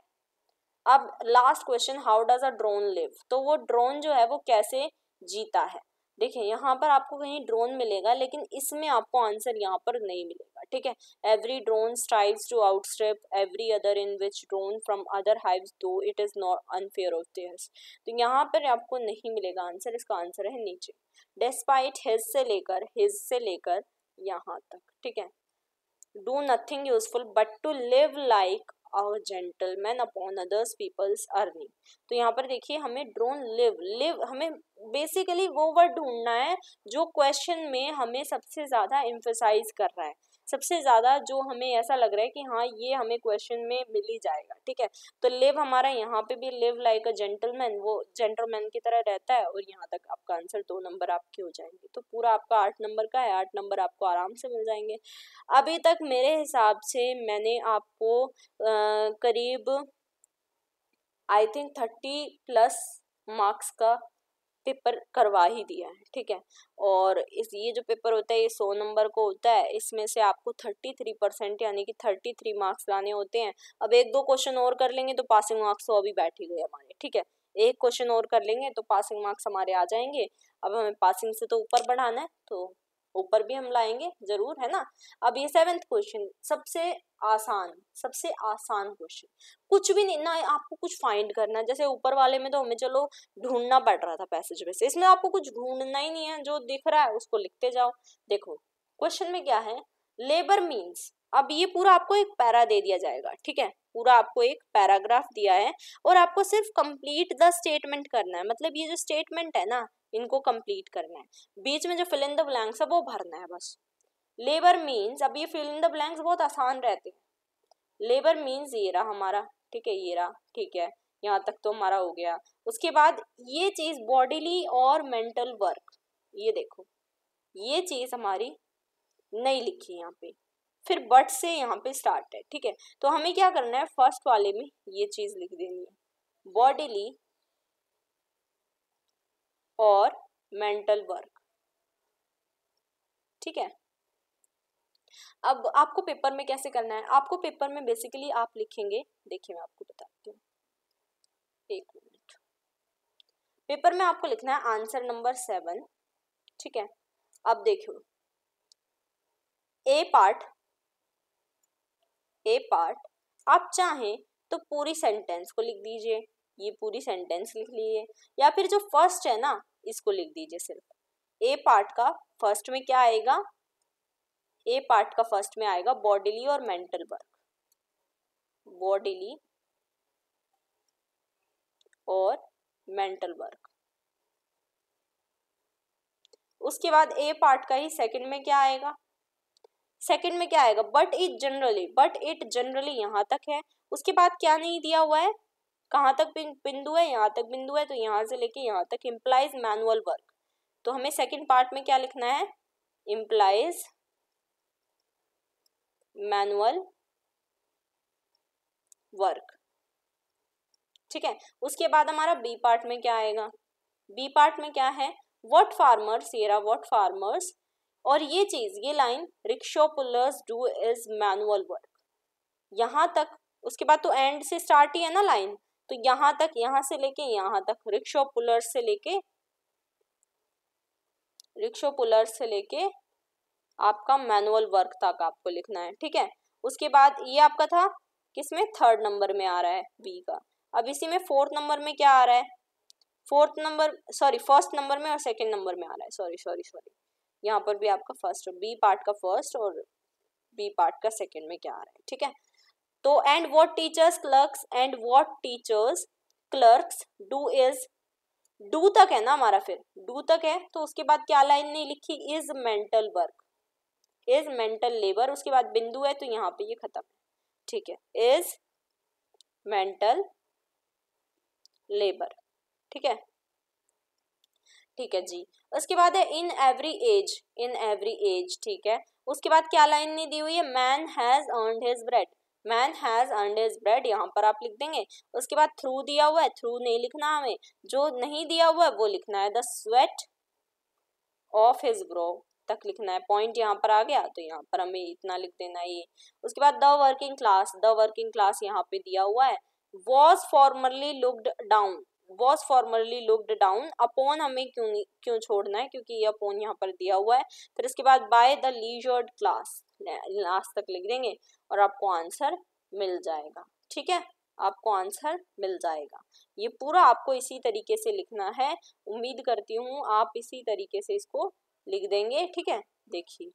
अब last question, how does a drone live, तो वो ड्रोन जो है वो कैसे जीता है। देखिए यहाँ पर आपको कहीं ड्रोन मिलेगा, लेकिन इसमें आपको आंसर यहाँ पर नहीं मिलेगा, ठीक है। Every drone strives to outstrip every other in which drone from other hives though it is not unfair of theirs, तो यहाँ पर आपको नहीं मिलेगा आंसर, इसका आंसर है नीचे, डिस्पाइट हिज से लेकर यहाँ तक, ठीक है। Do nothing useful but to live like a gentleman upon others people's earning, तो यहाँ पर देखिए हमें ड्रोन लिव हमें बेसिकली वो वर्ड ढूंढना है जो क्वेश्चन में हमें सबसे ज्यादा एम्फेसाइज कर रहा है, सबसे ज्यादा जो हमें ऐसा लग रहा है कि हाँ ये हमें क्वेश्चन में मिल ही जाएगा, ठीक है। तो लिव हमारा यहाँ पे भी लिव लाइक अ जेंटलमैन, वो जेंटलमैन की तरह रहता है, और यहाँ तक आपका आंसर 2 नंबर आपके हो जाएंगे, तो पूरा आपका 8 नंबर का है, 8 नंबर आपको आराम से मिल जाएंगे। अभी तक मेरे हिसाब से मैंने आपको करीब आई थिंक 30+ मार्क्स का पेपर करवा ही दिया है, ठीक है। और ये जो पेपर होता है ये 100 नंबर को होता है, इसमें से आपको 33% यानी कि 33 मार्क्स लाने होते हैं। अब 1-2 क्वेश्चन और कर लेंगे तो पासिंग मार्क्स तो अभी बैठ ही गए हमारे, ठीक है। एक क्वेश्चन और कर लेंगे तो पासिंग मार्क्स हमारे आ जाएंगे। अब हमें पासिंग से तो ऊपर बढ़ाना है, तो ऊपर भी हम लाएंगे जरूर, है ना। अब ये 7th क्वेश्चन, सबसे आसान क्वेश्चन, कुछ भी नहीं ना आपको कुछ फाइंड करना है, जैसे ऊपर वाले में तो हमें चलो ढूंढना पड़ रहा था पैसेज में से, इसमें आपको कुछ ढूंढना ही नहीं है, जो दिख रहा है उसको लिखते जाओ। देखो क्वेश्चन में क्या है, लेबर मीन्स, अब ये पूरा आपको एक पैरा दे दिया जाएगा, ठीक है, पूरा आपको एक पैराग्राफ दिया है और आपको सिर्फ कंप्लीट द स्टेटमेंट करना है, मतलब ये जो स्टेटमेंट है ना इनको कंप्लीट करना है, बीच में जो फिल इन द ब्लैंक्स है वो भरना है बस। लेबर मीन्स, अब ये फिल इन द ब्लैंक्स बहुत आसान रहते हैं। लेबर मीन्स ये रहा हमारा, ठीक है, ये रहा, ठीक है, यहाँ तक तो हमारा हो गया। उसके बाद ये चीज बॉडीली और मेंटल वर्क, ये देखो ये चीज हमारी नहीं लिखी यहाँ पे, फिर बट से यहाँ पे स्टार्ट है, ठीक है, तो हमें क्या करना है, फर्स्ट वाले में ये चीज लिख देनी है, बॉडीली और मेंटल वर्क, ठीक है। अब आपको पेपर में कैसे करना है, आपको पेपर में बेसिकली आप लिखेंगे, देखिए मैं आपको बताती हूँ, एक मिनट, पेपर में आपको लिखना है आंसर नंबर 7, ठीक है। अब देखो ए पार्ट आप चाहें तो पूरी सेंटेंस को लिख दीजिए, ये पूरी सेंटेंस लिख लीजिए, या फिर जो फर्स्ट है ना इसको लिख दीजिए सिर्फ। ए पार्ट का फर्स्ट में क्या आएगा, ए पार्ट का फर्स्ट में आएगा बॉडीली और मेंटल वर्क, बॉडीली और मेंटल वर्क। उसके बाद ए पार्ट का ही सेकंड में क्या आएगा, सेकंड में क्या आएगा, बट इट जनरली यहाँ तक है। उसके बाद क्या नहीं दिया हुआ है, कहाँ तक बिंदु है, यहाँ तक बिंदु है, तो यहाँ से लेके यहाँ तक इम्प्लाइज मैनुअल वर्क, तो हमें सेकंड पार्ट में क्या लिखना है, इम्प्लाइज मैनुअल वर्क, ठीक है। उसके बाद हमारा बी पार्ट में क्या आएगा, बी पार्ट में क्या है, व्हाट फार्मर्स, ये रहा व्हाट फार्मर्स, और ये चीज ये line rickshaw pullers do is manual work, यहाँ तक। उसके बाद तो एंड से स्टार्ट ही है ना लाइन, तो यहाँ तक, यहाँ से लेके यहाँ तक रिक्शा पुलर्स से लेके आपका मैनुअल वर्क तक आपको लिखना है, ठीक है। उसके बाद ये आपका था किसमें, थर्ड नंबर में आ रहा है बी का। अब इसी में फोर्थ नंबर में क्या आ रहा है, फर्स्ट नंबर में और सेकंड नंबर में आ रहा है, सॉरी यहाँ पर भी आपका फर्स्ट, बी पार्ट का फर्स्ट और बी पार्ट का सेकंड में क्या आ रहा है, ठीक है। तो and what teachers clerks do is, do तक है ना हमारा, फिर डू तक है, तो उसके बाद क्या लाइन नहीं लिखी, is mental work, is mental labour, उसके बाद बिंदु है तो यहाँ पे ये खत्म है, ठीक है, इज मेंटल लेबर, ठीक है, ठीक है जी। उसके बाद है इन एवरी एज, ठीक है। उसके बाद क्या लाइन नहीं दी हुई है, man has earned his bread, यहाँ पर आप लिख देंगे। उसके बाद थ्रू दिया हुआ है, थ्रू नहीं लिखना हमें, जो नहीं दिया हुआ है वो लिखना है, the sweat of his bro तक लिखना है, पॉइंट यहाँ पर आ गया तो यहाँ पर हमें इतना लिख देना है ये। उसके बाद द वर्किंग क्लास यहाँ पे दिया हुआ है, was formerly looked down upon, हमें क्यों छोड़ना है, क्योंकि ये अपॉन यहाँ पर दिया हुआ है। फिर इसके बाद by the lizard class last तक लिख देंगे और आपको आंसर मिल जाएगा, ठीक है, आपको आंसर मिल जाएगा। ये पूरा आपको इसी तरीके से लिखना है, उम्मीद करती हूँ आप इसी तरीके से इसको लिख देंगे, ठीक है। देखिए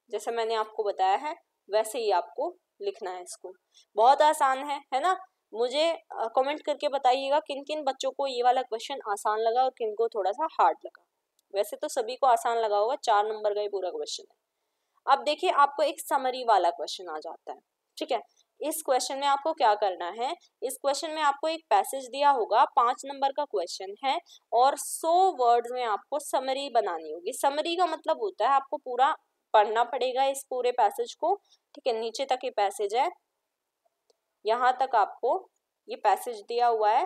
जैसे मैंने आपको बताया है वैसे ही आपको लिखना है इसको, बहुत आसान है ना। मुझे कमेंट करके बताइएगा किन किन बच्चों को ये वाला क्वेश्चन आसान लगा और किन को थोड़ा सा हार्ड लगा। वैसे तो सभी को आसान लगा होगा, 4 नंबर का ही पूरा क्वेश्चन है। अब देखिए आपको एक समरी वाला क्वेश्चन आ जाता है, ठीक है। इस क्वेश्चन में आपको क्या करना है, इस क्वेश्चन में आपको एक पैसेज दिया होगा, 5 नंबर का क्वेश्चन है और 100 वर्ड्स में आपको समरी बनानी होगी। समरी का मतलब होता है आपको पूरा पढ़ना पड़ेगा इस पूरे पैसेज को, ठीक है। नीचे तक ये पैसेज है, यहाँ तक आपको ये पैसेज दिया हुआ है,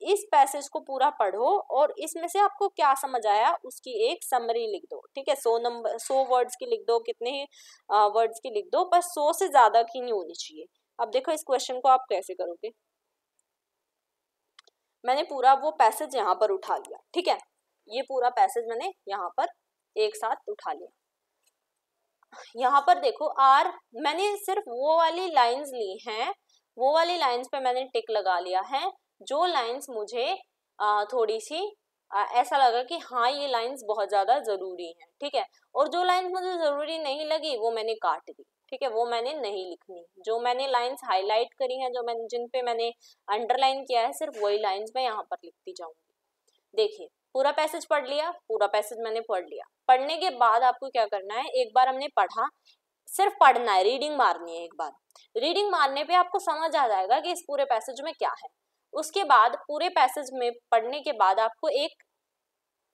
इस पैसेज को पूरा पढ़ो और इसमें से आपको क्या समझ आया उसकी एक समरी लिख दो, ठीक है। 100 वर्ड्स की लिख दो, कितने ही वर्ड्स की लिख दो, पर 100 से ज्यादा की नहीं होनी चाहिए। अब देखो इस क्वेश्चन को आप कैसे करोगे, मैंने पूरा वो पैसेज यहाँ पर उठा लिया, ठीक है, ये पूरा पैसेज मैंने यहाँ पर एक साथ उठा लिया। यहाँ पर देखो मैंने सिर्फ वो वाली लाइंस ली हैं, वो वाली लाइंस पे मैंने टिक लगा लिया है, जो लाइंस मुझे थोड़ी सी ऐसा लगा कि हाँ ये लाइंस बहुत ज्यादा जरूरी हैं, ठीक है। और जो लाइंस मुझे जरूरी नहीं लगी वो मैंने काट दी, ठीक है, वो मैंने नहीं लिखनी। जो मैंने लाइंस हाईलाइट करी हैं, जो मैंने जिन पे मैंने अंडरलाइन किया है, सिर्फ वही लाइंस मैं यहाँ पर लिखती जाऊंगी। देखिए पूरा पैसेज पढ़ लिया, पूरा पैसेज मैंने पढ़ लिया। पढ़ने के बाद आपको क्या करना है, एक बार हमने पढ़ा, सिर्फ पढ़ना है, रीडिंग मारनी है एक बार। रीडिंग मारने पे आपको समझ आ जाएगा कि इस पूरे पैसेज में क्या है। उसके बाद पूरे पैसेज में पढ़ने के बाद आपको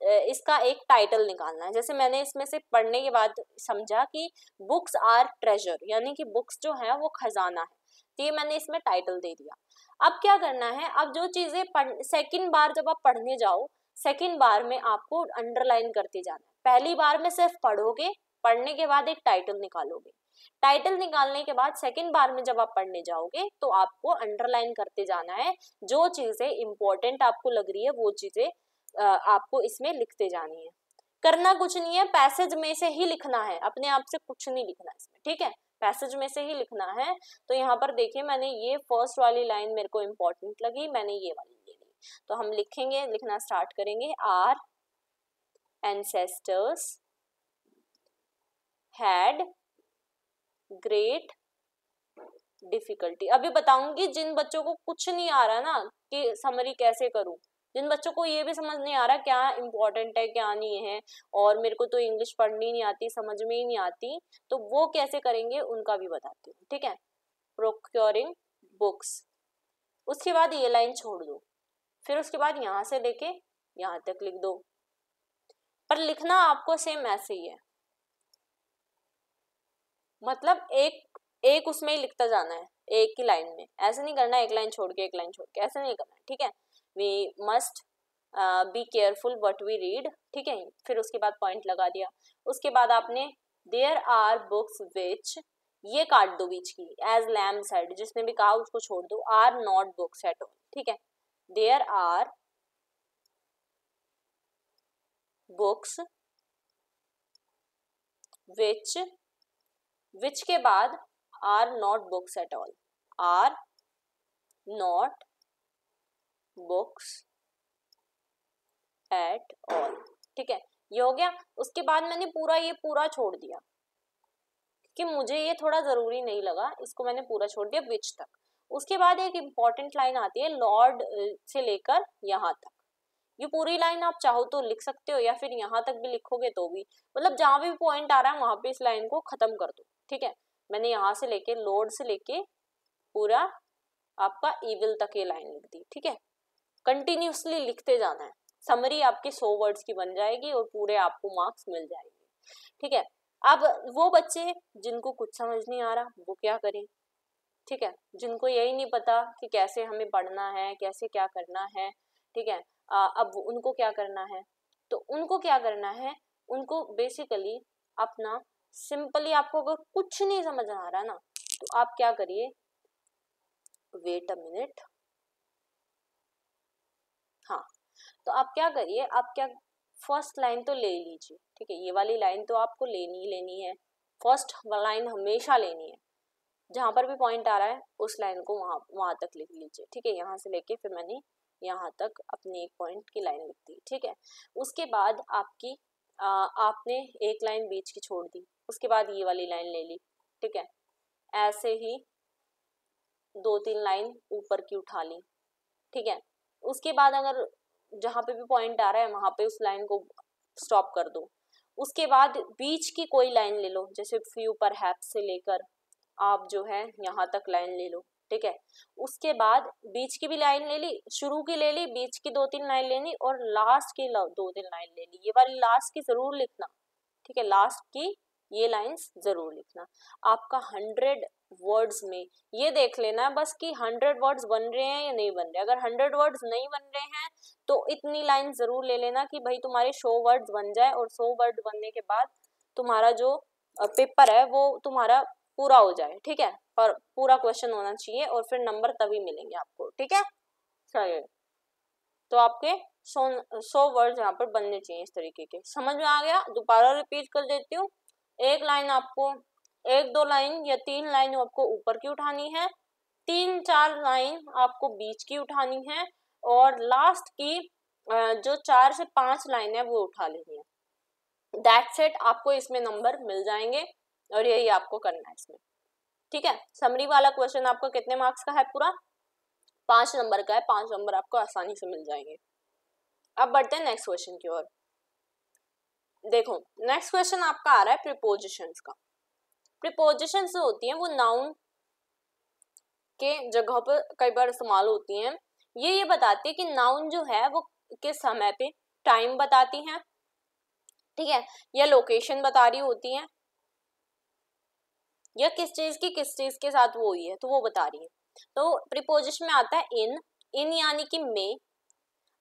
इसका एक टाइटल निकालना है। जैसे मैंने इसमें से पढ़ने के बाद समझा कि बुक्स आर ट्रेजर, यानी कि बुक्स जो है वो खजाना है, तो ये मैंने इसमें टाइटल दे दिया। अब क्या करना है, अब जो चीजें सेकंड बार जब आप पढ़ने जाओ, सेकंड बार में आपको अंडरलाइन करते जाना है। पहली बार में सिर्फ पढ़ोगे, पढ़ने के बाद एक टाइटल निकालोगे, टाइटल निकालने के बाद सेकंड बार में जब आप पढ़ने जाओगे तो आपको अंडरलाइन करते जाना है। जो चीजें इंपॉर्टेंट आपको लग रही है वो चीजें आपको इसमें लिखते जानी है। करना कुछ नहीं है, पैसेज में से ही लिखना है, अपने आप से कुछ नहीं लिखना इसमें, ठीक है, पैसेज में से ही लिखना है। तो यहाँ पर देखिए मैंने ये फर्स्ट वाली लाइन मेरे को इम्पोर्टेंट लगी, मैंने ये वाली ले ली। तो हम लिखेंगे, लिखना स्टार्ट करेंगे, our ancestors had great difficulty. अभी बताऊंगी जिन बच्चों को कुछ नहीं आ रहा ना कि समरी कैसे करूं, जिन बच्चों को ये भी समझ नहीं आ रहा क्या इंपॉर्टेंट है क्या नहीं है, और मेरे को तो इंग्लिश पढ़नी नहीं आती, समझ में ही नहीं आती, तो वो कैसे करेंगे उनका भी बताती हूँ, ठीक है। प्रोक्योरिंग बुक्स, उसके बाद ये लाइन छोड़ दो, फिर उसके बाद यहाँ से लेके यहाँ तक लिख दो, पर लिखना आपको सेम ऐसे ही है, मतलब एक उसमें ही लिखता जाना है, एक ही लाइन में, ऐसे नहीं करना एक लाइन छोड़ के एक लाइन छोड़ के, ऐसे नहीं करना, ठीक है। We must be careful what we read, ठीक है। फिर उसके बाद पॉइंट लगा दिया, उसके बाद आपने देयर आर बुक्स विच, ये काट दो बीच की, एज लैम सेड, जिसने भी कहा उसको छोड़ दो, are not books at all, ठीक है। देयर आर बुक्स विच के बाद are not books at all, are not books at all, ठीक है, ये हो गया। उसके बाद मैंने ये पूरा छोड़ दिया कि मुझे ये थोड़ा जरूरी नहीं लगा, इसको मैंने पूरा छोड़ दिया विच तक। उसके बाद एक इंपॉर्टेंट लाइन आती है लॉर्ड से लेकर यहाँ तक, ये पूरी लाइन आप चाहो तो लिख सकते हो या फिर यहाँ तक भी लिखोगे तो भी, मतलब जहां भी पॉइंट आ रहा है वहां पे इस लाइन को खत्म कर दो, ठीक है। मैंने यहाँ से लेके लॉर्ड से लेके पूरा आपका ईविल तक ये लाइन लिख दी, ठीक है। कंटिन्यूसली लिखते जाना है, समरी आपकी 100 वर्ड्स की बन जाएगी और पूरे आपको मार्क्स मिल जाएंगे, ठीक है। अब वो बच्चे जिनको कुछ समझ नहीं आ रहा वो क्या करें, ठीक है, जिनको यही नहीं पता कि कैसे हमें पढ़ना है, कैसे क्या करना है, ठीक है। अब उनको क्या करना है, तो उनको क्या करना है, उनको बेसिकली अपना सिंपली, आपको अगर कुछ नहीं समझ आ रहा ना तो आप क्या करिए, वेट अ मिनट, हाँ, तो आप क्या करिए, आप क्या फर्स्ट लाइन तो ले लीजिए, ठीक है, ये वाली लाइन तो आपको लेनी ही लेनी है, फर्स्ट लाइन हमेशा लेनी है, जहां पर भी पॉइंट आ रहा है उस लाइन को वहां तक लिख लीजिए, ठीक है। यहाँ से लेके फिर मैंने यहाँ तक अपनी एक पॉइंट की लाइन लिख दी, ठीक है। उसके बाद आपने एक लाइन बीच की छोड़ दी, उसके बाद ये वाली लाइन ले ली, ठीक है। ऐसे ही 2-3 लाइन ऊपर की उठा ली, ठीक है। उसके बाद अगर जहां पे भी पॉइंट आ रहा है वहां पे उस लाइन को स्टॉप कर दो। उसके बाद बीच की कोई लाइन ले लो, जैसे फ्यू परहैप्स से लेकर आप जो है यहाँ तक लाइन ले लो, ठीक है। उसके बाद बीच की भी लाइन ले ली, शुरू की ले ली, बीच की 2-3 लाइन लेनी और लास्ट की 2-3 लाइन ले ली, ये वाली लास्ट की जरूर लिखना, ठीक है, लास्ट की ये लाइंस जरूर लिखना। आपका 100 वर्ड्स में ये देख लेना बस कि 100 वर्ड्स बन रहे हैं या नहीं बन रहे। अगर 100 वर्ड्स नहीं बन रहे हैं तो इतनी लाइन जरूर ले लेना कि भाई तुम्हारे 100 वर्ड्स बन जाए, और 100 वर्ड बनने के बाद तुम्हारा जो पेपर है वो तुम्हारा पूरा हो जाए, ठीक है, पर पूरा क्वेश्चन होना चाहिए और फिर नंबर तभी मिलेंगे आपको, ठीक है। चलिए, तो आपके 100 वर्ड्स यहाँ पर बनने चाहिए इस तरीके के, समझ में आ गया। दोबारा रिपीट कर देती हूँ, एक लाइन आपको 1-2 लाइन या 3 लाइन आपको ऊपर की उठानी है, 3-4 लाइन आपको बीच की उठानी है, और लास्ट की जो 4 से 5 लाइन है वो उठा लेनी है। दैट्स इट, आपको इसमें नंबर मिल जाएंगे और यही आपको करना है इसमें, ठीक है। समरी वाला क्वेश्चन आपका कितने मार्क्स का है? पूरा 5 नंबर का है, 5 नंबर आपको आसानी से मिल जाएंगे। अब बढ़ते हैं नेक्स्ट क्वेश्चन की ओर। देखो नेक्स्ट क्वेश्चन आपका आ रहा है प्रीपोजिशंस का। प्रीपोजिशंस जो होती हैं वो नाउन के जगह पर कई बार इस्तेमाल होती हैं। ये बताती है कि नाउन जो है वो किस समय पे, टाइम बताती हैं, ठीक है, या लोकेशन बता रही होती हैं, या किस चीज के साथ वो हुई है तो वो बता रही है। तो प्रीपोजिशन में आता है इन यानी कि में,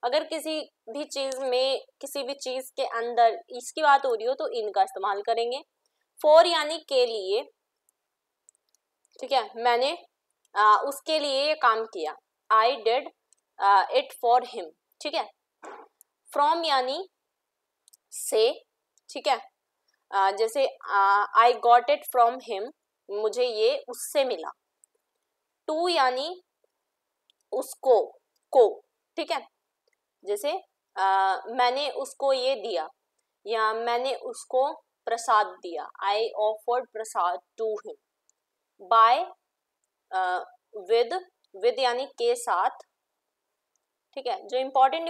अगर किसी भी चीज में, किसी भी चीज के अंदर इसकी बात हो रही हो तो इन का इस्तेमाल करेंगे। फॉर यानी के लिए, ठीक है, मैंने उसके लिए ये काम किया, I did it for him, ठीक है। फ्रॉम यानी से, ठीक है, जैसे I got it from him, मुझे ये उससे मिला। टू यानी उसको, को, ठीक है, जैसे मैंने उसको ये दिया या मैंने उसको प्रसाद दिया, I offered prasad to him. By with यानी के साथ, ठीक है। जो इम्पोर्टेंट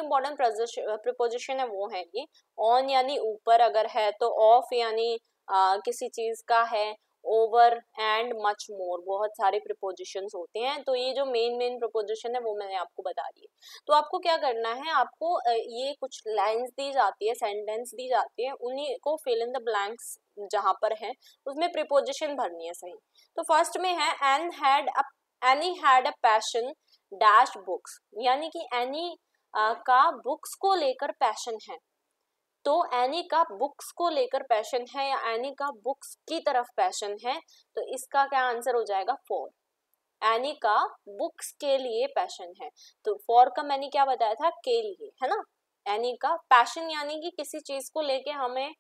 प्रीपोजिशन है वो है कि ऑन यानी ऊपर अगर है तो, ऑफ यानी किसी चीज का है, ओवर एंड मच मोर, बहुत सारे प्रीपोजिशंस होते हैं। तो ये जो मेन प्रीपोजिशन है वो मैंने आपको बता दी है। तो आपको क्या करना है, आपको ये कुछ लाइंस दी जाती है, सेंटेंस दी जाती है, उन्हीं को फिल इन द ब्लैंक्स जहां पर है उसमें प्रीपोजिशन भरनी है सही। तो फर्स्ट में है any had a passion dash books, यानी कि एनी का बुक्स को लेकर पैशन है। तो एनी का बुक्स को लेकर पैशन है या एनी का बुक्स की तरफ पैशन है, तो इसका क्या आंसर हो जाएगा? फॉर। एनी का बुक्स के लिए पैशन है, तो फॉर का मैंने क्या बताया था? के लिए, है ना। एनी का पैशन यानी कि किसी चीज को लेके हमें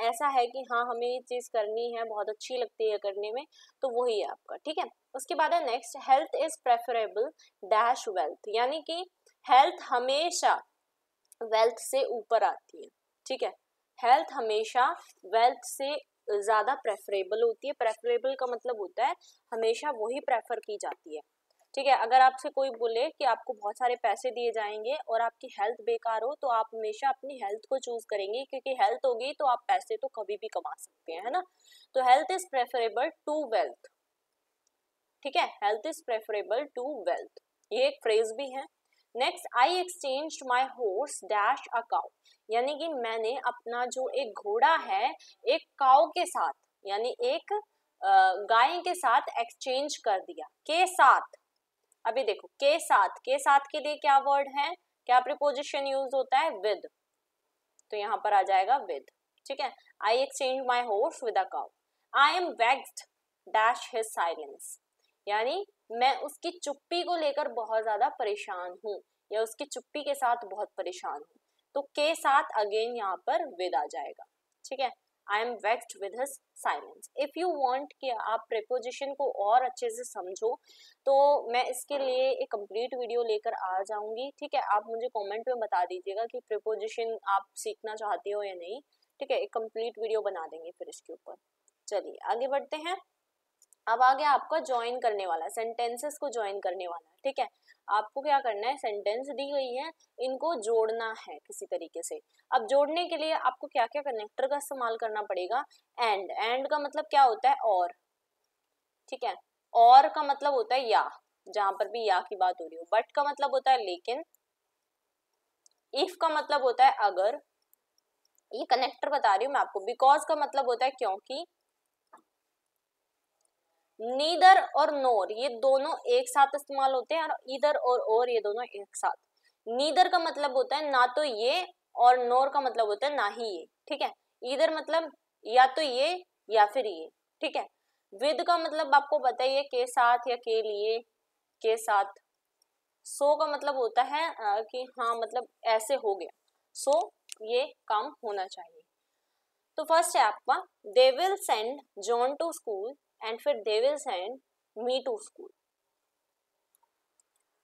ऐसा है कि हाँ हमें ये चीज करनी है, बहुत अच्छी लगती है करने में, तो वही है आपका, ठीक है। उसके बाद है next, health is preferable dash wealth, यानी कि हेल्थ हमेशा वेल्थ से ऊपर आती है, ठीक है। हेल्थ हमेशा वेल्थ से ज्यादा प्रेफरेबल होती है। प्रेफरेबल का मतलब होता है हमेशा वही प्रेफर की जाती है, ठीक है। अगर आपसे कोई बोले कि आपको बहुत सारे पैसे दिए जाएंगे और आपकी हेल्थ बेकार हो, तो आप हमेशा अपनी हेल्थ को चूज करेंगे, क्योंकि हेल्थ होगी तो आप पैसे तो कभी भी कमा सकते हैं, है ना। तो health is preferable to wealth, ठीक है, health is preferable to wealth, ये एक फ्रेज भी है। Next, I exchanged my horse dash a cow, यानी कि मैंने अपना जो एक घोड़ा है एक काउ के साथ, यानी एक गाय के साथ एक्सचेंज कर दिया, के साथ। अभी देखो के साथ के लिए क्या वर्ड है, क्या प्रीपोजिशन यूज होता है? विद, तो यहाँ पर आ जाएगा विद, ठीक है। I exchange my horse with a cow. I am vexed dash his silence, यानी मैं उसकी चुप्पी को लेकर बहुत ज्यादा परेशान हूँ या उसकी चुप्पी के साथ बहुत परेशान हूँ, तो के साथ अगेन यहाँ पर विद आ जाएगा, ठीक है। आई am vexed with his silence. If you want कि आप प्रीपोजिशन को और अच्छे से समझो तो मैं इसके लिए एक कंप्लीट वीडियो लेकर आ जाऊंगी, ठीक है। आप मुझे कमेंट में बता दीजिएगा कि प्रीपोजिशन आप सीखना चाहते हो या नहीं, ठीक है। एक कंप्लीट वीडियो बना देंगे फिर इसके ऊपर। चलिए आगे बढ़ते हैं। अब आगे आपका ज्वाइन करने वाला, सेंटेंसेस को ज्वाइन करने वाला, ठीक है। आपको क्या करना है, सेंटेंस दी गई है, इनको जोड़ना है किसी तरीके से। अब जोड़ने के लिए आपको क्या क्या कनेक्टर का इस्तेमाल करना पड़ेगा? एंड का मतलब क्या होता है? और, ठीक है। और का मतलब होता है या, जहां पर भी या की बात हो रही हो। बट का मतलब होता है लेकिन। इफ का मतलब होता है अगर, ये कनेक्टर बता रही हूँ मैं आपको। बिकॉज का मतलब होता है क्योंकि। नीदर और नोर ये दोनों एक साथ इस्तेमाल होते हैं, और ईदर और ये दोनों एक साथ। नीदर का मतलब होता है ना तो ये, और नोर का मतलब होता है ना ही ये, ठीक है। ईदर मतलब या तो ये या फिर ये, ठीक है। विद का मतलब आपको बताइए के साथ या के लिए, के साथ। सो का मतलब होता है कि हाँ मतलब ऐसे हो गया, सो ये काम होना चाहिए। तो फर्स्ट है आपका, they will send John to school and फिर they will send me to school.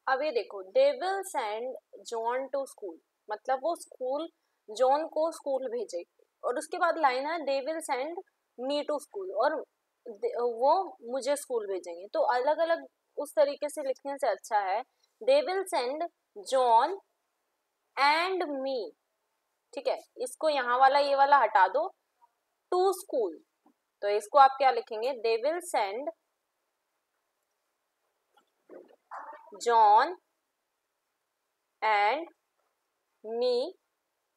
अब ये देखो, they will send John to school, मतलब वो स्कूल, जॉन को स्कूल भेजेगी। और उसके बाद लाइन है they will send me to school, और वो मुझे स्कूल भेजेंगे। तो अलग अलग उस तरीके से लिखने से अच्छा है they will send John and मी, ठीक है। इसको यहाँ वाला ये वाला हटा दो, टू स्कूल, तो इसको आप क्या लिखेंगे, they will send John and me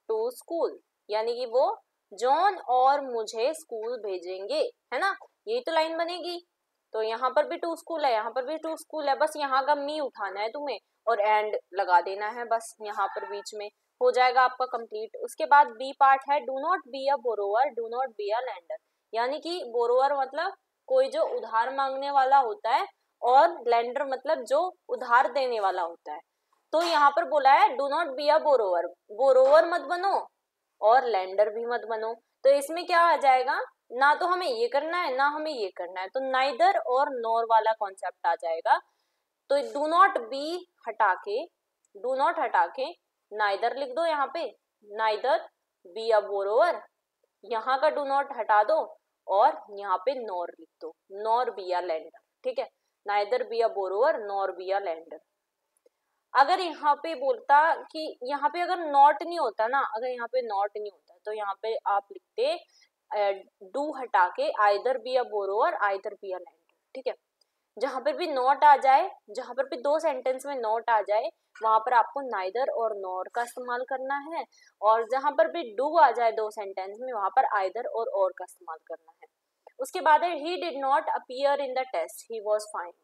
to school, यानी कि वो जॉन और मुझे स्कूल भेजेंगे, है ना। यही तो लाइन बनेगी। तो यहाँ पर भी टू स्कूल है, यहाँ पर भी टू स्कूल है, बस यहाँ का मी उठाना है तुम्हें और एंड लगा देना है, बस यहाँ पर बीच में हो जाएगा आपका कंप्लीट। उसके बाद बी पार्ट है do not be a borrower, do not be a lender, यानी कि बोरोवर मतलब कोई जो उधार मांगने वाला होता है, और लेंडर मतलब जो उधार देने वाला होता है। तो यहाँ पर बोला है do not be a borrower, borrower मत बनो और लेंडर भी मत बनो। तो इसमें क्या आ जाएगा, ना तो हमें ये करना है ना हमें ये करना है, तो नाइदर और नॉर वाला कॉन्सेप्ट आ जाएगा। तो डू नॉट बी हटा के, डू नॉट हटा के नाइदर लिख दो यहाँ पे, नाइदर बी अ बोरोवर, यहाँ का डू नॉट हटा दो और यहाँ पे नॉर लिख दो, नॉर बी अ लेंडर, ठीक है। Neither be a borrower nor be a lender. अगर यहाँ पे बोलता कि यहाँ पे अगर नॉट नहीं होता ना, अगर यहाँ पे नॉट नहीं होता तो यहाँ पे आप लिखते डू हटा के either be a borrower either be a lender, ठीक है। जहां पर भी नॉट आ जाए, जहां पर भी दो सेंटेंस में नॉट आ जाए, वहां पर आपको नाइदर और नॉर का इस्तेमाल करना है, और जहां पर भी डू आ जाए दो सेंटेंस में, वहां पर आइदर और का इस्तेमाल करना है। उसके बाद है he did not appear in the test, he was fined.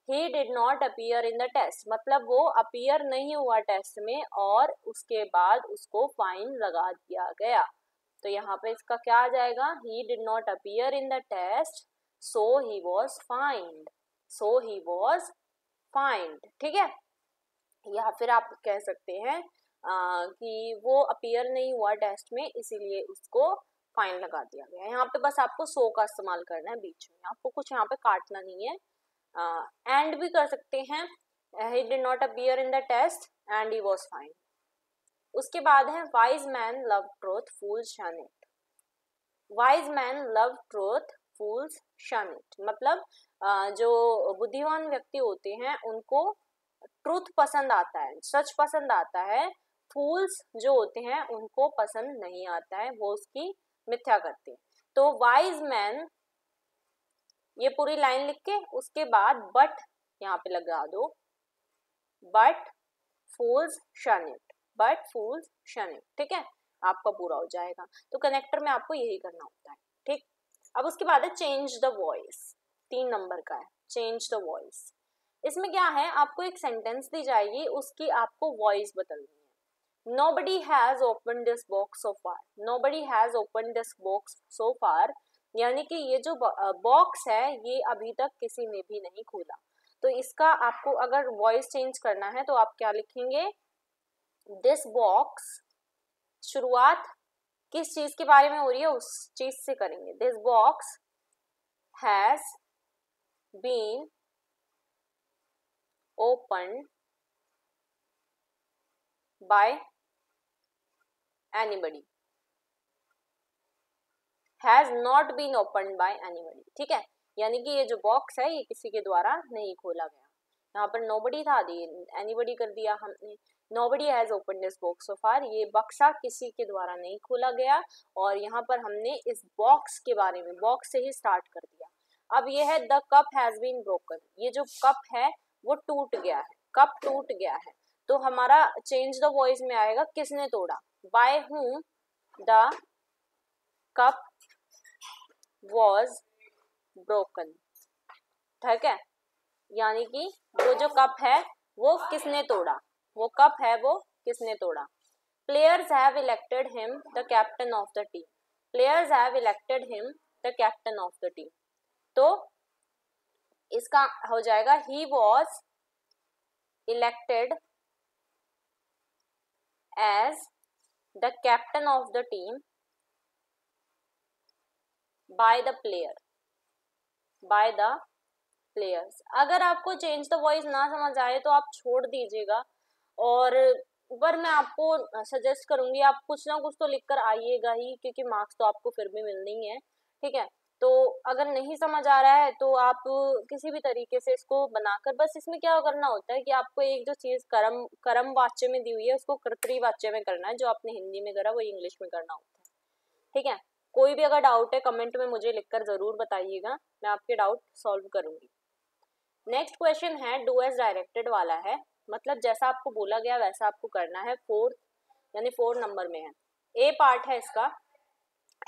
He did not appear in the test मतलब वो अपीयर नहीं हुआ टेस्ट में, और उसके बाद उसको फाइन लगा दिया गया। तो यहाँ पे इसका क्या आ जाएगा, he did not appear in the test so he was fined, so he was fined, ठीक है। या फिर आप कह सकते हैं कि वो अपीयर नहीं हुआ टेस्ट में इसीलिए उसको फाइन लगा दिया गया। यहाँ पे बस आपको सो का इस्तेमाल करना है बीच में, आपको कुछ यहाँ पे काटना नहीं है। एंड भी कर सकते हैं, he did not appear in the test and he was fine। उसके बाद है wise man love truth fools shun it, wise man love truth fools shun it मतलब जो बुद्धिमान व्यक्ति होते हैं उनको ट्रूथ पसंद आता है, सच पसंद आता है, फूल्स जो होते हैं उनको पसंद नहीं आता है, वो उसकी मिथ्या करते हैं। तो वाइज मैन, ये पूरी लाइन लिख के उसके बाद बट यहाँ पे लगा दो, बट फूल्स शन इट, बट फूल्स शन इट, ठीक है, आपका पूरा हो जाएगा। तो कनेक्टर में आपको यही करना होता है, ठीक। अब उसके बाद है चेंज द वॉइस, 3 नंबर का है चेंज द वॉइस। इसमें क्या है, आपको एक सेंटेंस दी जाएगी, उसकी आपको वॉइस बदलनी है। Nobody has opened this box so far, nobody has opened this box so far, यानी कि ये जो बॉक्स है ये अभी तक किसी ने भी नहीं खोला। तो इसका आपको अगर वॉइस चेंज करना है तो आप क्या लिखेंगे, दिस बॉक्स, शुरुआत किस चीज के बारे में हो रही है उस चीज से करेंगे, this box has been opened by anybody, has not been opened by anybody, ठीक है। यानी कि ये जो बॉक्स है ये किसी के द्वारा नहीं खोला गया। यहाँ पर nobody था, anybody कर दिया हमने, nobody has opened this box so far, ये बक्सा किसी के द्वारा नहीं खोला गया, और यहाँ पर हमने इस बॉक्स के बारे में, बॉक्स से ही स्टार्ट कर दिया। अब ये है the cup has been broken, ये जो कप है वो टूट गया है, कप टूट गया है। तो हमारा चेंज द वॉइस में आएगा किसने तोड़ा, bye whom the cup was broken, ठीक है। यानी कि वो जो कप है वो किसने तोड़ा, वो कप है वो किसने तोड़ा। Players have elected him the captain of the team, players have elected him the captain of the team। तो इसका हो जाएगा he was elected as the captain of the team by the player, by the players। अगर आपको चेंज द वॉइस ना समझ आए तो आप छोड़ दीजिएगा, और पर मैं आपको सजेस्ट करूंगी आप कुछ ना कुछ तो लिख कर आइएगा ही, क्योंकि मार्क्स तो आपको फिर भी मिलने ही है, ठीक है। तो अगर नहीं समझ आ रहा है तो आप किसी भी तरीके से इसको बनाकर, बस इसमें क्या करना होता है कि आपको एक जो चीज कर्म कर्म वाच्य में दी हुई है उसको कर्तरी वाच्य में करना है, जो आपने हिंदी में करा वो इंग्लिश में करना होता है, ठीक है। कोई भी अगर डाउट है कमेंट में मुझे लिखकर जरूर बताइएगा, मैं आपके डाउट सॉल्व करूंगी। नेक्स्ट क्वेश्चन है डू एज डायरेक्टेड वाला है, मतलब जैसा आपको बोला गया वैसा आपको करना है, फोर्थ यानी 4 नंबर में है। ए पार्ट है इसका,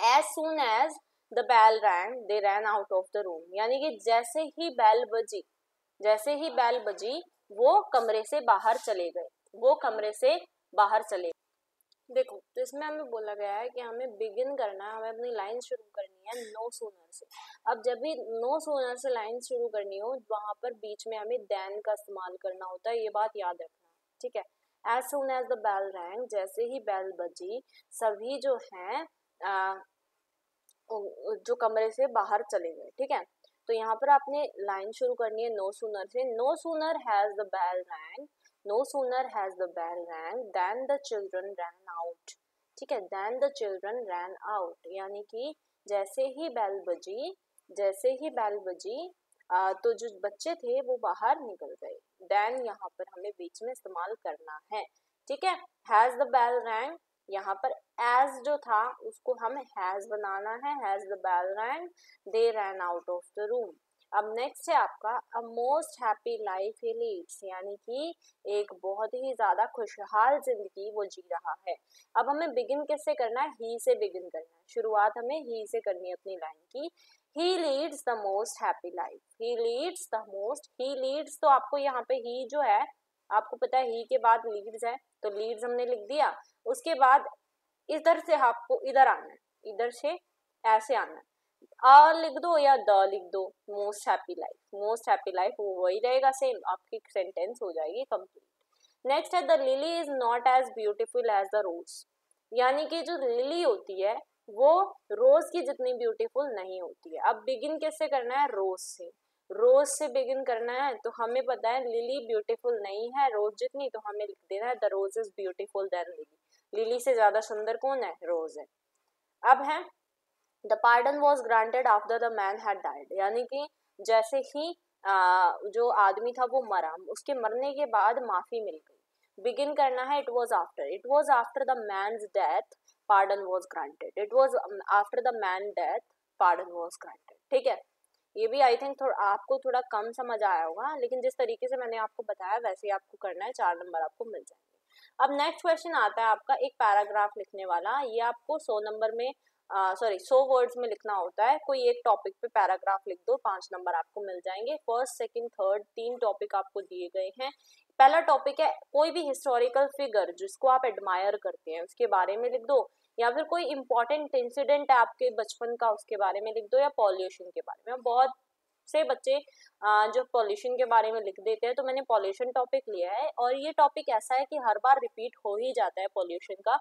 as soon as the bell rang they ran out of the room, यानी कि जैसे ही बेल बजी, जैसे ही बेल बजी वो कमरे से बाहर चले गए, वो कमरे से बाहर चले। देखो तो इसमें हमें बोला गया है कि हमें बिगिन करना है, हमें अपनी लाइन शुरू करनी है नो सूनर से। अब जब भी नो सूनर से लाइन शुरू करनी हो वहां पर बीच में हमें देन का इस्तेमाल करना होता है, ये बात याद रखना, ठीक है। As soon as the bell rang, जैसे ही बेल बजी सभी जो हैं जो कमरे से बाहर चले गए, ठीक है। तो यहाँ पर आपने लाइन शुरू करनी है नो सूनर से, no sooner has the bell rang, no sooner has the bell rang then the children ran out, ठीक है। Then the children ran out, यानी कि जैसे ही बेल बजी, जैसे ही बेल बजी तो जो बच्चे थे वो बाहर निकल गए। देन यहाँ पर हमें बीच में इस्तेमाल करना है, ठीक है। हैज द बेल रैंग, यहाँ पर एज जो था उसको हमें हैज बनाना है, has the bell rang they ran out of the room. अब नेक्स्ट है आपका a most happy life he leads, यानी कि एक बहुत ही ज्यादा खुशहाल जिंदगी वो जी रहा है। अब हमें बिगिन किससे करना है, ही से बिगिन करना है, शुरुआत हमें ही से करनी है अपनी लाइन की। He leads the most happy life, he leads the most, he leads तो आपको यहाँ पे ही जो है आपको पता है ही के बाद लीड्स है, तो लीड्स हमने लिख दिया। उसके बाद इधर से आपको इधर आना है, इधर से ऐसे आना है, आ लिख दो या द लिख दो, most happy life, most happy life वो वही रहेगा सेम, आपकी सेंटेंस हो जाएगी कंप्लीट। नेक्स्ट है the lily is not as beautiful as the rose, यानी कि जो लिली होती है वो रोज की जितनी ब्यूटीफुल नहीं होती है। अब बिगिन किससे करना है, रोज से, रोज से बिगिन करना है। तो हमें पता है लिली ब्यूटीफुल नहीं है रोज जितनी, तो हमें लिख देना है the rose is beautiful then lily, lily से ज्यादा सुंदर कौन है, रोज है। अब है the pardon was granted after the man had died, यानी कि जैसे ही जो आदमी था वो मरा, उसके मरने के बाद माफी मिल गई। बिगिन करना है it was after the man death pardon was granted, it was after the man death pardon was granted, ठीक है। ये भी आई थिंक आपको थोड़ा कम समझ आया होगा, लेकिन जिस तरीके से मैंने आपको बताया वैसे ही आपको करना है, 4 नंबर आपको मिल जाएंगे। अब नेक्स्ट क्वेश्चन आता है आपका एक पैराग्राफ लिखने वाला, ये आपको 100 नंबर में 100 वर्ड्स में लिखना होता है। कोई एक टॉपिक पे पैराग्राफ लिख दो, 5 नंबर आपको मिल जाएंगे। फर्स्ट सेकंड थर्ड 3 टॉपिक आपको दिए गए हैं। पहला टॉपिक है कोई भी हिस्टोरिकल फिगर जिसको आप एडमायर करते हैं उसके बारे में लिख दो, या फिर कोई इंपॉर्टेंट इंसिडेंट है आपके बचपन का उसके बारे में लिख दो, या पॉल्यूशन के बारे में। बहुत से बच्चे जो पॉल्यूशन के बारे में लिख देते हैं, तो मैंने पॉल्यूशन टॉपिक लिया है और ये टॉपिक ऐसा है कि हर बार रिपीट हो ही जाता है पॉल्यूशन का।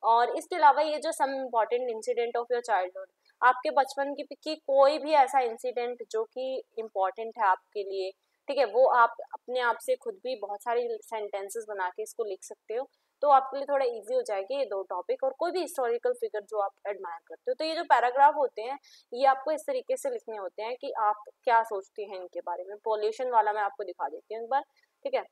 और इसके अलावा ये जो some important incident of your childhood, आपके बचपन की कोई भी ऐसा इंसिडेंट जो कि इम्पोर्टेंट है आपके लिए, ठीक है, वो आप अपने आप से खुद भी बहुत सारी सेंटेंसेस बना के इसको लिख सकते हो, तो आपके लिए थोड़ा इजी हो जाएगी ये 2 टॉपिक। और कोई भी हिस्टोरिकल फिगर जो आप एडमायर करते हो, तो ये जो पैराग्राफ होते हैं ये आपको इस तरीके से लिखने होते हैं कि आप क्या सोचते हैं इनके बारे में। पॉल्यूशन वाला मैं आपको दिखा देती हूँ एक बार, ठीक है।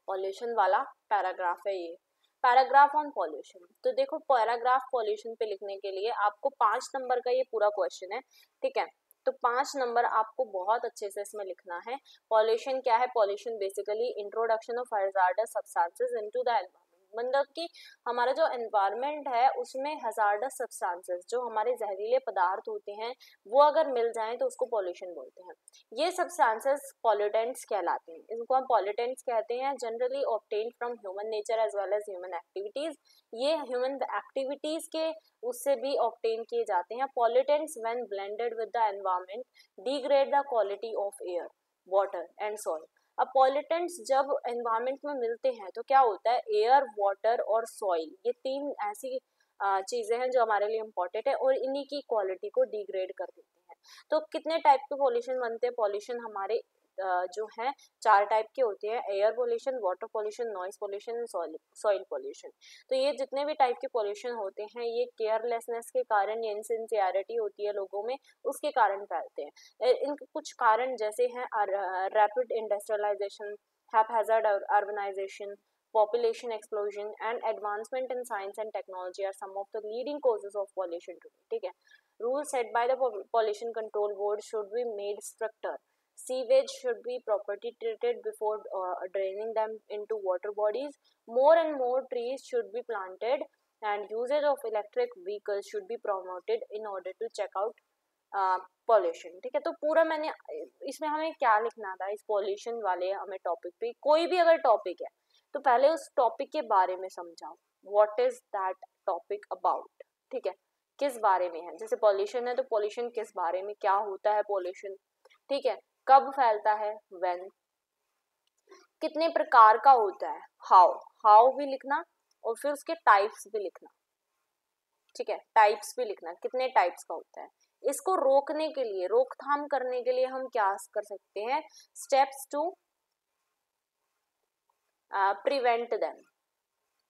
पॉल्यूशन वाला पैराग्राफ है ये, पैराग्राफ ऑन पॉल्यूशन। तो देखो पैराग्राफ पॉल्यूशन पे लिखने के लिए आपको 5 नंबर का ये पूरा क्वेश्चन है, ठीक है। तो 5 नंबर आपको बहुत अच्छे से इसमें लिखना है। पॉल्यूशन क्या है, pollution basically introduction of hazards substances into the environment, मतलब कि हमारा जो एनवायरनमेंट है उसमें हैजार्डस सब्सटेंसेस जो हमारे जहरीले पदार्थ होते हैं वो अगर मिल जाएं तो उसको पॉल्यूशन बोलते हैं। ये सब्सटेंसेस पॉल्यूटेंट्स कहलाते हैं, इनको हम पॉल्यूटेंट्स कहते हैं। Generally obtained from human nature as well as human activities, ये ह्यूमन एक्टिविटीज के उससे भी ऑब्टेन किए जाते हैं। Pollutants when blended with the environment degrade the quality of air water and soil. अब पॉल्यूटेंट्स जब एनवायरनमेंट में मिलते हैं तो क्या होता है, एयर वाटर और सॉइल ये 3 ऐसी चीजें हैं जो हमारे लिए इम्पोर्टेंट है और इन्हीं की क्वालिटी को डिग्रेड कर देते हैं। तो कितने टाइप के पॉल्यूशन बनते हैं, पॉल्यूशन हमारे जो है 4 टाइप के होते हैं, air pollution, water pollution, noise pollution and soil pollution. तो ये जितने भी टाइप के पोल्यूशन होते हैं ये केयरलेसनेस के कारण या इनसिंसियरिटी होती है लोगों में, उसके कारण फैलते हैं। इनके कुछ कारण जैसे हैं rapid industrialisation, haphazard urbanization, population explosion and advancement in science and technology are some of the leading causes of pollution today. ठीक है, rules set by the pollution control board should be made stricter. Sewage should be properly treated before draining them into water bodies. More and more trees should be planted and usage of electric vehicles should be promoted in order to check out pollution. ठीक है, तो पूरा मैंने इसमें हमें क्या लिखना था इस पॉल्यूशन वाले हमें टॉपिक पे, कोई भी अगर टॉपिक है तो पहले उस टॉपिक के बारे में समझाओ, what is that topic about. ठीक है, किस बारे में है, जैसे पॉल्यूशन है तो पॉल्यूशन किस बारे में, क्या होता है पॉल्यूशन, ठीक है, कब फैलता है, व्हेन, कितने प्रकार का होता है, हाउ भी लिखना और फिर उसके टाइप्स भी लिखना। ठीक है, टाइप्स भी लिखना, कितने टाइप्स का होता है। इसको रोकने के लिए, रोकथाम करने के लिए हम क्या कर सकते हैं, steps to prevent them,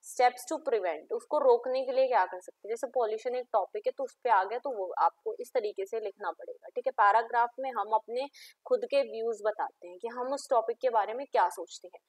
steps to prevent, उसको रोकने के लिए क्या कर सकते हैं। जैसे पॉल्यूशन एक टॉपिक है तो उस पे आ गया तो वो आपको इस तरीके से लिखना पड़ेगा। ठीक है, पैराग्राफ में हम अपने खुद के व्यूज बताते हैं कि हम उस टॉपिक के बारे में क्या सोचते हैं।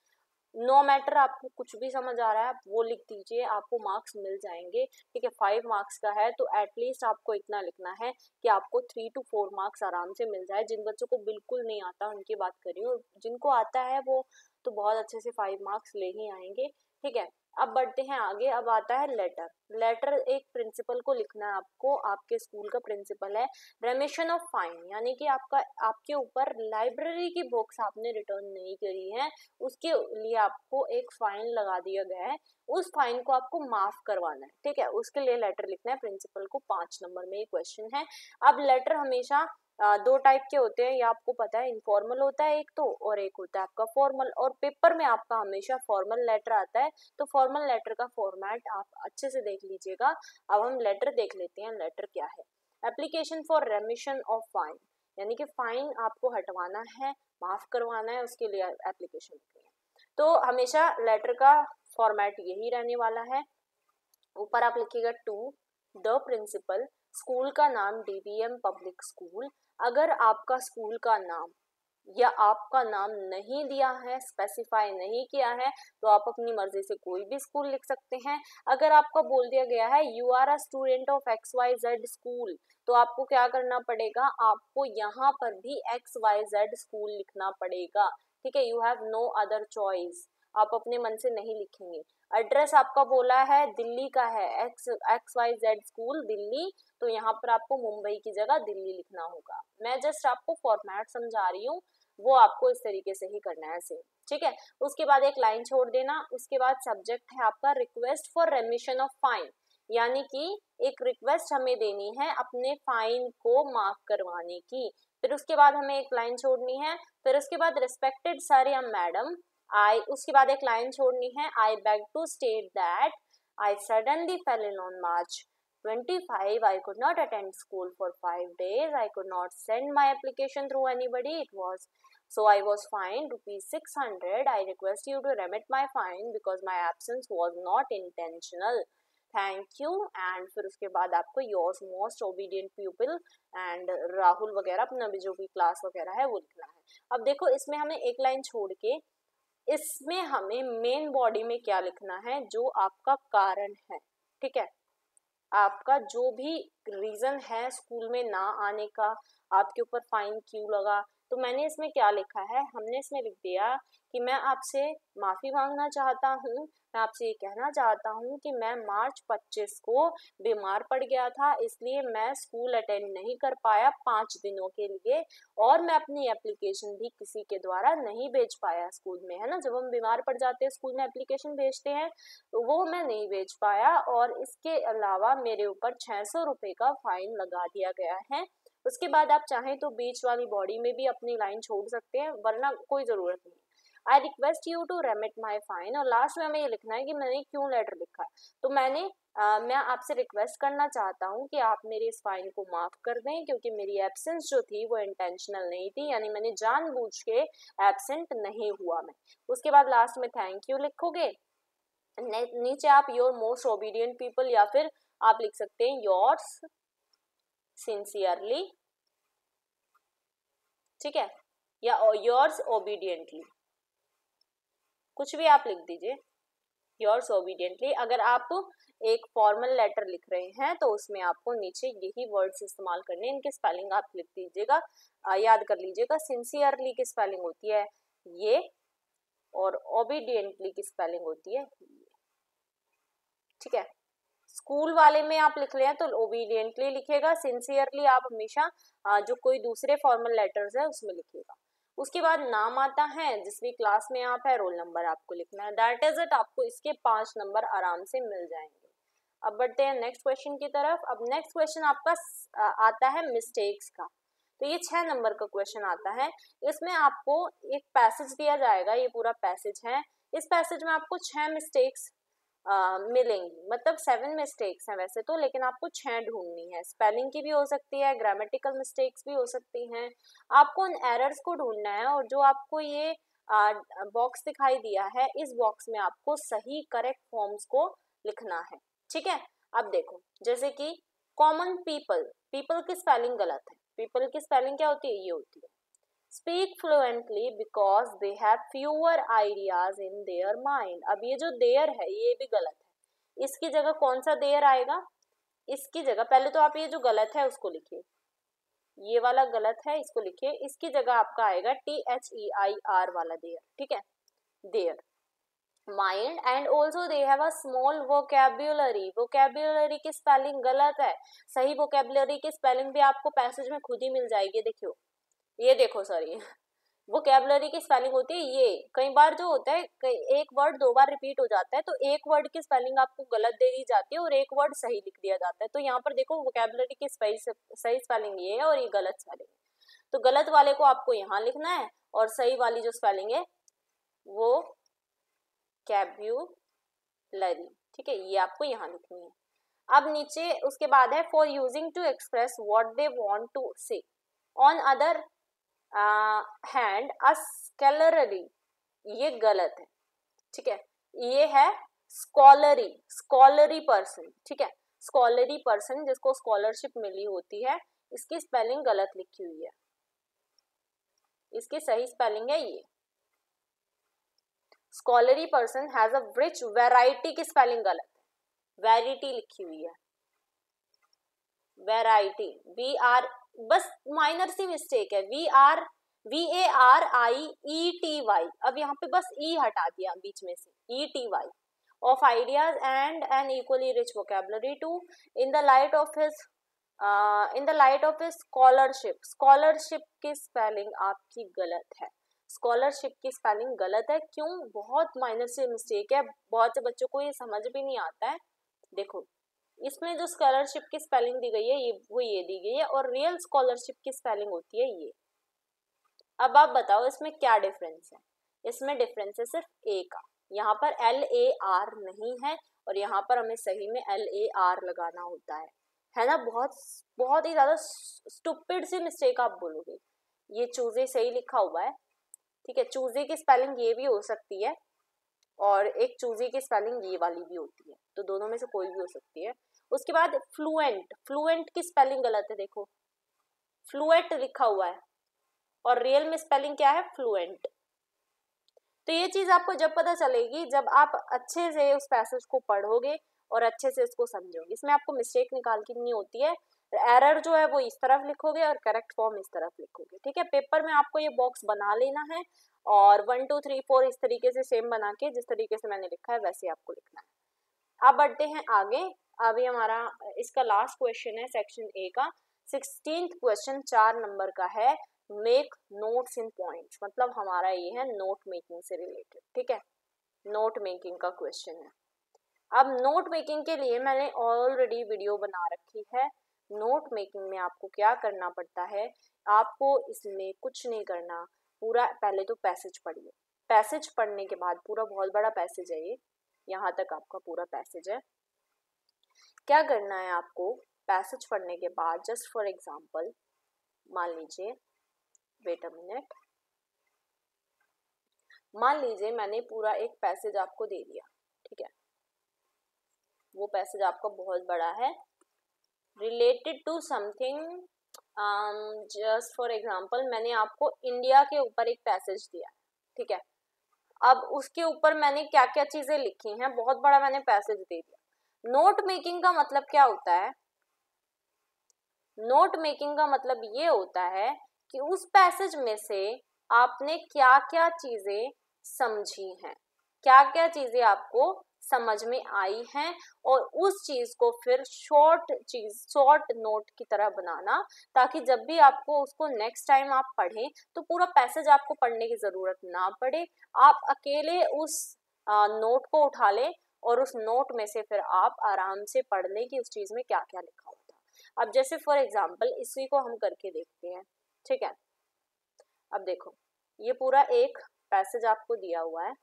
नो मैटर आपको कुछ भी समझ आ रहा है आप वो लिख दीजिए, आपको मार्क्स मिल जाएंगे। ठीक है, 5 मार्क्स का है तो एटलीस्ट आपको इतना लिखना है कि आपको 3 to 4 मार्क्स आराम से मिल जाए। जिन बच्चों को बिल्कुल नहीं आता उनकी बात कर रही हूँ, जिनको आता है वो तो बहुत अच्छे से 5 मार्क्स ले ही आएंगे। ठीक है, अब बढ़ते हैं आगे। अब आता है लेटर। लेटर एक प्रिंसिपल को लिखना है आपको, आपके स्कूल का प्रिंसिपल है। रेमिशन ऑफ फाइन, यानी कि आपके ऊपर लाइब्रेरी की बुक्स आपने रिटर्न नहीं करी है, उसके लिए आपको एक फाइन लगा दिया गया है, उस फाइन को आपको माफ करवाना है। ठीक है, उसके लिए लेटर लिखना है प्रिंसिपल को। 5 नंबर में ये क्वेश्चन है। अब लेटर हमेशा 2 टाइप के होते हैं, ये आपको पता है, इनफॉर्मल होता है एक तो, और एक होता है आपका फॉर्मल। और पेपर में आपका हमेशा फॉर्मल लेटर आता है, तो फॉर्मल लेटर का फॉर्मेट आप अच्छे से देख लीजिएगा। अब हम लेटर देख लेते हैं, लेटर क्या है। एप्लीकेशन फॉर रेमिशन ऑफ फाइन, यानी कि फाइन आपको हटवाना है, माफ करवाना है, उसके लिए एप्लीकेशन लिखनी है। तो हमेशा लेटर का फॉर्मेट यही रहने वाला है। ऊपर आप लिखिएगा टू द प्रिंसिपल, स्कूल का नाम DVM पब्लिक स्कूल। अगर आपका स्कूल का नाम या आपका नाम नहीं दिया है, स्पेसिफाई नहीं किया है, तो आप अपनी मर्जी से कोई भी स्कूल लिख सकते हैं। अगर आपको बोल दिया गया है you are a student of XYZ school, तो आपको क्या करना पड़ेगा, आपको यहाँ पर भी XYZ स्कूल लिखना पड़ेगा। ठीक है, you have no other choice, आप अपने मन से नहीं लिखेंगे। एड्रेस आपका बोला है दिल्ली का है, XYZ स्कूल दिल्ली, तो यहाँ पर आपको मुंबई की जगह दिल्ली लिखना होगा। मैं जस्ट आपको फॉर्मेट समझा रही हूँ, वो आपको इस तरीके से ही करना है सेम। ठीक है, उसके बाद एक लाइन छोड़ देना। उसके बाद सब्जेक्ट है आपका रिक्वेस्ट फॉर रेमिशन ऑफ फाइन, यानी कि एक रिक्वेस्ट हमें देनी है अपने फाइन को माफ करवाने की। फिर उसके बाद हमें एक लाइन छोड़नी है। फिर उसके बाद रिस्पेक्टेड सर या मैडम, उसके बाद एक लाइन छोड़नी है, I beg to state that I suddenly fell ill on March 25, I could not attend school for 5 days. I could not send my application through anybody. So I was fined ₹600. I request you to remit my fine because my absence was not intentional. Thank you. And फिर उसके बाद आपको yours most obedient pupil and Rahul वगैरह अपना भी जो भी क्लास वगैरह है वो लिखना है। अब देखो इसमें हमें एक लाइन छोड़ के इसमें हमें मेन बॉडी में क्या लिखना है, जो आपका कारण है। ठीक है, आपका जो भी रीजन है स्कूल में ना आने का, आपके ऊपर फाइन क्यों लगा, तो मैंने इसमें क्या लिखा है, हमने इसमें लिख दिया कि मैं आपसे माफी मांगना चाहता हूँ, मैं आपसे ये कहना चाहता हूँ कि मैं March 25 को बीमार पड़ गया था, इसलिए मैं स्कूल अटेंड नहीं कर पाया 5 दिनों के लिए, और मैं अपनी एप्लीकेशन भी किसी के द्वारा नहीं भेज पाया स्कूल में, है ना, जब हम बीमार पड़ जाते हैं स्कूल में एप्लीकेशन भेजते हैं, तो वो मैं नहीं भेज पाया, और इसके अलावा मेरे ऊपर 600 रुपये का फाइन लगा दिया गया है। उसके बाद आप चाहें तो बीच वाली बॉडी में भी अपनी लाइन छोड़ सकते हैं, वरना कोई जरूरत नहीं। I request you to remit my fine, और लास्ट में हमें ये लिखना है कि मैंने क्यों लेटर लिखा है। तो मैं आपसे रिक्वेस्ट करना चाहता हूँ कि आप मेरे इस फाइन को माफ कर दें, क्योंकि मेरी एब्सेंस जो थी वो इंटेंशनल नहीं थी, यानी मैंने जानबूझ के एब्सेंट नहीं हुआ मैं। उसके बाद लास्ट में थैंक यू लिखोगे, नीचे आप योर मोस्ट ओबीडियंट पीपल, या फिर आप लिख सकते हैं योर्स सिंसियरली, ठीक है, या योर्स ओबीडियंटली, कुछ भी आप लिख दीजिए, योर्स ओबीडियंटली। अगर आप एक फॉर्मल लेटर लिख रहे हैं तो उसमें आपको नीचे यही वर्ड्स इस्तेमाल करने, इनके स्पेलिंग आप लिख दीजिएगा, याद कर लीजिएगा। सिंसियरली की स्पेलिंग होती है ये, और ओबीडियंटली की स्पेलिंग होती है ये, ठीक है। स्कूल वाले में आप लिख रहे हैं तो ओबीडियंटली लिखेगा, सिंसियरली आप हमेशा जो कोई दूसरे फॉर्मल लेटर्स है उसमें लिखिएगा। उसके बाद नाम आता है, जिस भी क्लास में आप है, रोल नंबर आपको लिखना है, दैट इज इट। आपको इसके 5 नंबर आराम से मिल जाएंगे। अब बढ़ते हैं नेक्स्ट क्वेश्चन की तरफ। अब नेक्स्ट क्वेश्चन आपका आता है मिस्टेक्स का। तो ये 6 नंबर का क्वेश्चन आता है। इसमें आपको एक पैसेज दिया जाएगा, ये पूरा पैसेज है। इस पैसेज में आपको 6 मिस्टेक्स मिलेंगी, मतलब 7 मिस्टेक्स हैं वैसे तो, लेकिन आपको 6 ढूंढनी है। स्पेलिंग की भी हो सकती है, ग्रामेटिकल मिस्टेक्स भी हो सकती हैं। आपको उन एरर्स को ढूंढना है, और जो आपको ये बॉक्स दिखाई दिया है, इस बॉक्स में आपको सही करेक्ट फॉर्म्स को लिखना है, ठीक है। अब देखो, जैसे कि कॉमन पीपल, पीपल की स्पेलिंग गलत है। पीपल की स्पेलिंग क्या होती है? ये होती है speak fluently because they have fewer ideas in their mind। अब ये जो their है ये भी गलत है, इसकी जगह कौन सा their आएगा? इसकी जगह पहले तो आप ये जो गलत है उसको लिखिए, ये वाला गलत है इसको लिखिए, इसकी जगह आपका आएगा THEIR वाला their, ठीक है, their mind। And also they have a small vocabulary, vocabulary की स्पेलिंग गलत है। सही वोकेबुलरी की स्पेलिंग भी आपको पैसेज में खुद ही मिल जाएगी। देखियो, ये देखो, सॉरी, वोकेबुलरी की स्पेलिंग होती है ये। कई बार जो होता है, एक वर्ड 2 बार रिपीट हो जाता है, तो एक वर्ड की स्पेलिंग आपको गलत दे दी जाती है और एक वर्ड सही लिख दिया जाता है। तो यहाँ पर देखो, वोकेबुलरी की सही स्पेलिंग ये है और ये गलत स्पेलिंग है, तो गलत वाले को आपको यहाँ लिखना है, और सही वाली जो स्पेलिंग है वो कैब्युलरी, ठीक है, ये आपको यहाँ लिखनी है। अब नीचे उसके बाद है for using to express what they want to say, on other hand a scholarly, ये गलत है, ठीक है। ये है स्कॉलरी, स्कॉलरी पर्सन, ठीक है, स्कॉलरी पर्सन जिसको स्कॉलरशिप मिली होती है, इसकी स्पेलिंग गलत लिखी हुई है, इसकी सही स्पेलिंग है ये। Scholarly person has a rich variety की स्पेलिंग गलत है, वैरायटी लिखी हुई है, वैरायटी, VR, बस माइनर सी मिस्टेक है, VARIETY, अब यहाँ पे बस ई हटा दिया बीच में से, ETY, of ideas and an equally rich vocabulary to, in the light of his scholarship, scholarship की स्पेलिंग आपकी गलत है, स्कॉलरशिप की स्पेलिंग गलत है। क्यों? बहुत माइनर सी मिस्टेक है, बहुत से बच्चों को ये समझ भी नहीं आता है। देखो, इसमें जो स्कॉलरशिप की स्पेलिंग दी गई है ये दी गई है, और रियल स्कॉलरशिप की स्पेलिंग होती है ये। अब आप बताओ इसमें क्या डिफरेंस है? इसमें डिफरेंस है सिर्फ ए का, यहाँ पर LAR नहीं है, और यहाँ पर हमें सही में LAR लगाना होता है ना। बहुत बहुत ही ज्यादा स्टूपिड सी मिस्टेक आप बोलोगे, ये चूजे सही लिखा हुआ है, ठीक है, चूजे की स्पेलिंग ये भी हो सकती है, और एक चूजे की स्पेलिंग ये वाली भी होती है, तो दोनों में से कोई भी हो सकती है। उसके बाद फ्लुएंट, फ्लुएंट की स्पेलिंग गलत है, देखो फ्लुएंट लिखा हुआ है और रियल में स्पेलिंग क्या है? फ्लुएंट। तो ये चीज आपको जब पता चलेगी जब आप अच्छे से उस पैसेज को पढ़ोगे और अच्छे से इसको समझोगे। इसमें आपको मिस्टेक निकालनी होती है, एरर जो है वो इस तरफ लिखोगे और करेक्ट फॉर्म इस तरफ लिखोगे, ठीक है। पेपर में आपको ये बॉक्स बना लेना है, और 1 2 3 4 इस तरीके से सेम बना के, जिस तरीके से मैंने लिखा है वैसे आपको लिखना है। अब बढ़ते हैं आगे। अभी हमारा इसका लास्ट क्वेश्चन है सेक्शन ए का, 16th क्वेश्चन 4 नंबर का है, मेक नोट्स इन पॉइंट्स, मतलब हमारा ये है नोट मेकिंग से रिलेटेड, ठीक है, नोट मेकिंग का क्वेश्चन है। अब नोट मेकिंग के लिए मैंने ऑलरेडी वीडियो बना रखी है। नोट मेकिंग में आपको क्या करना पड़ता है? आपको इसमें कुछ नहीं करना, पूरा पहले तो पैसेज पढ़िए। पैसेज पढ़ने के बाद पूरा बहुत बड़ा पैसेज है ये, यहाँ तक आपका पूरा पैसेज है। क्या करना है आपको, पैसेज पढ़ने के बाद जस्ट फॉर एग्जांपल मान लीजिए, वेट अ मिनट, मान लीजिए मैंने पूरा एक पैसेज आपको दे दिया, ठीक है, वो पैसेज आपका बहुत बड़ा है, related to something, just for example मैंने आपको इंडिया के ऊपर एक पैसेज दिया, ठीक है। अब उसके ऊपर मैंने क्या क्या चीजें लिखी हैं, बहुत बड़ा मैंने पैसेज दे दिया। नोट मेकिंग का मतलब क्या होता है, नोट मेकिंग का मतलब ये होता है कि उस पैसेज में से आपने क्या क्या चीजें समझी हैं, क्या क्या चीजें आपको समझ में आई हैं, और उस चीज को फिर शॉर्ट नोट की तरह बनाना, ताकि जब भी आपको उसको नेक्स्ट टाइम आप पढ़ें तो पूरा पैसेज आपको पढ़ने की जरूरत ना पड़े, आप अकेले उस नोट को उठा लें और उस नोट में से फिर आप आराम से पढ़ लें कि उस चीज में क्या क्या लिखा होता है। अब जैसे फॉर एग्जाम्पल इसी को हम करके देखते हैं, ठीक है। अब देखो ये पूरा एक पैसेज आपको दिया हुआ है।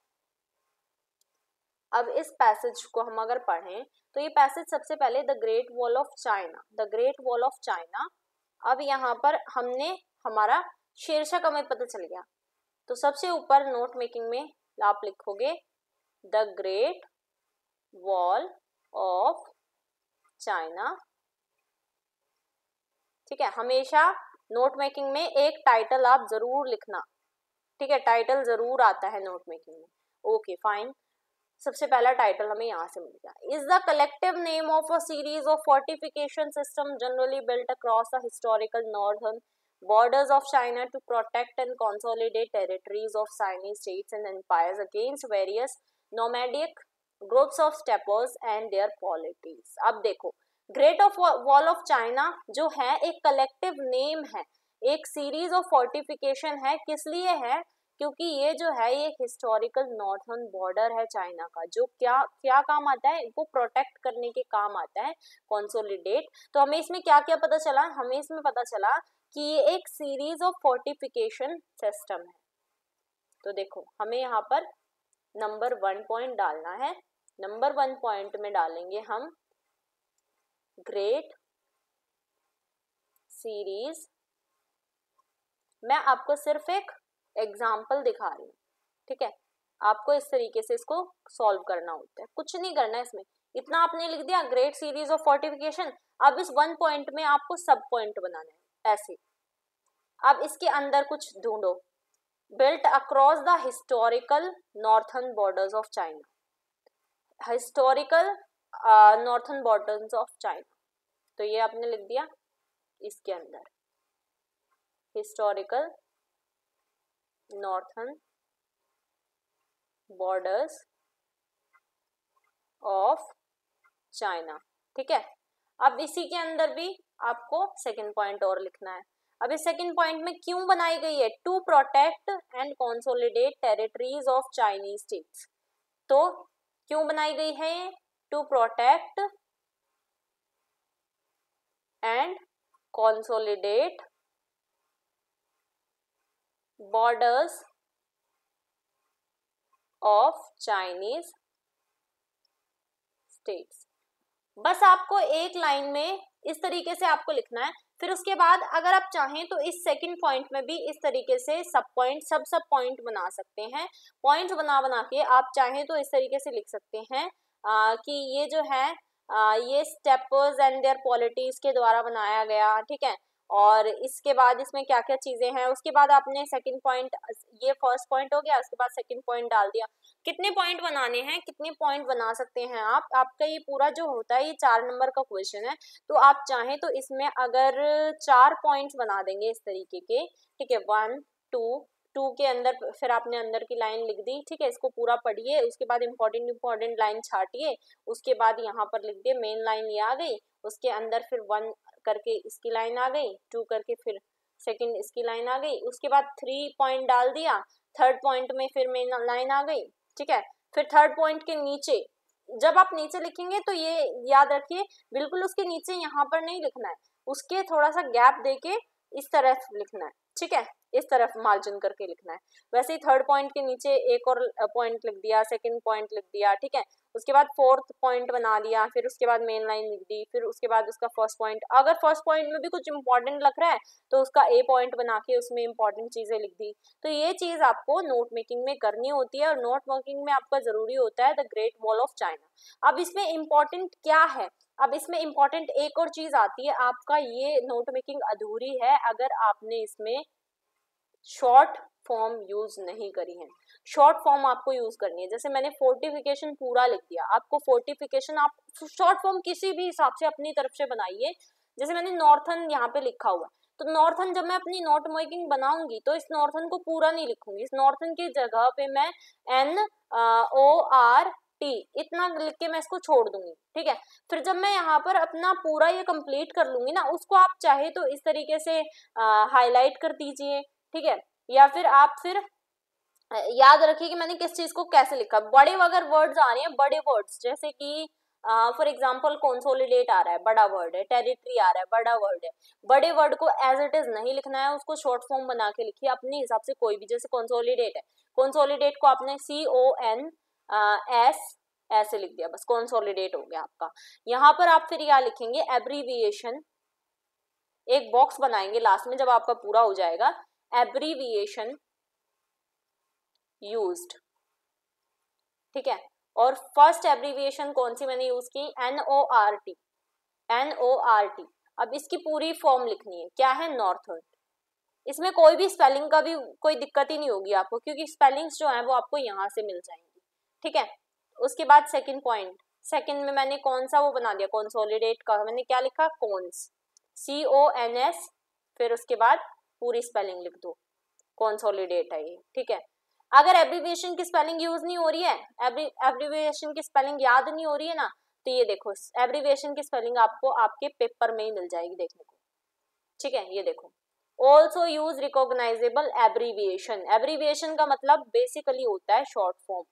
अब इस पैसेज को हम अगर पढ़ें तो ये पैसेज सबसे पहले the great wall of China, the great wall of China. अब यहाँ पर हमने हमारा शीर्षक हमें पता चल गया, तो सबसे ऊपर नोट मेकिंग में आप लिखोगे the great wall of China, ठीक है। हमेशा नोट मेकिंग में एक टाइटल आप जरूर लिखना, ठीक है, टाइटल जरूर आता है नोट मेकिंग में। ओके फाइन, सबसे पहला टाइटल हमें यहाँ से मिल गया। Is the collective name of a series of fortification system generally built across the historical northern borders of China to protect and consolidate territories of Chinese states and empires against various nomadic groups of steppers and their polities। अब देखो great of wall of China जो है एक कलेक्टिव नेम है, एक सीरीज ऑफ फोर्टिफिकेशन है, किस लिए है, क्योंकि ये जो है ये एक हिस्टोरिकल नॉर्थर्न बॉर्डर है चाइना का, जो क्या क्या काम आता है, वो प्रोटेक्ट करने के काम आता है, कंसोलिडेट। तो हमें इसमें क्या क्या पता चला, हमें इसमें पता चला कि ये एक सीरीज ऑफ फोर्टिफिकेशन सिस्टम है। तो देखो हमें यहाँ पर नंबर 1 पॉइंट डालना है, नंबर 1 पॉइंट में डालेंगे हम ग्रेट सीरीज। मैं आपको सिर्फ एक एग्जाम्पल दिखा रही हूँ, ठीक है, आपको इस तरीके से इसको सॉल्व करना होता है, कुछ नहीं करना है इसमें, इतना आपने लिख दिया ग्रेट सीरीज ऑफ फोर्टिफिकेशन। अब इस 1 पॉइंट में आपको सब पॉइंट बनाना है ऐसे। अब इसके अंदर कुछ ढूंढो, built across the historical northern borders of China, historical northern borders of China, तो ये आपने लिख दिया इसके अंदर historical northern borders of China, ठीक है। अब इसी के अंदर भी आपको सेकंड पॉइंट और लिखना है। अब इस सेकंड पॉइंट में क्यों बनाई गई है, to protect and consolidate territories of Chinese states, तो क्यों बनाई गई है, to protect and consolidate borders of Chinese states. बस आपको एक लाइन में इस तरीके से आपको लिखना है। फिर उसके बाद अगर आप चाहें तो इस सेकंड पॉइंट में भी इस तरीके से सब पॉइंट बना सकते हैं। पॉइंट्स बना के आप चाहें तो इस तरीके से लिख सकते हैं कि ये जो है ये स्टेपर्स एंड देयर पॉलिटीज के द्वारा बनाया गया, ठीक है। और इसके बाद इसमें क्या क्या चीजें हैं, उसके बाद आपने सेकंड पॉइंट, ये फर्स्ट पॉइंट हो गया, उसके बाद सेकंड पॉइंट डाल दिया। कितने पॉइंट बनाने हैं, कितने पॉइंट बना सकते हैं आप, आपका ये पूरा जो होता है ये 4 नंबर का क्वेश्चन है, तो आप चाहें तो इसमें अगर 4 पॉइंट्स बना देंगे इस तरीके के, ठीक है, 1 2 के अंदर फिर आपने अंदर की लाइन लिख दी, ठीक है, इसको पूरा पढ़िए, उसके बाद इंपॉर्टेंट लाइन छाटिए, उसके बाद यहाँ पर लिख दिए मेन लाइन ये आ गई, उसके अंदर फिर 1 करके इसकी लाइन आ गई, 2 करके फिर सेकंड इसकी लाइन आ गई, उसके बाद 3 पॉइंट डाल दिया, थर्ड पॉइंट में फिर मेन लाइन आ गई, ठीक है। फिर थर्ड पॉइंट के नीचे जब आप नीचे लिखेंगे तो ये याद रखिए बिल्कुल उसके नीचे यहाँ पर नहीं लिखना है, उसके थोड़ा सा गैप देके इस तरह लिखना है, ठीक है। इस तरफ मार्जिन करके लिखना है। वैसे ही थर्ड पॉइंट के नीचे एक और पॉइंट लिख दिया, सेकंड पॉइंट लिख दिया, ठीक है। उसके बाद फोर्थ पॉइंट बना दिया, फिर उसके बाद मेन लाइन लिख दी, फिर उसके बाद उसका फर्स्ट पॉइंट। अगर फर्स्ट पॉइंट में भी कुछ इंपॉर्टेंट लग रहा है तो उसका ए पॉइंट बना के उसमें इंपॉर्टेंट चीजें लिख दी। तो ये चीज आपको नोट मेकिंग में करनी होती है, और नोट मेकिंग में आपका जरूरी होता है the great wall of China. अब इसमें इंपॉर्टेंट क्या है, अब इसमें इंपॉर्टेंट एक और चीज आती है, आपका ये नोट मेकिंग अधूरी है अगर आपने इसमें शॉर्ट फॉर्म यूज नहीं करी है। शॉर्ट फॉर्म आपको यूज करनी है। जैसे मैंने फोर्टिफिकेशन पूरा लिख दिया, आपको फोर्टिफिकेशन आप शॉर्ट फॉर्म किसी भी हिसाब से अपनी तरफ से बनाइए। जैसे मैंने नॉर्थन यहाँ पे लिखा हुआ, तो नॉर्थन जब मैं अपनी नोट मेकिंग बनाऊंगी तो इस नॉर्थन को पूरा नहीं लिखूंगी, इस नॉर्थन की जगह पे मैं NORT इतना लिख के मैं इसको छोड़ दूंगी, ठीक है। फिर जब मैं यहाँ पर अपना पूरा ये कंप्लीट कर लूंगी ना, उसको आप चाहे तो इस तरीके से हाईलाइट कर दीजिए, ठीक है। या फिर आप फिर याद रखिए कि मैंने किस चीज को कैसे लिखा। बड़े अगर वर्ड्स आ रहे हैं, बड़े वर्ड्स जैसे कि फॉर एग्जाम्पल कंसोलिडेट आ रहा है, बड़ा वर्ड है, टेरिटरी आ रहा है, बड़ा वर्ड है, बड़े वर्ड को एज इट इज नहीं लिखना है, उसको शॉर्ट फॉर्म बना के लिखिए अपने हिसाब से कोई भी। जैसे कंसोलिडेट है, कंसोलिडेट को आपने CONS ऐसे लिख दिया, बस कंसोलिडेट हो गया आपका। यहाँ पर आप फिर क्या लिखेंगे, एब्रीविएशन, एक बॉक्स बनाएंगे लास्ट में जब आपका पूरा हो जाएगा, एब्रीविएशन यूज्ड, ठीक है। और फर्स्ट एब्रीविएशन कौन सी मैंने यूज की, NORT, NORT। अब इसकी पूरी फॉर्म लिखनी है, क्या है, नॉर्थर्न। इसमें कोई भी स्पेलिंग का भी कोई दिक्कत ही नहीं होगी आपको, क्योंकि स्पेलिंग्स जो है वो आपको यहाँ से मिल जाएंगी, ठीक है। उसके बाद सेकंड पॉइंट, सेकंड में मैंने कौन सा वो बना दिया, कंसोलिडेट का मैंने क्या लिखा, कॉन्स, CONS, फिर उसके बाद पूरी स्पेलिंग लिख दो, कंसोलिडेट है ये, ठीक है। अगर एब्रीविएशन की स्पेलिंग यूज नहीं हो रही है, एब्रीविएशन की स्पेलिंग याद नहीं हो रही है ना, तो ये देखो एब्रीविएशन की स्पेलिंग आपको आपके पेपर में ही मिल जाएगी देखने को, ठीक है। ये देखो, also use recognisable abbreviation. Abbreviation का मतलब बेसिकली होता है शॉर्ट फॉर्म,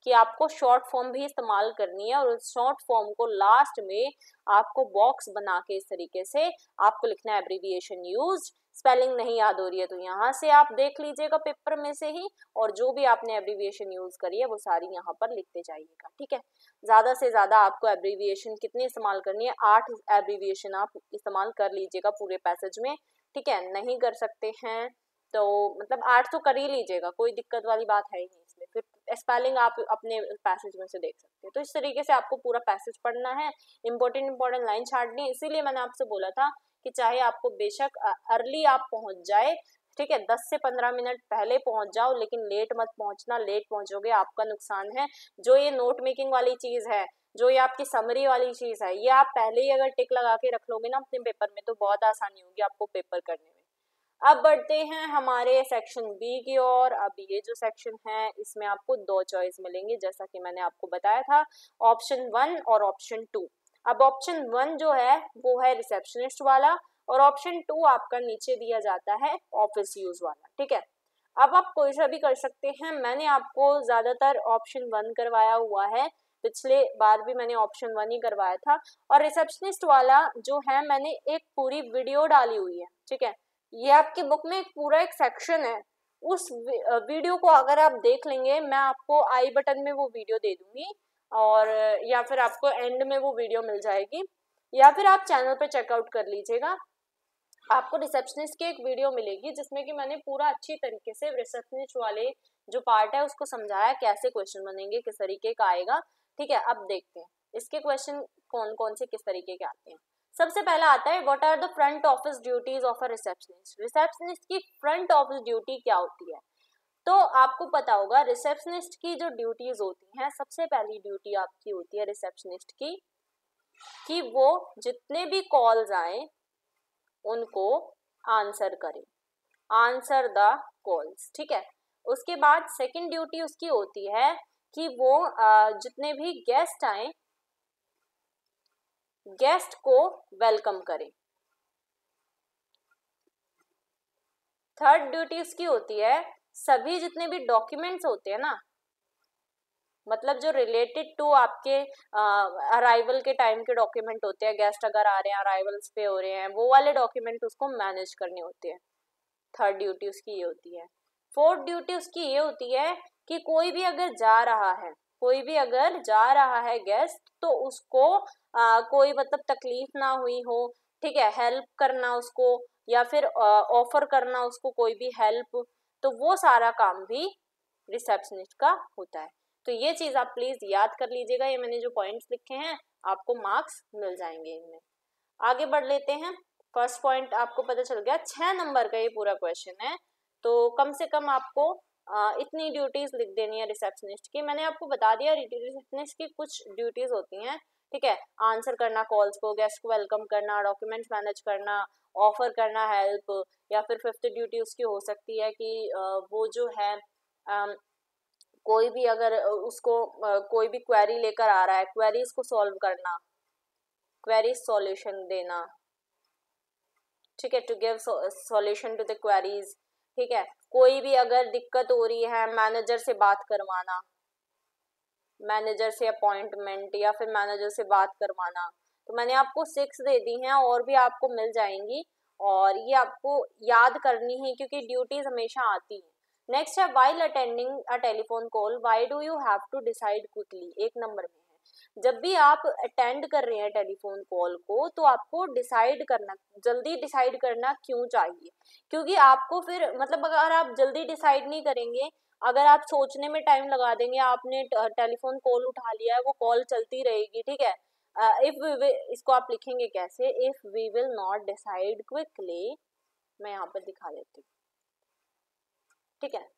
कि आपको शॉर्ट फॉर्म भी इस्तेमाल करनी है, और उस शॉर्ट फॉर्म को लास्ट में आपको बॉक्स बना के इस तरीके से आपको लिखना है, एब्रीविएशन यूज्ड। स्पेलिंग नहीं याद हो रही है तो यहाँ से आप देख लीजिएगा पेपर में से ही, और जो भी आपने एब्रीविएशन यूज करी है वो सारी यहाँ पर लिखते जाइएगा, ठीक है। ज्यादा से ज्यादा आपको एब्रीविएशन कितनी इस्तेमाल करनी है, 8 एब्रीविएशन आप इस्तेमाल कर लीजिएगा पूरे पैसेज में, ठीक है। नहीं कर सकते हैं तो मतलब 8 तो कर ही लीजिएगा, कोई दिक्कत वाली बात है ही नहीं इसमें। फिर स्पेलिंग आप अपने पैसेज में से देख सकते हैं। तो इस तरीके से आपको पूरा पैसेज पढ़ना है, इंपॉर्टेंट लाइन छाटनी है। इसीलिए मैंने आपसे बोला था कि चाहे आपको बेशक अर्ली आप पहुंच जाए, ठीक है, 10 से 15 मिनट पहले पहुंच जाओ, लेकिन लेट मत पहुंचना, लेट पहुंचोगे आपका नुकसान है। जो ये नोट मेकिंग वाली चीज है, जो ये आपकी समरी वाली चीज है, ये आप पहले ही अगर टिक लगा के रख लोगे ना अपने पेपर में, तो बहुत आसानी होगी आपको पेपर करने में। अब बढ़ते हैं हमारे सेक्शन बी की ओर। अब ये जो सेक्शन है इसमें आपको 2 चॉइस मिलेंगे, जैसा कि मैंने आपको बताया था, ऑप्शन 1 और ऑप्शन 2। अब ऑप्शन 1 जो है वो है रिसेप्शनिस्ट वाला, और ऑप्शन 2 आपका नीचे दिया जाता है ऑफिस यूज वाला, ठीक है। अब आप कोई सा भी कर सकते हैं, मैंने आपको ज्यादातर ऑप्शन 1 करवाया हुआ है, पिछले बार भी मैंने ऑप्शन 1 ही करवाया था। और रिसेप्शनिस्ट वाला जो है मैंने एक पूरी वीडियो डाली हुई है, ठीक है। ये आपके बुक में एक पूरा एक सेक्शन है, उस वीडियो को अगर आप देख लेंगे, मैं आपको आई बटन में वो वीडियो दे दूंगी, और या फिर आपको एंड में वो वीडियो मिल जाएगी, या फिर आप चैनल पे चेकआउट कर लीजिएगा। आपको रिसेप्शनिस्ट की एक वीडियो मिलेगी जिसमें कि मैंने पूरा अच्छी तरीके से रिसेप्शनिस्ट वाले जो पार्ट है उसको समझाया, कैसे क्वेश्चन बनेंगे, किस तरीके का आएगा, ठीक है। अब देखते हैं इसके क्वेश्चन कौन कौन से किस तरीके के आते हैं। सबसे पहला आता है, what are the front office duties of a receptionist. Receptionist की फ्रंट ऑफिस ड्यूटी क्या होती है, तो आपको पता होगा रिसेप्शनिस्ट की जो ड्यूटीज होती हैं, सबसे पहली ड्यूटी आपकी होती है रिसेप्शनिस्ट की कि वो जितने भी कॉल्स आए उनको आंसर करे, आंसर द कॉल्स, ठीक है। उसके बाद सेकंड ड्यूटी उसकी होती है कि वो जितने भी गेस्ट आए, गेस्ट को वेलकम करे। थर्ड ड्यूटी उसकी होती है, सभी जितने भी डॉक्यूमेंट्स होते हैं ना, मतलब जो रिलेटेड टू आपके अराइवल के टाइम के डॉक्यूमेंट होते हैं, गेस्ट अगर आ रहे हैं, अराइवल्स पे हो रहे हैं, वो वाले डॉक्यूमेंट उसको मैनेज करने होते हैं, थर्ड ड्यूटी उसकी ये होती है। फोर्थ ड्यूटी उसकी ये होती है कि कोई भी अगर जा रहा है गेस्ट, तो उसको कोई मतलब तकलीफ ना हुई हो, ठीक है, हेल्प करना उसको, या फिर ऑफर करना उसको कोई भी हेल्प, तो वो सारा काम भी रिसेप्शनिस्ट का होता है। तो ये चीज आप प्लीज याद कर लीजिएगा, ये मैंने जो पॉइंट्स लिखे हैं आपको मार्क्स मिल जाएंगे इनमें। आगे बढ़ लेते हैं। फर्स्ट पॉइंट आपको पता चल गया, 6 नंबर का ये पूरा क्वेश्चन है, तो कम से कम आपको इतनी ड्यूटीज लिख देनी है रिसेप्शनिस्ट की। मैंने आपको बता दिया रिसेप्शनिस्ट की कुछ ड्यूटीज होती हैं, ठीक है, आंसर करना कॉल्स को, गेस्ट को वेलकम करना, डॉक्यूमेंट्स मैनेज करना, ऑफर करना हेल्प, या फिर फिफ्थ ड्यूटी उसकी हो सकती है कि वो जो है कोई भी अगर उसको कोई भी क्वेरी लेकर आ रहा है, क्वेरीज को सॉल्व करना, क्वेरीज सॉल्यूशन देना, ठीक है, to give solution to the queries, ठीक है, कोई भी अगर दिक्कत हो रही है मैनेजर से बात करवाना, मैनेजर से अपॉइंटमेंट या फिर मैनेजर से बात करवाना। तो मैंने आपको 6 दे दी हैं, और भी आपको मिल जाएंगी, और ये आपको याद करनी है क्योंकि ड्यूटीज हमेशा आती है। नेक्स्ट है while attending a telephone call why do you have to decide quickly, 1 number में है। जब भी आप अटेंड कर रहे हैं टेलीफोन कॉल को, तो आपको डिसाइड करना, जल्दी डिसाइड करना क्यों चाहिए, क्योंकि आपको फिर मतलब अगर आप जल्दी डिसाइड नहीं करेंगे, अगर आप सोचने में टाइम लगा देंगे, आपने टेलीफोन कॉल उठा लिया है, वो कॉल चलती रहेगी, ठीक है, इसको आप लिखेंगे कैसे, if we will not decide quickly, मैं यहाँ पर दिखा देती हूँ, ठीक है,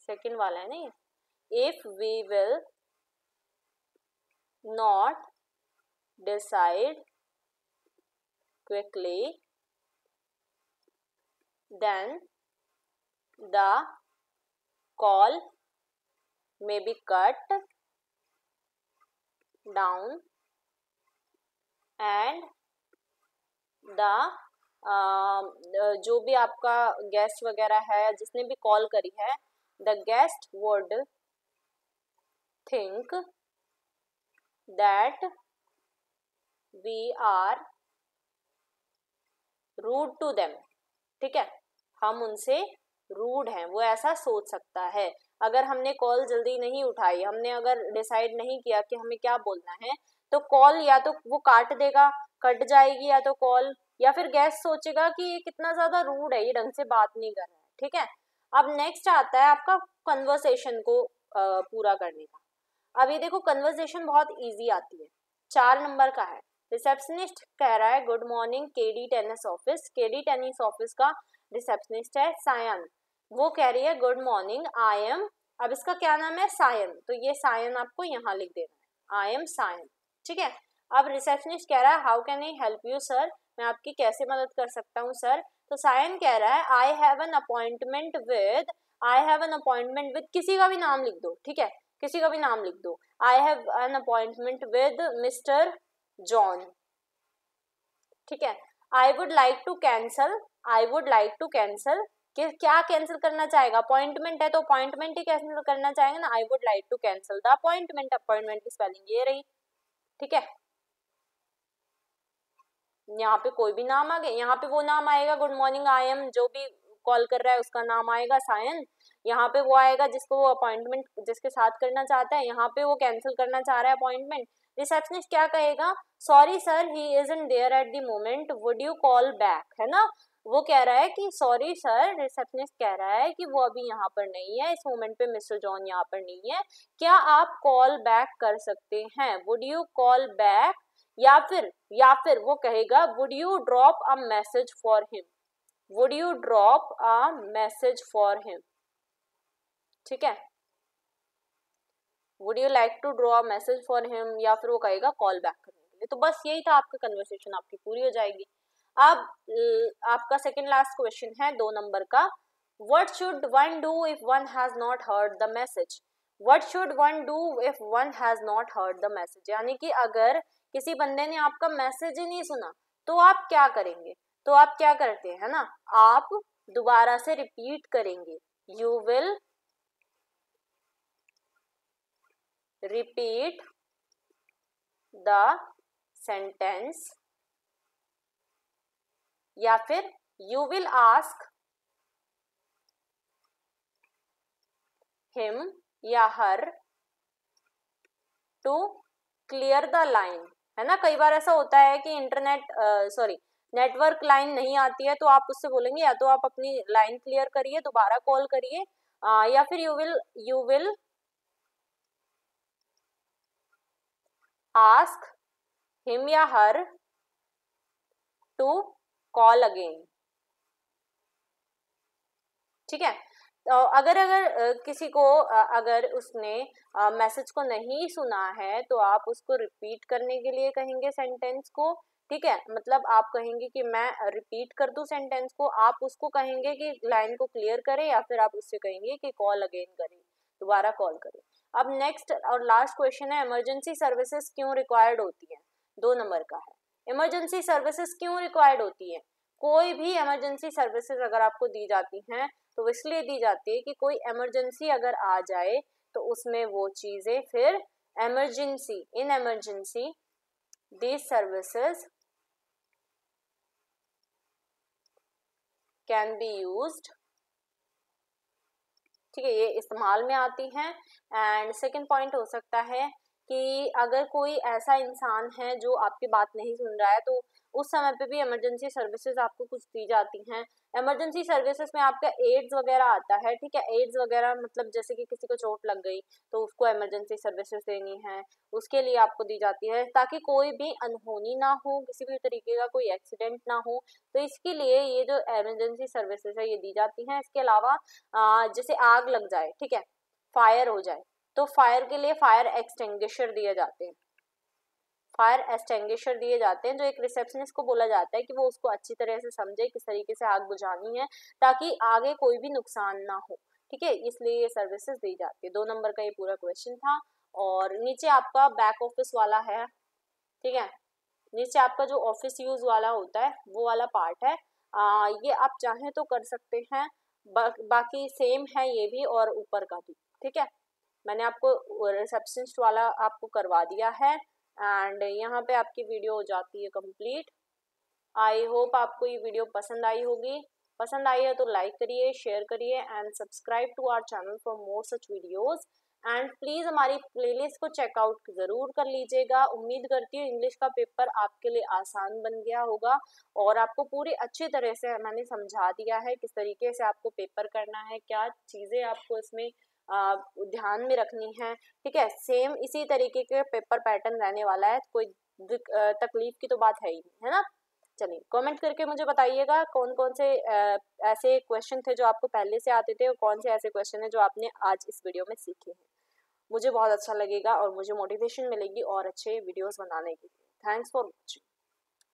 सेकंड वाला है ना, if we will not decide quickly then the call may be cut down and the जो भी आपका गेस्ट वगैरह है जिसने भी कॉल करी है, the guest would think that we are rude to them, ठीक है, हम उनसे रूड हैं, वो ऐसा सोच सकता है। अगर हमने कॉल जल्दी नहीं उठाई, हमने अगर डिसाइड नहीं किया कि हमें क्या बोलना है, तो कॉल या तो वो काट देगा, कट जाएगी, या तो कॉल, या फिर गेस्ट सोचेगा कि ये कितना ज्यादा रूड है, ये ढंग से बात नहीं कर रहा है, ठीक है। अब नेक्स्ट आता है आपका कन्वर्सेशन को पूरा करने का। अब ये देखो कन्वर्सेशन बहुत इजी आती है, 4 नंबर का है। रिसेप्शनिस्ट कह रहा है good morning KD tennis office, KD tennis office का रिसेप्शनिस्ट है सायन, वो कह रही है गुड मॉर्निंग आई एम, अब इसका क्या नाम है, सायन, तो ये सायन आपको यहाँ लिख देना है, आई एम सायन, ठीक है। अब रिसेप्शनिस्ट कह रहा है how can I help you sir, मैं आपकी कैसे मदद कर सकता हूँ सर, तो सायन कह रहा है आई have an appointment with, I have an appointment with, किसी का भी नाम लिख दो, ठीक है, किसी का भी नाम लिख दो, I have an appointment with Mister John, ठीक है, I would like to cancel, I would like to cancel, क्या कैंसिल करना चाहेगा, अपॉइंटमेंट है तो अपॉइंटमेंट ही कैंसिल करना चाहेंगे ना, I would like to cancel the appointment, appointment की स्पेलिंग ये रही, ठीक है। यहाँ पे कोई भी नाम आ गया, यहाँ पे वो नाम आएगा गुड मॉर्निंग आई एम, जो भी कॉल कर रहा है उसका नाम आएगा सायन, यहाँ पे वो आएगा जिसको वो अपॉइंटमेंट जिसके साथ करना चाहता है, यहाँ पे वो कैंसिल करना चाह रहा है अपॉइंटमेंट। रिसेप्शनिस्ट क्या कहेगा, sorry sir he isn't there at the moment, would you call back, है ना, वो कह रहा है कि सॉरी सर, रिसेप्शनिस्ट कह रहा है कि वो अभी यहाँ पर नहीं है, इस मोमेंट पे मिस्टर जॉन यहाँ पर नहीं है, क्या आप कॉल बैक कर सकते हैं, वुड यू कॉल बैक, या फिर वो कहेगा would you drop a message for him, would you drop a message for him, ठीक है, would you like to drop a message for him, या फिर वो कहेगा कॉल बैक करने के लिए। तो बस यही था आपका कन्वर्सेशन, आपकी पूरी हो जाएगी। अब आपका सेकंड लास्ट क्वेश्चन है 2 नंबर का, what should one do if one has not heard the message, what should one do if one has not heard the message, यानी कि अगर किसी बंदे ने आपका मैसेज ही नहीं सुना तो आप क्या करेंगे, तो आप क्या करते हैं ना, आप दोबारा से रिपीट करेंगे, you will repeat the sentence, या फिर you will ask हिम या her to clear the line, है ना। कई बार ऐसा होता है कि नेटवर्क लाइन नहीं आती है, तो आप उससे बोलेंगे या तो आप अपनी लाइन क्लियर करिए, दोबारा कॉल करिए, या फिर यू विल आस्क हिम या हर टू कॉल अगेन। ठीक है, तो अगर किसी को अगर उसने मैसेज को नहीं सुना है तो आप उसको रिपीट करने के लिए कहेंगे सेंटेंस को। ठीक है, मतलब आप कहेंगे कि मैं रिपीट कर दूं सेंटेंस को, आप उसको कहेंगे कि लाइन को क्लियर करें, या फिर आप उससे कहेंगे कि कॉल अगेन करें, दोबारा कॉल करें। अब नेक्स्ट और लास्ट क्वेश्चन है, इमरजेंसी सर्विसेज क्यों रिक्वायर्ड होती है। 2 नंबर का है, इमरजेंसी सर्विसेज क्यों रिक्वायर्ड होती है। कोई भी इमरजेंसी सर्विसेज अगर आपको दी जाती हैं तो इसलिए दी जाती है कि कोई इमरजेंसी अगर आ जाए तो उसमें वो चीजें फिर in emergency these services can be used। ठीक है, ये इस्तेमाल में आती हैं। एंड सेकंड पॉइंट हो सकता है कि अगर कोई ऐसा इंसान है जो आपकी बात नहीं सुन रहा है तो उस समय पे भी इमरजेंसी सर्विसेज आपको कुछ दी जाती हैं। इमरजेंसी सर्विसेज में आपका एड्स वगैरह आता है। ठीक है, एड्स वगैरह मतलब जैसे कि किसी को चोट लग गई तो उसको इमरजेंसी सर्विसेज देनी है, उसके लिए आपको दी जाती है, ताकि कोई भी अनहोनी ना हो, किसी भी तरीके का कोई एक्सीडेंट ना हो, तो इसके लिए ये जो इमरजेंसी सर्विसेज है ये दी जाती हैं। इसके अलावा जैसे आग लग जाए, ठीक है, फायर हो जाए, तो फायर के लिए फायर एक्सटिंग्विशर दिए जाते हैं, जो एक रिसेप्शनिस्ट को बोला जाता है कि वो उसको अच्छी तरह से समझे किस तरीके से आग बुझानी है ताकि आगे कोई भी नुकसान ना हो। ठीक है, इसलिए ये सर्विसेज दी जाती है। 2 नंबर का ये पूरा क्वेश्चन था। और नीचे आपका बैक ऑफिस वाला है। ठीक है, नीचे आपका जो ऑफिस यूज वाला होता है वो वाला पार्ट है। ये आप चाहें तो कर सकते हैं, बाकी सेम है ये भी और ऊपर का भी। ठीक है, मैंने आपको रिसेप्शनिस्ट वाला आपको करवा दिया है। एंड यहाँ पे आपकी वीडियो हो जाती है कंप्लीट। आई होप आपको ये वीडियो पसंद आई होगी। पसंद आई है तो लाइक करिए, शेयर करिए and subscribe to our channel for more such videos. And please हमारी प्लेलिस्ट को चेकआउट जरूर कर लीजिएगा। उम्मीद करती हूँ इंग्लिश का पेपर आपके लिए आसान बन गया होगा और आपको पूरी अच्छी तरह से मैंने समझा दिया है किस तरीके से आपको पेपर करना है, क्या चीजें आपको इसमें ध्यान में रखनी है। ठीक है, सेम इसी तरीके के पेपर पैटर्न रहने वाला है, कोई तकलीफ की तो बात है ही नहीं, है ना। चलिए, कमेंट करके मुझे बताइएगा कौन कौन से ऐसे क्वेश्चन थे जो आपको पहले से आते थे और कौन से ऐसे क्वेश्चन है जो आपने आज इस वीडियो में सीखे हैं। मुझे बहुत अच्छा लगेगा और मुझे मोटिवेशन मिलेगी और अच्छे वीडियोस बनाने के लिए। Thanks for watching.